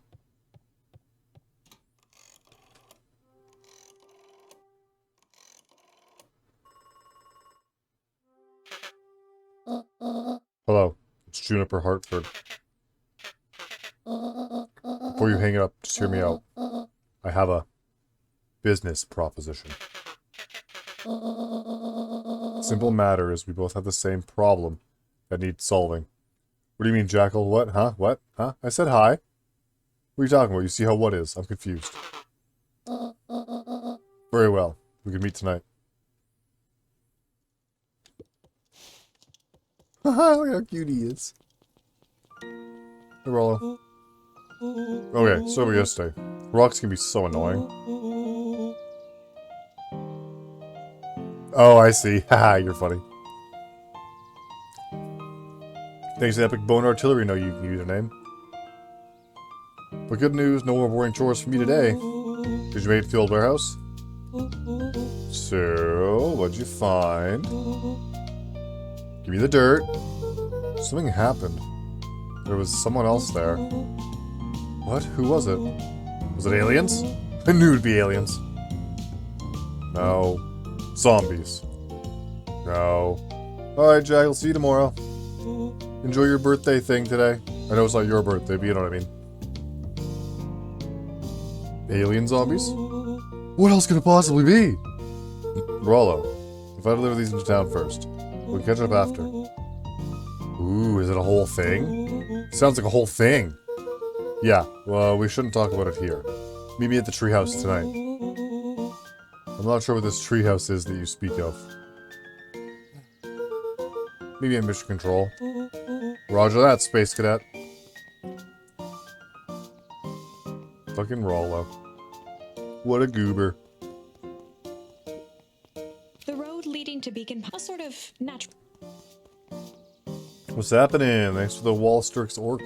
Speaker 1: Hello, it's Juniper Hartford. Before you hang it up, just hear me out. I have a business proposition. Simple matter is we both have the same problem that needs solving. What do you mean, Jackal? What? Huh? What? Huh? I said hi. What are you talking about? You see how what is? I'm confused. Very well. We can meet tonight. Haha, look how cute he is. Hey, Rollo. Okay, so over yesterday. Rocks can be so annoying. Oh, I see. Haha, you're funny. Thanks to Epic Bone Artillery, no username. But good news, no more boring chores for me today. Did you make it to the old warehouse? So, what'd you find? Give me the dirt. Something happened. There was someone else there. What? Who was it? Was it aliens? I knew it'd be aliens. No. Zombies. No. Alright, Jack, I'll see you tomorrow. Enjoy your birthday thing today. I know it's not your birthday, but you know what I mean. Alien zombies? What else could it possibly be? Rollo, if I deliver these into town first, we'll catch up after. Ooh, is it a whole thing? Sounds like a whole thing. Yeah, well, we shouldn't talk about it here. Meet me at the treehouse tonight. I'm not sure what this treehouse is that you speak of. Maybe a mission control. Roger that, Space Cadet. Fucking Rollo. What a goober.
Speaker 2: The road leading to Beacon Pass, sort of natural.
Speaker 1: What's happening? Thanks for the Wallstrix orc.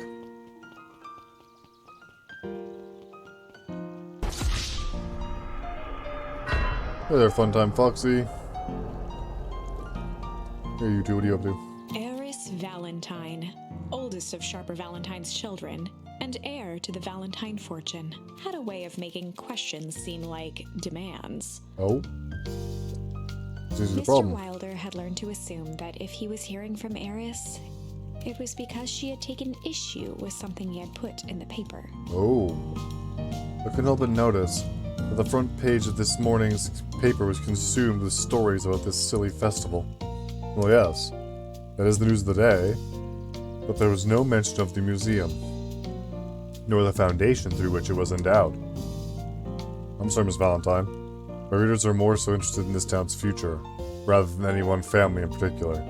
Speaker 1: Hey there, Funtime Foxy. Hey, you two, what are you up to?
Speaker 2: Eris Valentine, oldest of Sharper Valentine's children, and heir to the Valentine fortune, had a way of making questions seem like demands.
Speaker 1: Oh? This is the
Speaker 2: Mr.
Speaker 1: problem.
Speaker 2: Wilder had learned to assume that if he was hearing from Eris, it was because she had taken issue with something he had put in the paper.
Speaker 1: Oh. I couldn't help but notice that the front page of this morning's paper was consumed with stories about this silly festival. Well, yes, that is the news of the day, but there was no mention of the museum, nor the foundation through which it was endowed. I'm sorry, Miss Valentine. My readers are more so interested in this town's future, rather than any one family in particular.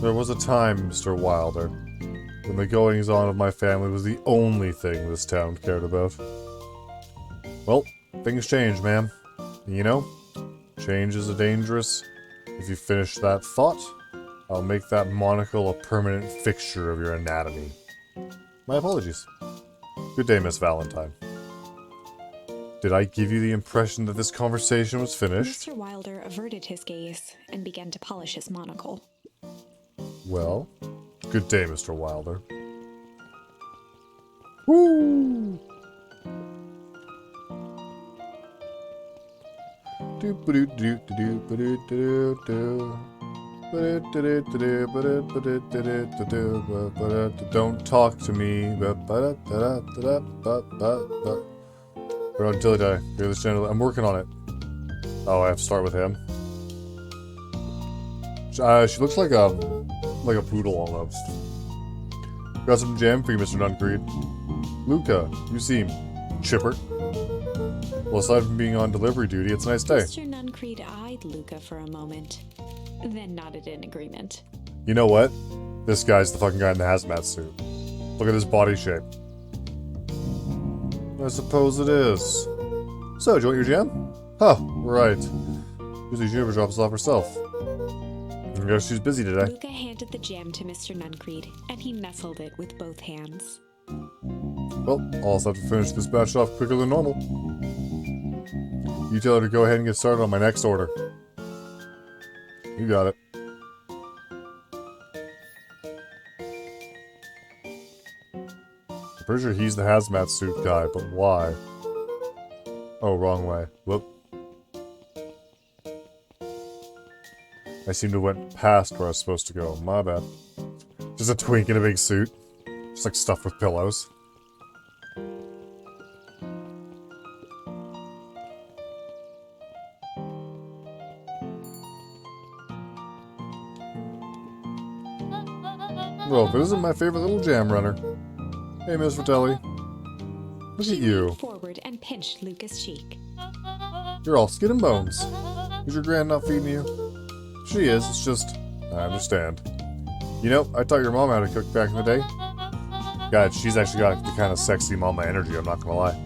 Speaker 1: There was a time, Mr. Wilder, when the goings-on of my family was the only thing this town cared about. Well, things change, ma'am. You know, change is dangerous. If you finish that thought, I'll make that monocle a permanent fixture of your anatomy. My apologies. Good day, Miss Valentine. Did I give you the impression that this conversation was finished?
Speaker 2: Mr. Wilder averted his gaze and began to polish his monocle.
Speaker 1: Well, good day, Mr. Wilder. Woo! Don't talk to me. We're on Dilly Die. Hear this channel. I'm working on it. Oh, I have to start with him. She looks like a poodle almost. Got some jam for you, Mr. Nuncreed. Luca, you seem chipper. Well, aside from being on delivery duty, it's a nice day.
Speaker 2: Mr. Nuncreed eyed Luca for a moment, then nodded in agreement.
Speaker 1: You know what? This guy's the fucking guy in the hazmat suit. Look at his body shape. I suppose it is. So, do you want your jam? Huh, right. Usually she never drops us off herself. I guess she's busy today.
Speaker 2: Luca handed the gem to Mr. Nuncreed, and he nestled it with both hands.
Speaker 1: Well, I'll also have to finish this batch off quicker than normal. You tell her to go ahead and get started on my next order. You got it. I'm pretty sure he's the hazmat suit guy, but why? Oh, wrong way. Whoop. I seem to have went past where I was supposed to go. My bad. Just a twink in a big suit. Just like stuffed with pillows. Well, this isn't my favorite little jam runner. Hey, Miss Fratelli. Look at you.
Speaker 2: Leaned forward and pinched Luca's cheek.
Speaker 1: You're all skin and bones. Is your grand not feeding you? She is, it's just... I understand. You know, I taught your mom how to cook back in the day. God, she's actually got the kind of sexy mama energy, I'm not gonna lie.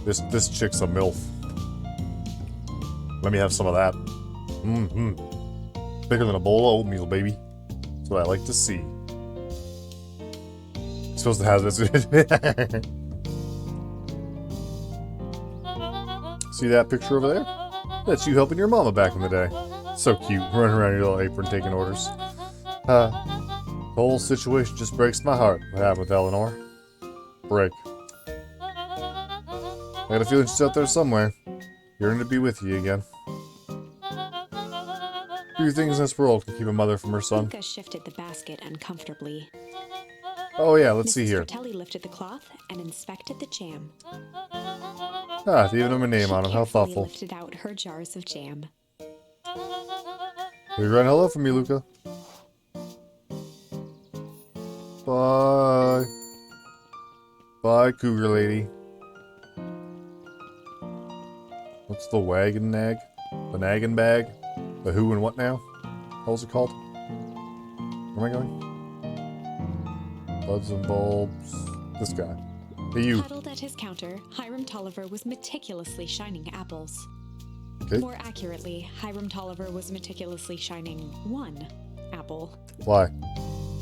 Speaker 1: This chick's a MILF. Let me have some of that. Mm-hmm. Bigger than a bowl of oatmeal, baby. That's what I like to see. Supposed to have this. See that picture over there? That's you helping your mama back in the day. So cute, running around your little apron taking orders. whole situation just breaks my heart. What happened with Eleanor? Break. I got a feeling she's out there somewhere, yearning to be with you again. Few things in this world can keep a mother from her son.
Speaker 2: Luca shifted the basket uncomfortably.
Speaker 1: Oh yeah, let's see
Speaker 2: Mrs.
Speaker 1: here.
Speaker 2: Fratelli lifted the cloth and inspected the jam.
Speaker 1: Ah, they even have a name
Speaker 2: She
Speaker 1: on them. How
Speaker 2: carefully
Speaker 1: thoughtful.
Speaker 2: lifted out her jars of jam.
Speaker 1: Big grand hello from me, Luca. Bye. Bye, cougar lady. What's the wagon nag? The naggin bag? The who and what now? What was it called? Where am I going? Buds and bulbs. This guy. Hey, you.
Speaker 2: Huddled at his counter, Hiram Tolliver was meticulously shining apples.
Speaker 1: Okay.
Speaker 2: More accurately, Hiram Tolliver was meticulously shining one apple.
Speaker 1: Why?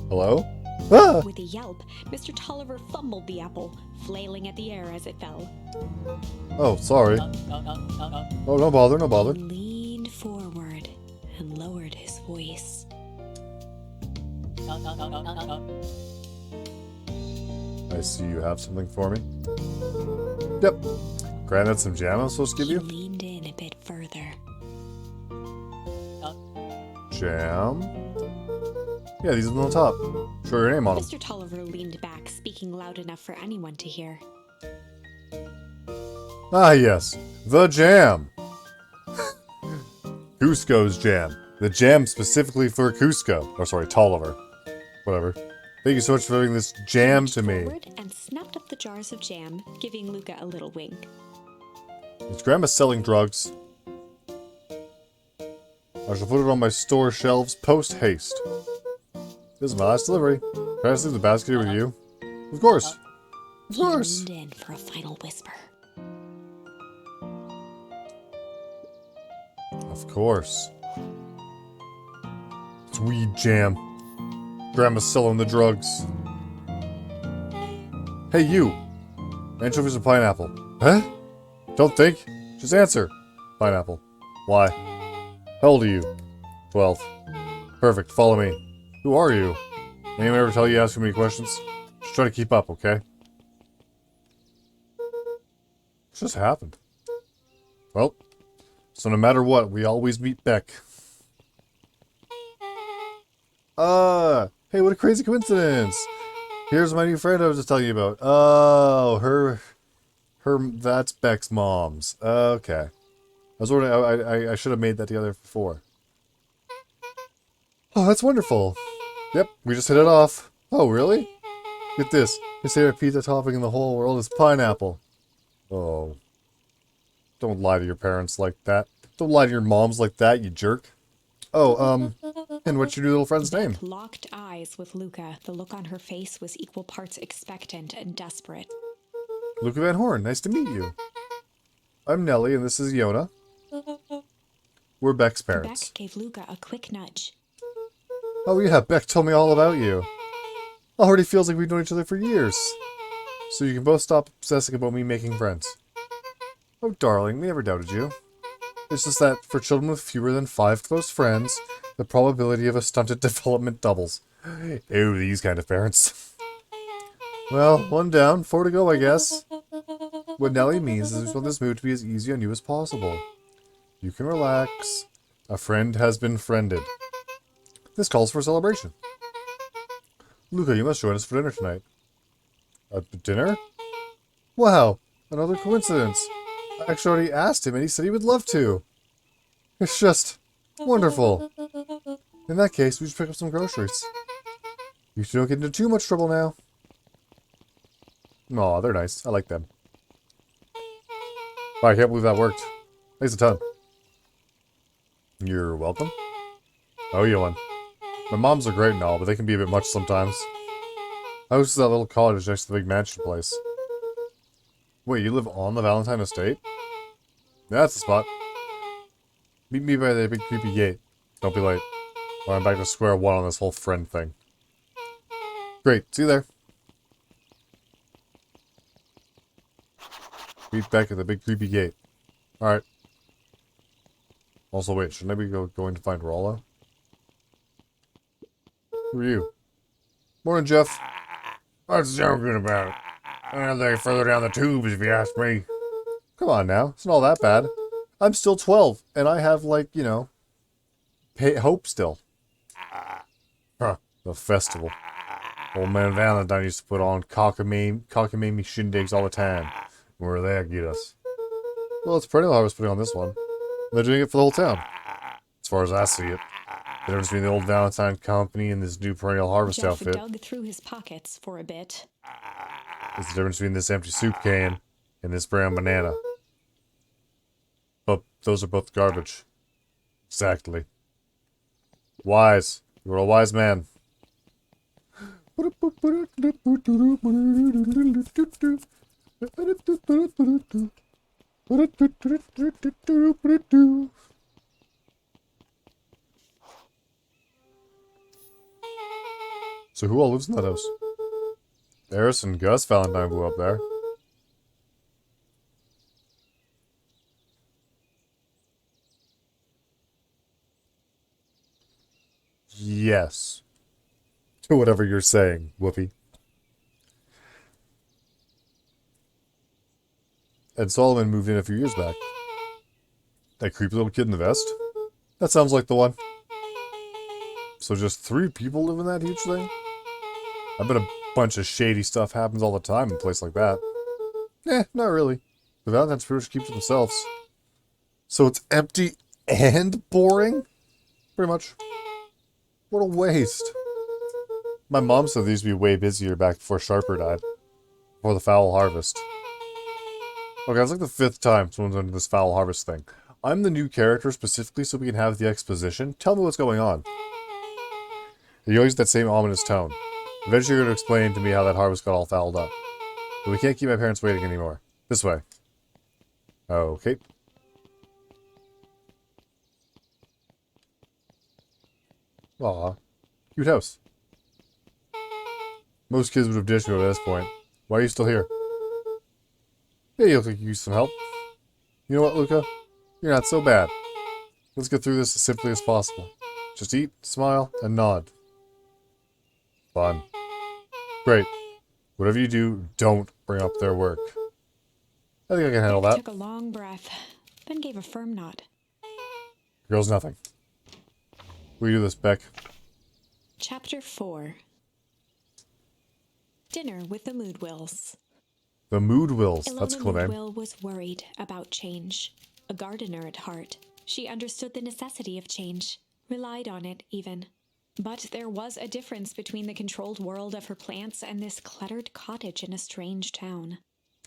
Speaker 1: Hello? Ah!
Speaker 2: With a yelp, Mr. Tolliver fumbled the apple, flailing at the air as it fell.
Speaker 1: Oh, sorry. Oh, no bother, no bother.
Speaker 2: He leaned forward and lowered his voice.
Speaker 1: I see you have something for me. Yep. Granted, some jam I'm supposed to give
Speaker 2: He
Speaker 1: you?
Speaker 2: leaned in a bit further.
Speaker 1: Jam? Yeah, these are on the top. Show your name on them.
Speaker 2: Mr. Tolliver leaned back, speaking loud enough for anyone to hear.
Speaker 1: Ah, yes. The jam. Cusco's jam. The jam specifically for Cusco. Or sorry, Tolliver. Whatever. Thank you so much for giving this jam to me.
Speaker 2: Forward and snapped up the jars of jam, giving Luca a little wink.
Speaker 1: Is Grandma selling drugs? I shall put it on my store shelves post haste. This is my last delivery. Can I just leave the basket here with you? Of course. Of
Speaker 2: He
Speaker 1: course.
Speaker 2: leaned in for a final whisper.
Speaker 1: Of course. It's weed jam. Grandma's selling the drugs. Hey, you. Anchovies or pineapple? Huh? Don't think. Just answer. Pineapple. Why? How old are you? 12. Perfect. Follow me. Who are you? Anyone ever tell you to ask too many questions? Just try to keep up, okay? What just happened? Well, so no matter what, we always meet Beck. Hey, what a crazy coincidence! Here's my new friend I was just telling you about. Oh, that's Beck's mom's. Okay. I was wondering, I should have made that together before. Oh, that's wonderful. Yep, we just hit it off. Oh, really? Get this. His favorite pizza topping in the whole world is pineapple. Oh. Don't lie to your parents like that. Don't lie to your moms like that, you jerk. Oh, and what's your new little friend's name?
Speaker 2: Beth locked eyes with Luca. The look on her face was equal parts expectant and desperate.
Speaker 1: Luca Van Horn, nice to meet you. I'm Nellie, and this is Yona. We're Beck's parents.
Speaker 2: Beck gave Luca a quick nudge.
Speaker 1: Oh yeah, Beck told me all about you. Already feels like we've known each other for years. So you can both stop obsessing about me making friends. Oh darling, we never doubted you. It's just that, for children with fewer than 5 close friends, the probability of a stunted development doubles. Ew, these kind of parents. Well, 1 down, 4 to go, I guess. What Nellie means is we want this move to be as easy on you as possible. You can relax. A friend has been friended. This calls for a celebration. Luca, you must join us for dinner tonight. Dinner? Wow, another coincidence. I actually already asked him and he said he would love to. It's just wonderful. In that case, we just pick up some groceries. You two don't get into too much trouble now. Aw, they're nice. I like them. Wow, I can't believe that worked. Thanks a ton. You're welcome. Oh, you one. My moms are great and all, but they can be a bit much sometimes. I host that little cottage next to the big mansion place. Wait, you live on the Valentine estate? That's the spot. Meet me by the big creepy gate. Don't be late. Or I'm back to square one on this whole friend thing. Great, see you there. Meet Beck at the big creepy gate. Alright. Also, wait, shouldn't I be going to find Rollo? Who are you? Morning, Jeff. What's joking about? They're further down the tubes, if you ask me. Come on now. It's not all that bad. I'm still 12, and I have, like, you know, hope still. Huh. The festival. Old man Valentine used to put on cockamamie shindigs all the time. Where did that get us? Well, it's perennial harvest putting on this one. They're doing it for the whole town. As far as I see it. The difference between the old Valentine company and this new perennial harvest
Speaker 2: Jeff
Speaker 1: outfit
Speaker 2: dug through his pockets for a bit.
Speaker 1: is the difference between this empty soup can and this brown banana. But those are both garbage. Exactly. Wise. You're a wise man. So who all lives in that house? Eris and Gus Valentine blew up there. Yes. To whatever you're saying, Whoopi. Ed Solomon moved in a few years back. That creepy little kid in the vest? That sounds like the one. So just 3 people live in that huge thing? I bet a bunch of shady stuff happens all the time in a place like that. Not really. The Valentine's pretty much keep to themselves. So it's empty and boring? Pretty much. What a waste. My mom said these used to be way busier back before Sharper died. Before the foul harvest. Okay, it's like the 5th time someone's done this foul harvest thing. I'm the new character specifically so we can have the exposition. Tell me what's going on. You always that same ominous tone. Eventually you're going to explain to me how that harvest got all fouled up. But we can't keep my parents waiting anymore. This way. Okay. Aw. Cute house. Most kids would have ditched you at this point. Why are you still here? Hey, you look like you need some help. You know what, Luca? You're not so bad. Let's get through this as simply as possible. Just eat, smile, and nod. Fun. Great. Whatever you do, don't bring up their work. I think I can handle that.
Speaker 2: Took a long breath, then gave a firm nod.
Speaker 1: Girl's nothing. We do this, Beck.
Speaker 2: Chapter 4. Dinner with the Moodwills.
Speaker 1: The Moodwills. That's a cool
Speaker 2: Ilona
Speaker 1: name.
Speaker 2: Moodwill was worried about change. A gardener at heart, she understood the necessity of change, relied on it even. But there was a difference between the controlled world of her plants and this cluttered cottage in a strange town.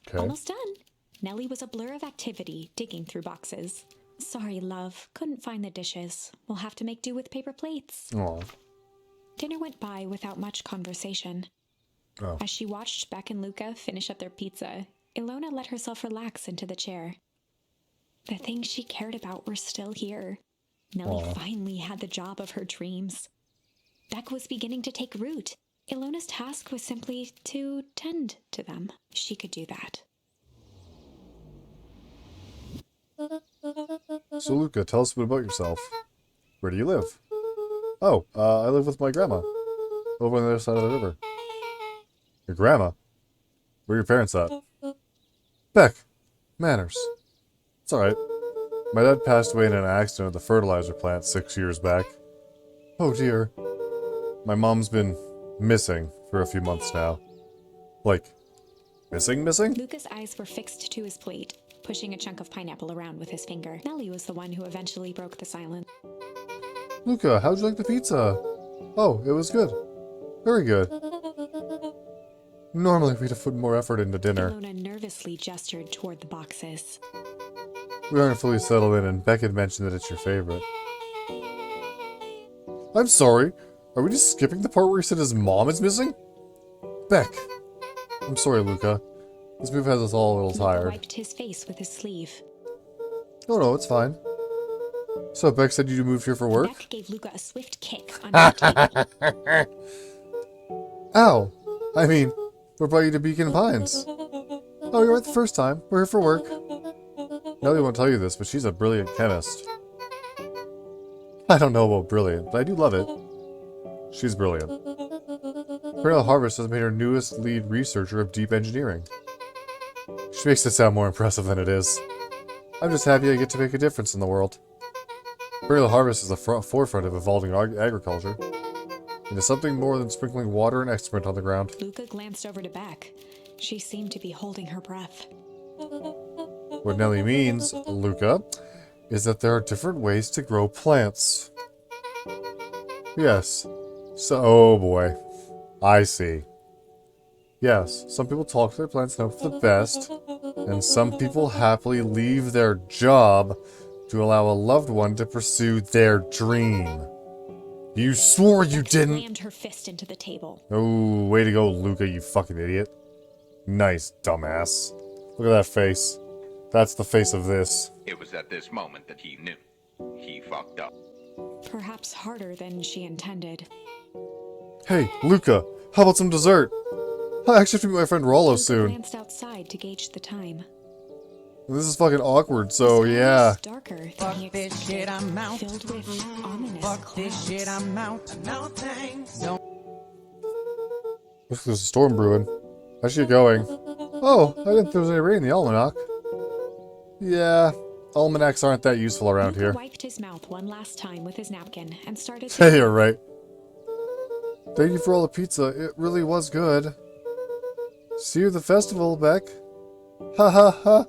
Speaker 1: Okay.
Speaker 2: Almost done. Nellie was a blur of activity, digging through boxes. Sorry, love. Couldn't find the dishes. We'll have to make do with paper plates.
Speaker 1: Aw.
Speaker 2: Dinner went by without much conversation.
Speaker 1: Oh.
Speaker 2: As she watched Beck and Luca finish up their pizza, Ilona let herself relax into the chair. The things she cared about were still here. Nellie finally had the job of her dreams. Beck was beginning to take root. Ilona's task was simply to tend to them. She could do that.
Speaker 1: So, Luca, tell us a bit about yourself. Where do you live? Oh, I live with my grandma. Over on the other side of the river. Your grandma? Where are your parents at? Beck. Manners. It's alright. My dad passed away in an accident at the fertilizer plant 6 years back. Oh dear. My mom's been missing for a few months now. Like, missing?
Speaker 2: Luca's eyes were fixed to his plate, pushing a chunk of pineapple around with his finger. Nellie was the one who eventually broke the silence.
Speaker 1: Luca, how'd you like the pizza? Oh, it was good. Very good. Normally we'd have put more effort into dinner.
Speaker 2: Ilona nervously gestured toward the boxes.
Speaker 1: We aren't fully settled in, and Beck had mentioned that it's your favorite. I'm sorry. Are we just skipping the part where he said his mom is missing? Beck. I'm sorry, Luca. This move has us all a little
Speaker 2: Luca
Speaker 1: tired.
Speaker 2: wiped his face with his sleeve.
Speaker 1: Oh no, it's fine. So Beck said you moved here for work?
Speaker 2: Beck gave Luca a swift kick under the table.
Speaker 1: Ow! I mean, what brought you to Beacon Pines? Oh, you're right the first time. We're here for work. Nellie won't tell you this, but she's a brilliant chemist. I don't know about brilliant, but I do love it. She's brilliant. Colonel Harvest has made her newest lead researcher of deep engineering. She makes it sound more impressive than it is. I'm just happy I get to make a difference in the world. Colonel Harvest is the forefront of evolving agriculture. It is something more than sprinkling water and excrement on the ground.
Speaker 2: Luca glanced over to Beck. She seemed to be holding her breath.
Speaker 1: What Nellie means, Luca, is that there are different ways to grow plants. Yes. So, oh boy. I see. Yes, some people talk to their plants and hope for the best, and some people happily leave their job to allow a loved one to pursue their dream. You swore you didn't!
Speaker 2: Slammed her fist into the table.
Speaker 1: Oh, way to go, Luca, you fucking idiot. Nice, dumbass. Look at that face. That's the face of this.
Speaker 4: It was at this moment that he knew. He fucked up.
Speaker 2: Perhaps harder than she intended.
Speaker 1: Hey, Luca, how about some dessert? I actually have to meet my friend Rollo
Speaker 2: Luca
Speaker 1: soon.
Speaker 2: glanced outside to gauge the time.
Speaker 1: This is fucking awkward, so
Speaker 2: The sky
Speaker 1: yeah.
Speaker 2: was darker than
Speaker 5: Fuck
Speaker 2: he
Speaker 5: this
Speaker 2: expected,
Speaker 5: shit, I'm out.
Speaker 2: filled with ominous
Speaker 5: Fuck this
Speaker 2: clouds.
Speaker 5: shit, I'm out. No thanks. Don't
Speaker 1: Looks like there's a storm brewing. How's she going? Oh, I didn't think there was any rain in the almanac. Yeah, almanacs aren't that useful around
Speaker 2: Luca
Speaker 1: here.
Speaker 2: wiped his mouth one last time with his napkin and started to
Speaker 1: Hey, you're right. Thank you for all the pizza. It really was good. See you at the festival, Beck. Ha ha ha.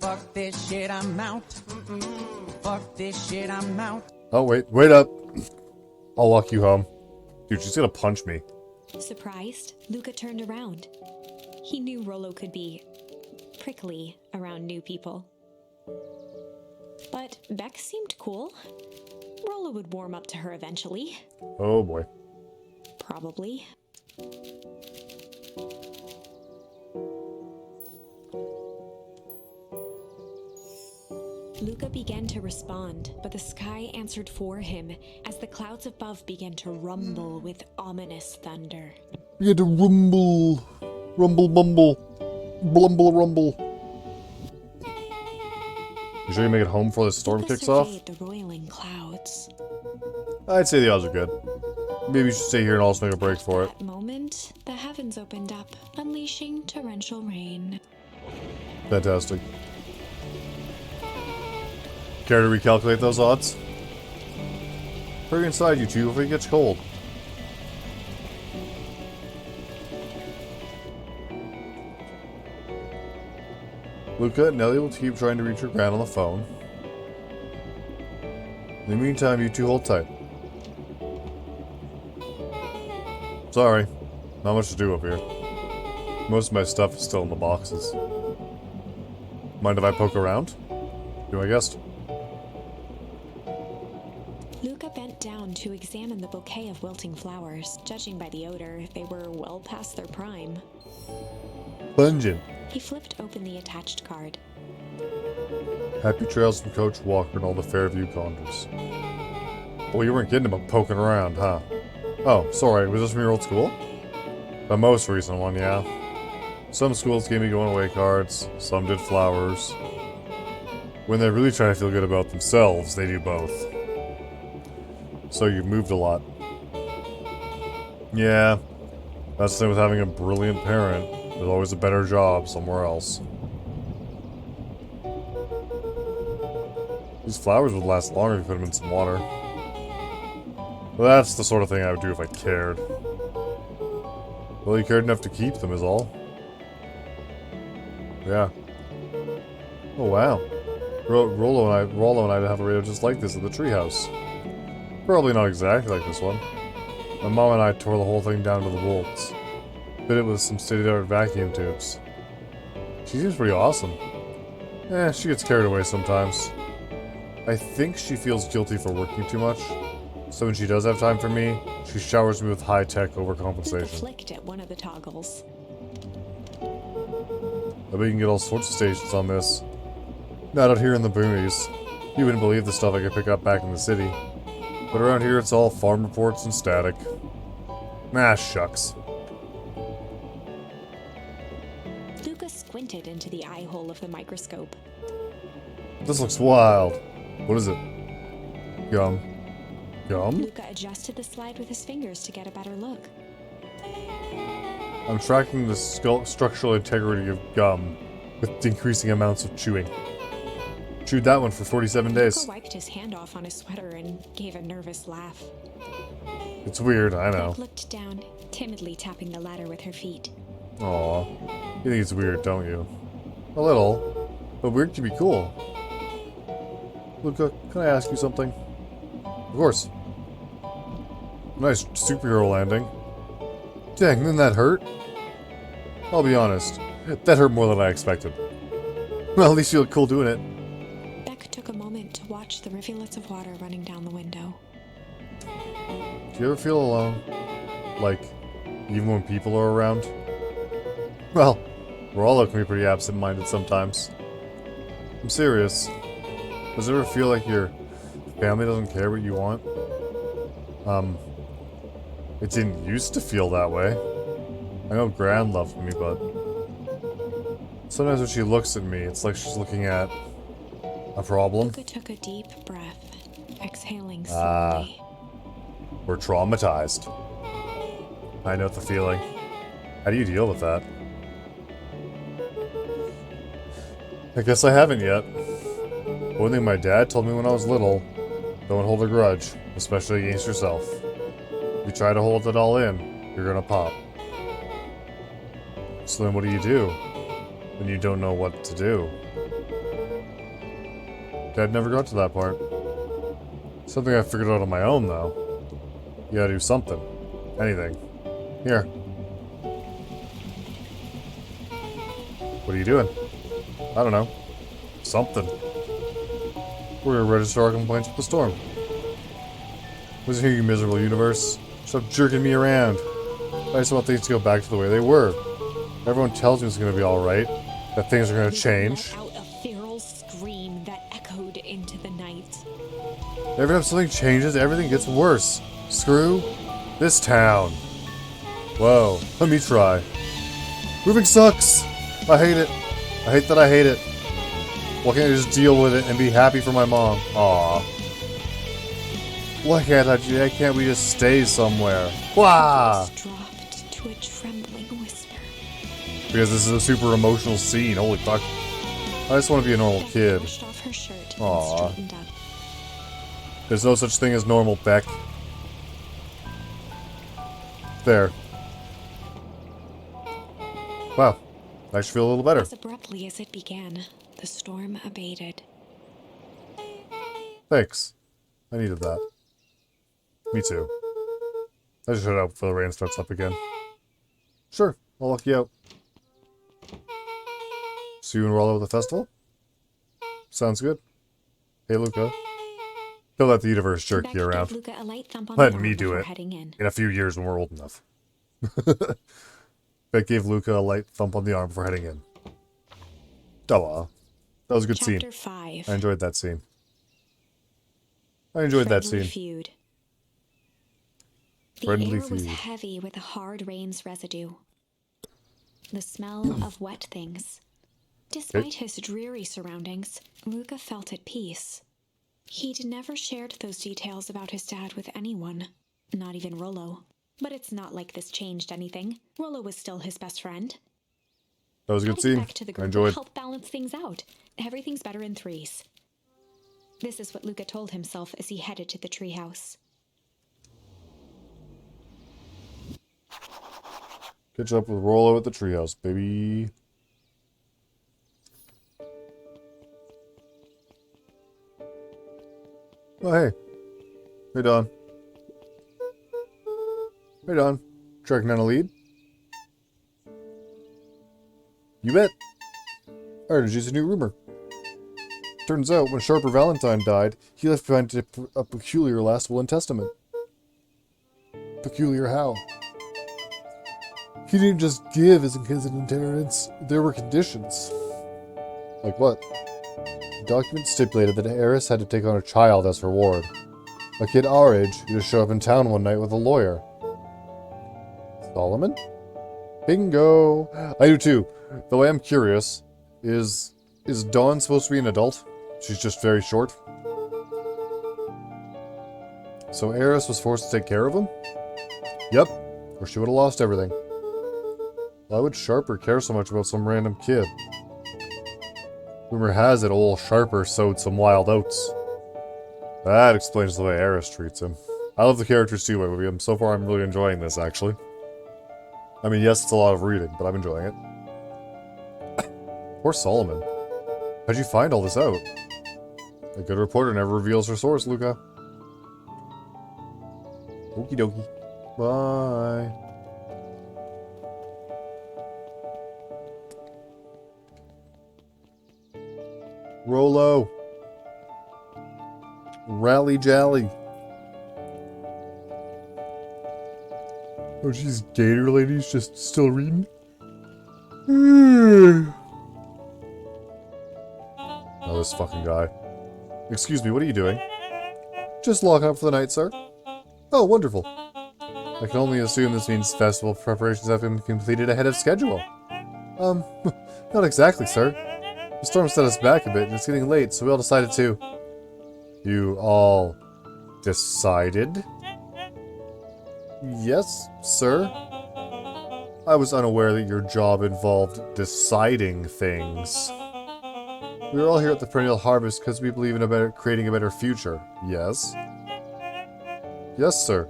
Speaker 5: fuck this shit, I'm out. Fuck this shit, I'm out.
Speaker 1: Oh, wait up. I'll walk you home. Dude, she's gonna punch me.
Speaker 2: Surprised, Luca turned around. He knew Rollo could be prickly around new people. But Beck seemed cool. Rollo would warm up to her eventually.
Speaker 1: Oh boy.
Speaker 2: Probably. Luca began to respond, but the sky answered for him as the clouds above began to rumble with ominous thunder.
Speaker 1: You get to rumble. Rumble bumble. Blumble rumble. You sure you make it home before the storm
Speaker 2: Luca
Speaker 1: kicks off?
Speaker 2: surveyed the roiling clouds.
Speaker 1: I'd say the odds are good. Maybe you should stay here and also make a break for it.
Speaker 2: At that moment, the heavens opened up, unleashing torrential rain.
Speaker 1: Fantastic. Care to recalculate those odds? Hurry inside, you two, before it gets cold. Luca and Nellie will keep trying to reach her grand on the phone. In the meantime, you two hold tight. Sorry, not much to do up here. Most of my stuff is still in the boxes. Mind if I poke around? Do my guess.
Speaker 2: Luca bent down to examine the bouquet of wilting flowers. Judging by the odor, they were well past their prime.
Speaker 1: Pungent.
Speaker 2: He flipped open the attached card.
Speaker 1: Happy trails from Coach Walker and all the Fairview Condors. Well, you weren't kidding about poking around, huh? Oh, sorry, was this from your old school? The most recent one, yeah. Some schools gave me going away cards, some did flowers. When they're really trying to feel good about themselves, they do both. So you've moved a lot. Yeah, that's the thing with having a brilliant parent. There's always a better job somewhere else. These flowers would last longer if you put them in some water. Well, that's the sort of thing I would do if I cared. Well, you cared enough to keep them is all. Yeah. Oh wow. Rollo and I have a radio just like this at the treehouse. Probably not exactly like this one. My mom and I tore the whole thing down to the bolts. Fit it with some state-of-the-art vacuum tubes. She seems pretty awesome. She gets carried away sometimes. I think she feels guilty for working too much. So when she does have time for me, she showers me with high-tech
Speaker 2: Luca
Speaker 1: overcompensation.
Speaker 2: flicked at one of the toggles.
Speaker 1: I bet you can get all sorts of stations on this. Not out here in the boonies. You wouldn't believe the stuff I could pick up back in the city. But around here it's all farm reports and static. Ah, shucks.
Speaker 2: Luca squinted into the eye hole of the microscope.
Speaker 1: This looks wild. What is it? Gum. Gum?
Speaker 2: Luca adjusted the slide with his fingers to get a better look.
Speaker 1: I'm tracking the structural integrity of gum with decreasing amounts of chewing. Chewed that one for 47
Speaker 2: Luca
Speaker 1: days.
Speaker 2: wiped his hand off on his sweater and gave a nervous laugh.
Speaker 1: It's weird, I know.
Speaker 2: Beck looked down, timidly tapping the ladder with her feet.
Speaker 1: Aw. You think it's weird, don't you? A little. But weird can be cool. Luca, can I ask you something? Of course. Nice superhero landing. Dang, didn't that hurt? I'll be honest. That hurt more than I expected. Well, at least you look cool doing it.
Speaker 2: Beck took a moment to watch the rivulets of water running down the window.
Speaker 1: Do you ever feel alone? Like, even when people are around? Well, we're all looking pretty absent-minded sometimes. I'm serious. Does it ever feel like your family doesn't care what you want? It didn't used to feel that way. I know Gran loved me, but sometimes when she looks at me, it's like she's looking at a problem.
Speaker 2: Luca took a deep breath, exhaling slowly.
Speaker 1: We're traumatized. I know the feeling. How do you deal with that? I guess I haven't yet. One thing my dad told me when I was little, don't hold a grudge, especially against yourself. If you try to hold it all in, you're gonna pop. So then what do when you don't know what to do? Dad never got to that part. Something I figured out on my own, though. You gotta do something. Anything. Here. What are you doing? I don't know. Something. We're gonna register our complaints with the storm. Listen here, you miserable universe. Stop jerking me around. I just want things to go back to the way they were. Everyone tells me it's gonna be alright. That things are gonna change.
Speaker 2: Let out a feral scream that echoed into the night.
Speaker 1: Every time something changes, everything gets worse. Screw this town. Whoa, let me try. Moving sucks. I hate it. I hate that I hate it. Why can't I just deal with it and be happy for my mom? Aww. Why can't we just stay somewhere? Wah!
Speaker 2: Voice dropped to a trembling whisper.
Speaker 1: Because this is a super emotional scene. Holy fuck. I just want to be a normal
Speaker 2: Beck
Speaker 1: kid.
Speaker 2: brushed off her shirt and
Speaker 1: Aw.
Speaker 2: straightened up.
Speaker 1: There's no such thing as normal, Beck. There. Wow. I should feel a little better.
Speaker 2: As abruptly as it began, the storm abated.
Speaker 1: Thanks. I needed that. Me too. I should shut up before the rain starts up again. Sure, I'll lock you out. See you and Rollo at the festival? Sounds good. Hey, Luca. Don't let the universe jerk
Speaker 2: Beck
Speaker 1: you around.
Speaker 2: gave Luca a light thump on
Speaker 1: Let
Speaker 2: the arm
Speaker 1: me do
Speaker 2: before
Speaker 1: it.
Speaker 2: heading in.
Speaker 1: In a few years when we're old enough. Beck gave Luca a light thump on the arm before heading in. Oh, that was a good scene.
Speaker 2: Chapter 5.
Speaker 1: I enjoyed that scene. I enjoyed that
Speaker 2: Friendly
Speaker 1: scene.
Speaker 2: Feud. The
Speaker 1: Friendly
Speaker 2: air was
Speaker 1: feud.
Speaker 2: heavy with a hard rain's residue. The smell of wet things. Despite his dreary surroundings, Luca felt at peace. He'd never shared those details about his dad with anyone, not even Rollo. But it's not like this changed anything. Rollo was still his best friend.
Speaker 1: That was a good
Speaker 2: Adding
Speaker 1: scene.
Speaker 2: Beck to the
Speaker 1: I
Speaker 2: group
Speaker 1: enjoyed.
Speaker 2: would help balance things out. Everything's better in threes. This is what Luca told himself as he headed to the treehouse.
Speaker 1: Catch up with Rollo at the treehouse, baby. Oh, hey. Hey, Don. Hey, Don. Tracking down a lead? You bet. I heard just a new rumor. Turns out, when Sharper Valentine died, he left behind a peculiar last will and testament. Peculiar how? He didn't just give his inheritance, there were conditions. Like what? The document stipulated that Eris had to take on a child as her ward. A kid our age who just showed up in town one night with a lawyer. Solomon? Bingo! I do too. Though I am curious, is Dawn supposed to be an adult? She's just very short. So Eris was forced to take care of him? Yep. Or she would have lost everything. Why would Sharper care so much about some random kid? Rumor has it old Sharper sowed some wild oats. That explains the way Eris treats him. I love the characters too, William. So far, I'm really enjoying this, actually. I mean, yes, it's a lot of reading, but I'm enjoying it. Poor Solomon. How'd you find all this out? A good reporter never reveals her source, Luca. Okie dokie. Bye. Rollo. Rally Jally. Oh, she's Gator Lady's just still reading? Oh, this fucking guy. Excuse me, what are you doing? Just locking up for the night, sir. Oh, wonderful. I can only assume this means festival preparations have been completed ahead of schedule. Not exactly, sir. The storm set us back a bit, and it's getting late, so we all decided to... You all... decided? Yes, sir. I was unaware that your job involved deciding things. We are all here at the Perennial Harvest because we believe in creating a better future. Yes? Yes, sir.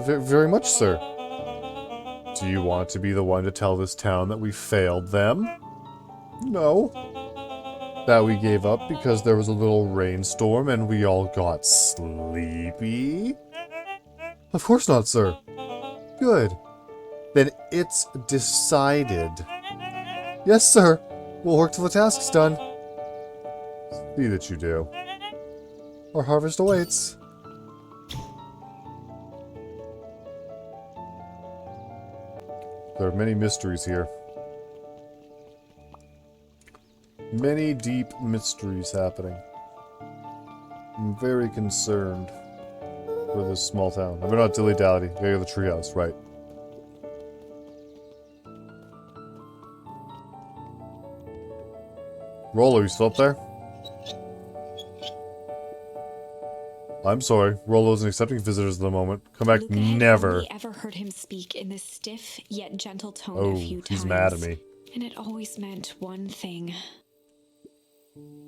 Speaker 1: Very much, sir. Do you want to be the one to tell this town that we failed them? No. That we gave up because there was a little rainstorm and we all got sleepy? Of course not, sir. Good. Then it's decided. Yes, sir. We'll work till the task's done. See that you do. Our harvest awaits. There are many mysteries here. Many deep mysteries happening. I'm very concerned for this small town. I better not dilly-dally. Gotta go to the treehouse, right. Rollo, you still up there? I'm sorry. Rollo isn't accepting visitors at the moment. Come back
Speaker 2: Luca had
Speaker 1: never.
Speaker 2: only ever heard him speak in this stiff yet gentle tone
Speaker 1: Oh,
Speaker 2: a few times.
Speaker 1: he's mad at me.
Speaker 2: And it always meant one thing.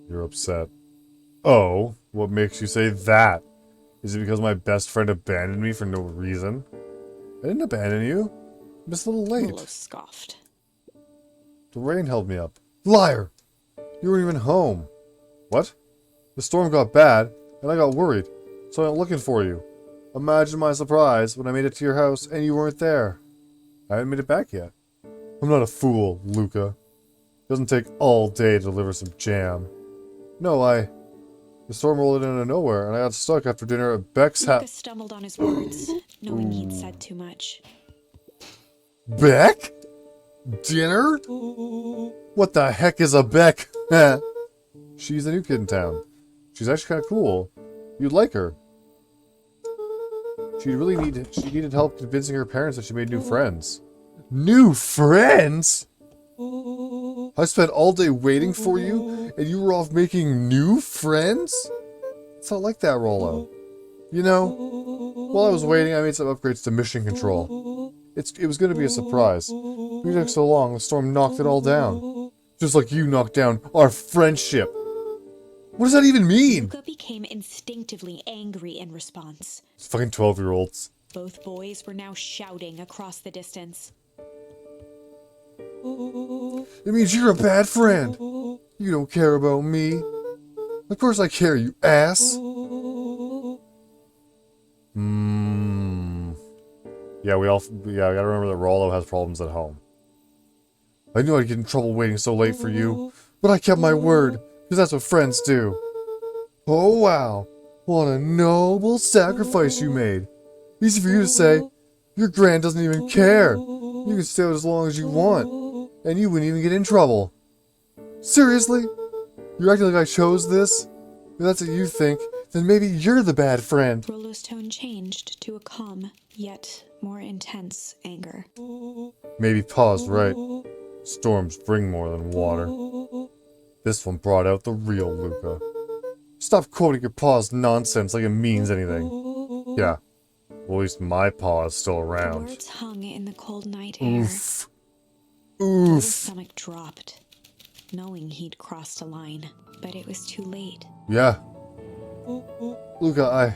Speaker 1: You're upset. Oh, what makes you say that? Is it because my best friend abandoned me for no reason? I didn't abandon you. I'm just a little late.
Speaker 2: Rollo scoffed.
Speaker 1: The rain held me up. Liar! You weren't even home. What? The storm got bad, and I got worried, so I went looking for you. Imagine my surprise when I made it to your house and you weren't there. I haven't made it back yet. I'm not a fool, Luca. It doesn't take all day to deliver some jam. No, the storm rolled in out of nowhere, and I got stuck after dinner at Beck's house.
Speaker 2: Luca stumbled on his words, knowing he'd said too much.
Speaker 1: Beck? Dinner? What the heck is a Beck? She's a new kid in town. She's actually kind of cool. You'd like her. She needed help convincing her parents that she made new friends. New friends? I spent all day waiting for you, and you were off making new friends? It's not like that, Rollo. You know, while I was waiting, I made some upgrades to mission control. It was going to be a surprise. We took so long, the storm knocked it all down. Just like you knocked down our friendship. What does that even mean?
Speaker 2: Luca became instinctively angry in response.
Speaker 1: It's fucking 12-year-olds.
Speaker 2: Both boys were now shouting across the distance.
Speaker 1: It means you're a bad friend. You don't care about me. Of course I care, you ass. Yeah, we gotta remember that Rollo has problems at home. I knew I'd get in trouble waiting so late for you, but I kept my word, because that's what friends do. Oh wow, what a noble sacrifice you made. Easy for you to say. Your Gran doesn't even care. You can stay out as long as you want, and you wouldn't even get in trouble. Seriously? You're acting like I chose this? If that's what you think, then maybe you're the bad friend.
Speaker 2: Rollo's tone changed to a calm, yet more intense anger.
Speaker 1: Maybe Pa's right. Storms bring more than water. This one brought out the real Luca. Stop quoting your Pa's nonsense like it means anything. Yeah, Well, at least my paw is still
Speaker 2: The
Speaker 1: around.
Speaker 2: words hung in the cold night air.
Speaker 1: Oof.
Speaker 2: Rolo's
Speaker 1: Oof.
Speaker 2: stomach dropped, knowing he'd crossed a line. But it was too late.
Speaker 1: Yeah. Luca,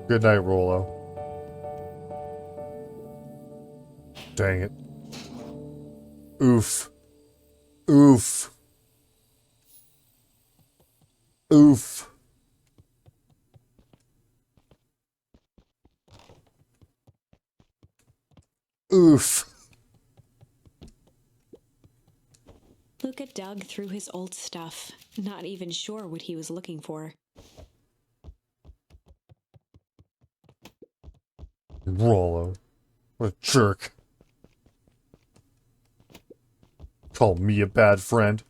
Speaker 1: Good night, Rolo. Dang it. Oof. Oof. Oof. Oof.
Speaker 2: Luca dug through his old stuff, not even sure what he was looking for.
Speaker 1: Rolo. What a jerk. Call me a bad friend.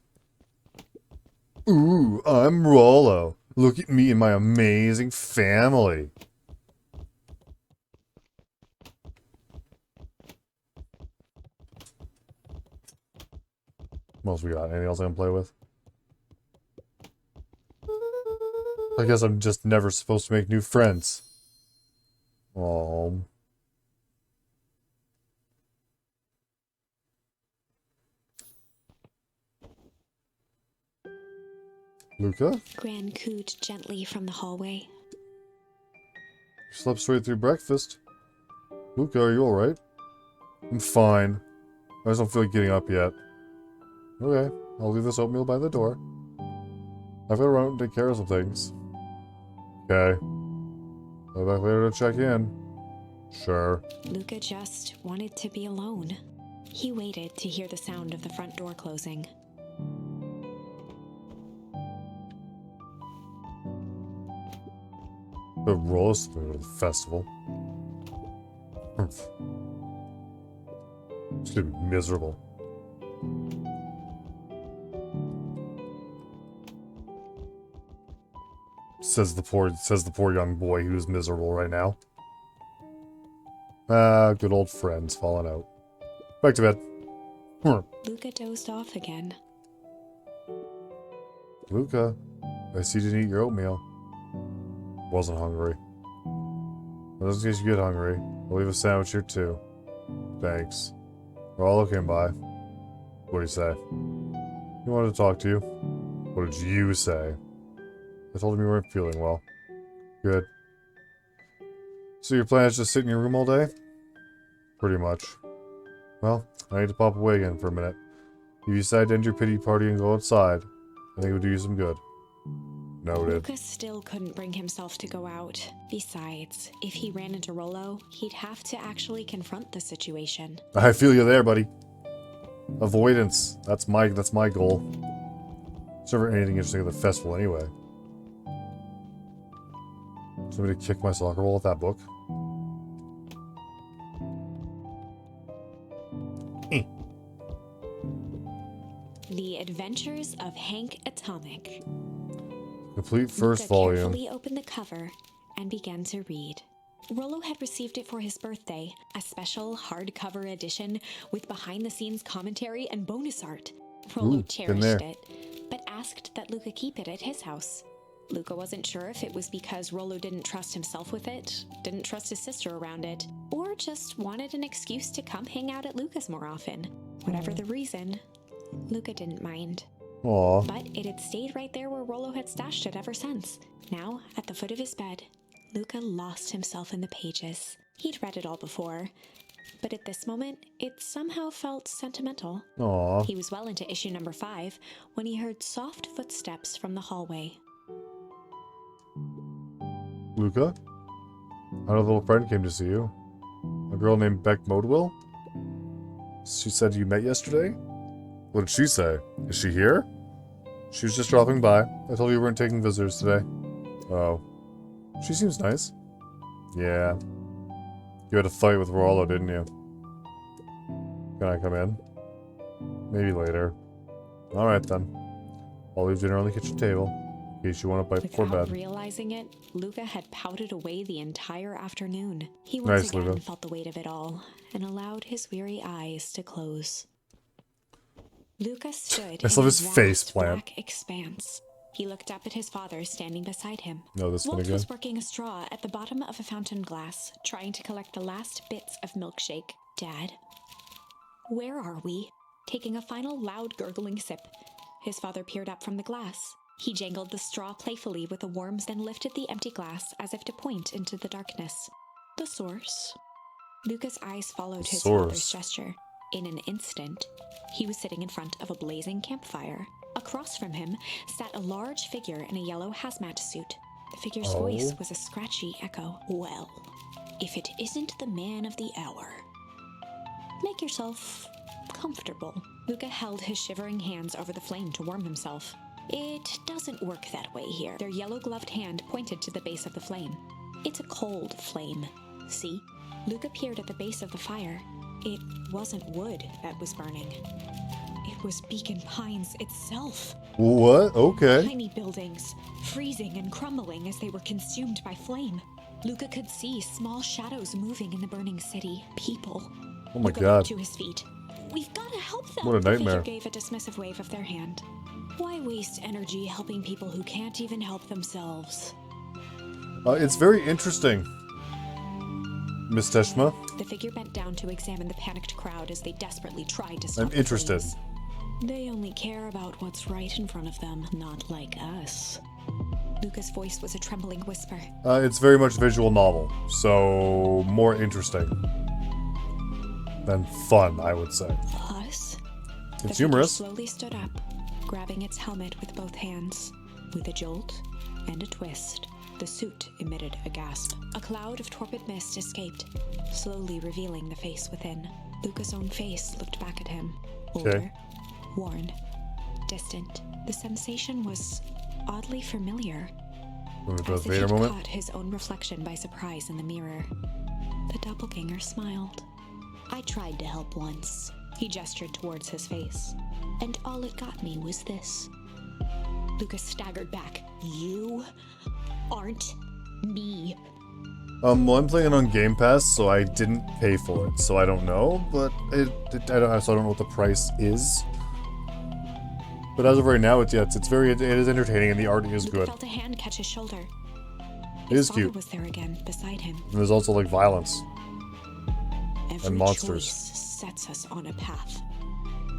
Speaker 1: Ooh, I'm Rolo. Look at me and my amazing family. What else we got? Anything else I can play with? I guess I'm just never supposed to make new friends. Oh. Luca?
Speaker 2: Gran cooed gently from the hallway.
Speaker 1: You slept straight through breakfast. Luca, are you alright? I'm fine. I just don't feel like getting up yet. Okay, I'll leave this oatmeal by the door. I've got to run out and take care of some things. Okay. I'll be back later to check in. Sure.
Speaker 2: Luca just wanted to be alone. He waited to hear the sound of the front door closing.
Speaker 1: The rollers to the festival. It's gonna be miserable. Says the poor young boy who's miserable right now. Ah, good old friends falling out. Back to bed.
Speaker 2: Luca dozed off again.
Speaker 1: Luca, I see you didn't eat your oatmeal. Wasn't hungry. Well, just in case you get hungry, I'll leave a sandwich here too. Thanks. We're all looking by. What do you say? He wanted to talk to you. What did you say? I told him you weren't feeling well. Good. So your plan is just sit in your room all day? Pretty much. Well, I need to pop away again for a minute. If you decide to end your pity party and go outside, I think it would do you some good. Noted.
Speaker 2: Luca still couldn't bring himself to go out. Besides, if he ran into Rolo, he'd have to actually confront the situation.
Speaker 1: I feel you there, buddy. Avoidance. That's my goal. There's never anything interesting at the festival anyway. Somebody kick my soccer ball with that book?
Speaker 2: The Adventures of Hank Atomic.
Speaker 1: Complete first
Speaker 2: Luca
Speaker 1: volume.
Speaker 2: carefully opened the cover and began to read. Rolo had received it for his birthday, a special hardcover edition with behind-the-scenes commentary and bonus art. Rolo
Speaker 1: Ooh, been
Speaker 2: cherished
Speaker 1: there.
Speaker 2: it, but asked that Luca keep it at his house. Luca wasn't sure if it was because Rolo didn't trust himself with it, didn't trust his sister around it, or just wanted an excuse to come hang out at Luca's more often. Whatever the reason, Luca didn't mind.
Speaker 1: Aw.
Speaker 2: But it had stayed right there where Rolo had stashed it ever since. Now, at the foot of his bed, Luca lost himself in the pages. He'd read it all before, but at this moment, it somehow felt sentimental.
Speaker 1: Aw.
Speaker 2: He was well into issue number 5 when he heard soft footsteps from the hallway.
Speaker 1: Luca? Our little friend came to see you. A girl named Beck Modewell? She said you met yesterday? What did she say? Is she here? She was just dropping by. I told you we weren't taking visitors today. Oh. She seems nice. Yeah. You had a fight with Rollo, didn't you? Can I come in? Maybe later. Alright then. I'll leave dinner on the kitchen table, in case you want to bite before
Speaker 2: Without
Speaker 1: bed.
Speaker 2: realizing it, Luca had pouted away the entire afternoon. He
Speaker 1: Nice,
Speaker 2: once again
Speaker 1: Luca.
Speaker 2: felt the weight of it all and allowed his weary eyes to close. Luca stood
Speaker 1: I saw
Speaker 2: in
Speaker 1: his
Speaker 2: a
Speaker 1: face
Speaker 2: vast
Speaker 1: plant.
Speaker 2: black expanse. He looked up at his father standing beside him.
Speaker 1: No, this one
Speaker 2: Walt
Speaker 1: again.
Speaker 2: was working a straw at the bottom of a fountain glass, trying to collect the last bits of milkshake. Dad? Where are we? Taking a final loud gurgling sip, his father peered up from the glass. He jangled the straw playfully with the worms, then lifted the empty glass as if to point into the darkness. The source? Luca's eyes followed his father's gesture. In an instant, he was sitting in front of a blazing campfire. Across from him sat a large figure in a yellow hazmat suit. The figure's voice was a scratchy echo. Well, if it isn't the man of the hour. Make yourself comfortable. Luca held his shivering hands over the flame to warm himself. It doesn't work that way here. Their yellow-gloved hand pointed to the base of the flame. It's a cold flame. See? Luca peered at the base of the fire. It wasn't wood that was burning. It was Beacon Pines itself.
Speaker 1: What? Okay.
Speaker 2: Tiny buildings, freezing and crumbling as they were consumed by flame. Luca could see small shadows moving in the burning city. People.
Speaker 1: Oh my
Speaker 2: Luca
Speaker 1: god.
Speaker 2: leaped to his feet. We've got to help them.
Speaker 1: What a
Speaker 2: The
Speaker 1: nightmare.
Speaker 2: figure gave a dismissive wave of their hand. Why waste energy helping people who can't even help themselves?
Speaker 1: It's very interesting, Miss Teshma.
Speaker 2: The figure bent down to examine the panicked crowd as they desperately tried to stop
Speaker 1: I'm
Speaker 2: the
Speaker 1: interested.
Speaker 2: flames. They only care about what's right in front of them, not like us. Luca's voice was a trembling whisper.
Speaker 1: It's very much visual novel, so more interesting than fun, I would say.
Speaker 2: Us? The
Speaker 1: It's
Speaker 2: figure
Speaker 1: humorous.
Speaker 2: slowly stood up, grabbing its helmet with both hands. With a jolt and a twist, the suit emitted a gasp. A cloud of torpid mist escaped, slowly revealing the face within. Luca's own face looked back at him. Older, worn, distant. The sensation was oddly familiar.
Speaker 1: Remember the
Speaker 2: As if
Speaker 1: Vader
Speaker 2: he'd
Speaker 1: moment?
Speaker 2: caught his own reflection by surprise in the mirror. The doppelganger smiled. I tried to help once. He gestured towards his face. And all it got me was this. Lucas staggered back. You aren't me.
Speaker 1: Well, I'm playing it on Game Pass, so I didn't pay for it, so I don't know, but I don't know what the price is. But as of right now, it is entertaining and the art is
Speaker 2: Luca
Speaker 1: good.
Speaker 2: felt a hand catch his shoulder.
Speaker 1: It is
Speaker 2: His father
Speaker 1: cute.
Speaker 2: was there again, beside him.
Speaker 1: And there's also like violence.
Speaker 2: Every
Speaker 1: monsters.
Speaker 2: choice sets us on a path.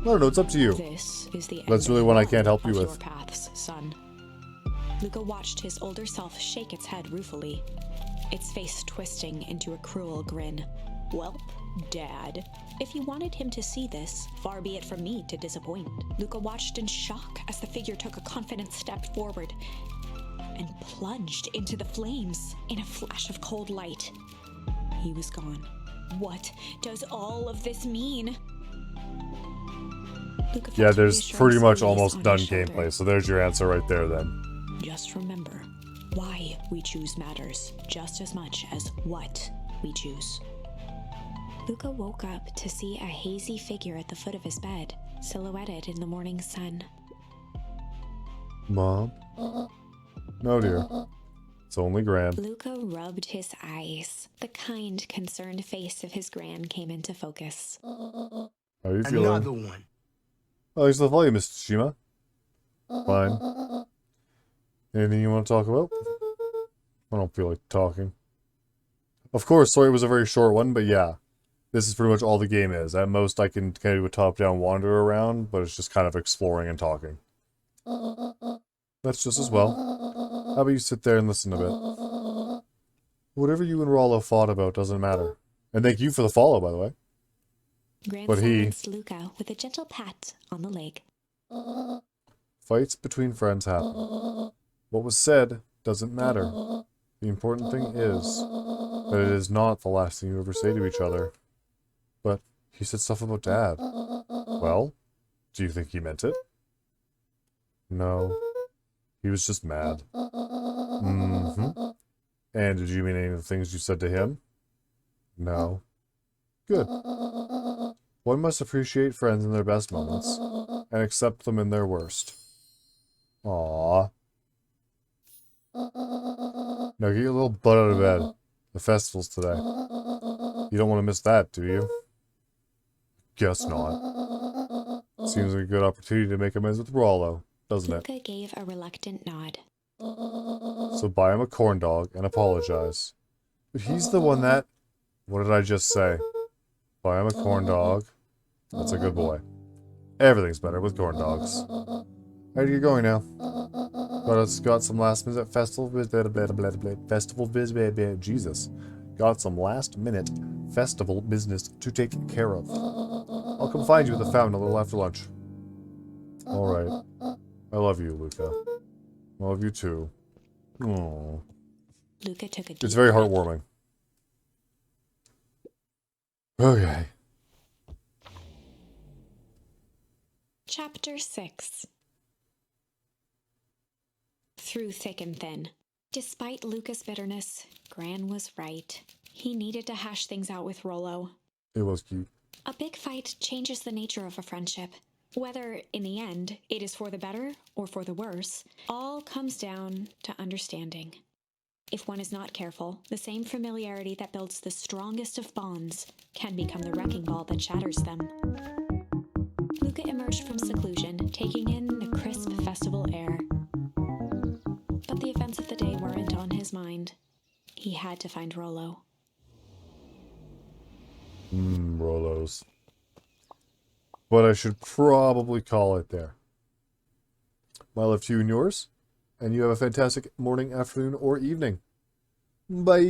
Speaker 1: I don't know, it's up to you.
Speaker 2: This is the
Speaker 1: That's
Speaker 2: end
Speaker 1: really one I can't help you
Speaker 2: of
Speaker 1: with.
Speaker 2: your paths, son. Luca watched his older self shake its head ruefully, its face twisting into a cruel grin. Welp, Dad. If you wanted him to see this, far be it from me to disappoint. Luca watched in shock as the figure took a confident step forward and plunged into the flames in a flash of cold light. He was gone. What does all of this mean? Luca felt
Speaker 1: Yeah,
Speaker 2: a
Speaker 1: there's
Speaker 2: reassuring
Speaker 1: pretty much
Speaker 2: squeeze
Speaker 1: almost
Speaker 2: on
Speaker 1: done
Speaker 2: his shoulder.
Speaker 1: gameplay, so there's your answer right there then.
Speaker 2: Just remember, why we choose matters just as much as what we choose. Luca woke up to see a hazy figure at the foot of his bed, silhouetted in the morning sun.
Speaker 1: Mom? No, dear. It's only Gran.
Speaker 2: Luca rubbed his eyes. The kind, concerned face of his gran came into focus.
Speaker 1: How are you feeling?
Speaker 3: Another one.
Speaker 1: Oh, thanks for the volume, Mr. Tsushima. Fine. Anything you want to talk about? I don't feel like talking. Of course, sorry it was a very short one, but yeah. This is pretty much all the game is. At most, I can kind of do a top-down wander around, but it's just kind of exploring and talking. That's just as well. How about you sit there and listen a bit? Whatever you and Rollo fought about doesn't matter. And thank you for the follow, by the way.
Speaker 2: Gran
Speaker 1: But he-
Speaker 2: silenced Luca with a gentle pat on the leg.
Speaker 1: Fights between friends happen. What was said doesn't matter. The important thing is that it is not the last thing you ever say to each other. But he said stuff about Dad. Well, do you think he meant it? No. He was just mad. Mm-hmm. And did you mean any of the things you said to him? No. Good. One must appreciate friends in their best moments and accept them in their worst. Aww. Now get your little butt out of bed. The festival's today. You don't want to miss that, do you? Guess not. Seems like a good opportunity to make amends with Rollo, doesn't it?
Speaker 2: Luca gave a reluctant nod.
Speaker 1: So buy him a corn dog and apologize. But he's the one that... What did I just say? Buy him a corn dog. That's a good boy. Everything's better with corn dogs. How are you going now? Got some last minute festival Jesus. Got some last minute festival business to take care of. I'll come find you at the fountain a little after lunch. Alright. I love you, Luca. I love you too. Aww.
Speaker 2: Luca took a deep
Speaker 1: It's very
Speaker 2: breath.
Speaker 1: heartwarming. Okay.
Speaker 2: Chapter 6. Through thick and thin. Despite Luca's bitterness, Gran was right. He needed to hash things out with Rollo.
Speaker 1: It was cute.
Speaker 2: A big fight changes the nature of a friendship. Whether, in the end, it is for the better or for the worse, all comes down to understanding. If one is not careful, the same familiarity that builds the strongest of bonds can become the wrecking ball that shatters them. Luca emerged from seclusion, taking in the crisp festival air. But the events of the day weren't on his mind. He had to find Rollo.
Speaker 1: Rolos. But I should probably call it there. My love to you and yours. And you have a fantastic morning, afternoon, or evening. Bye.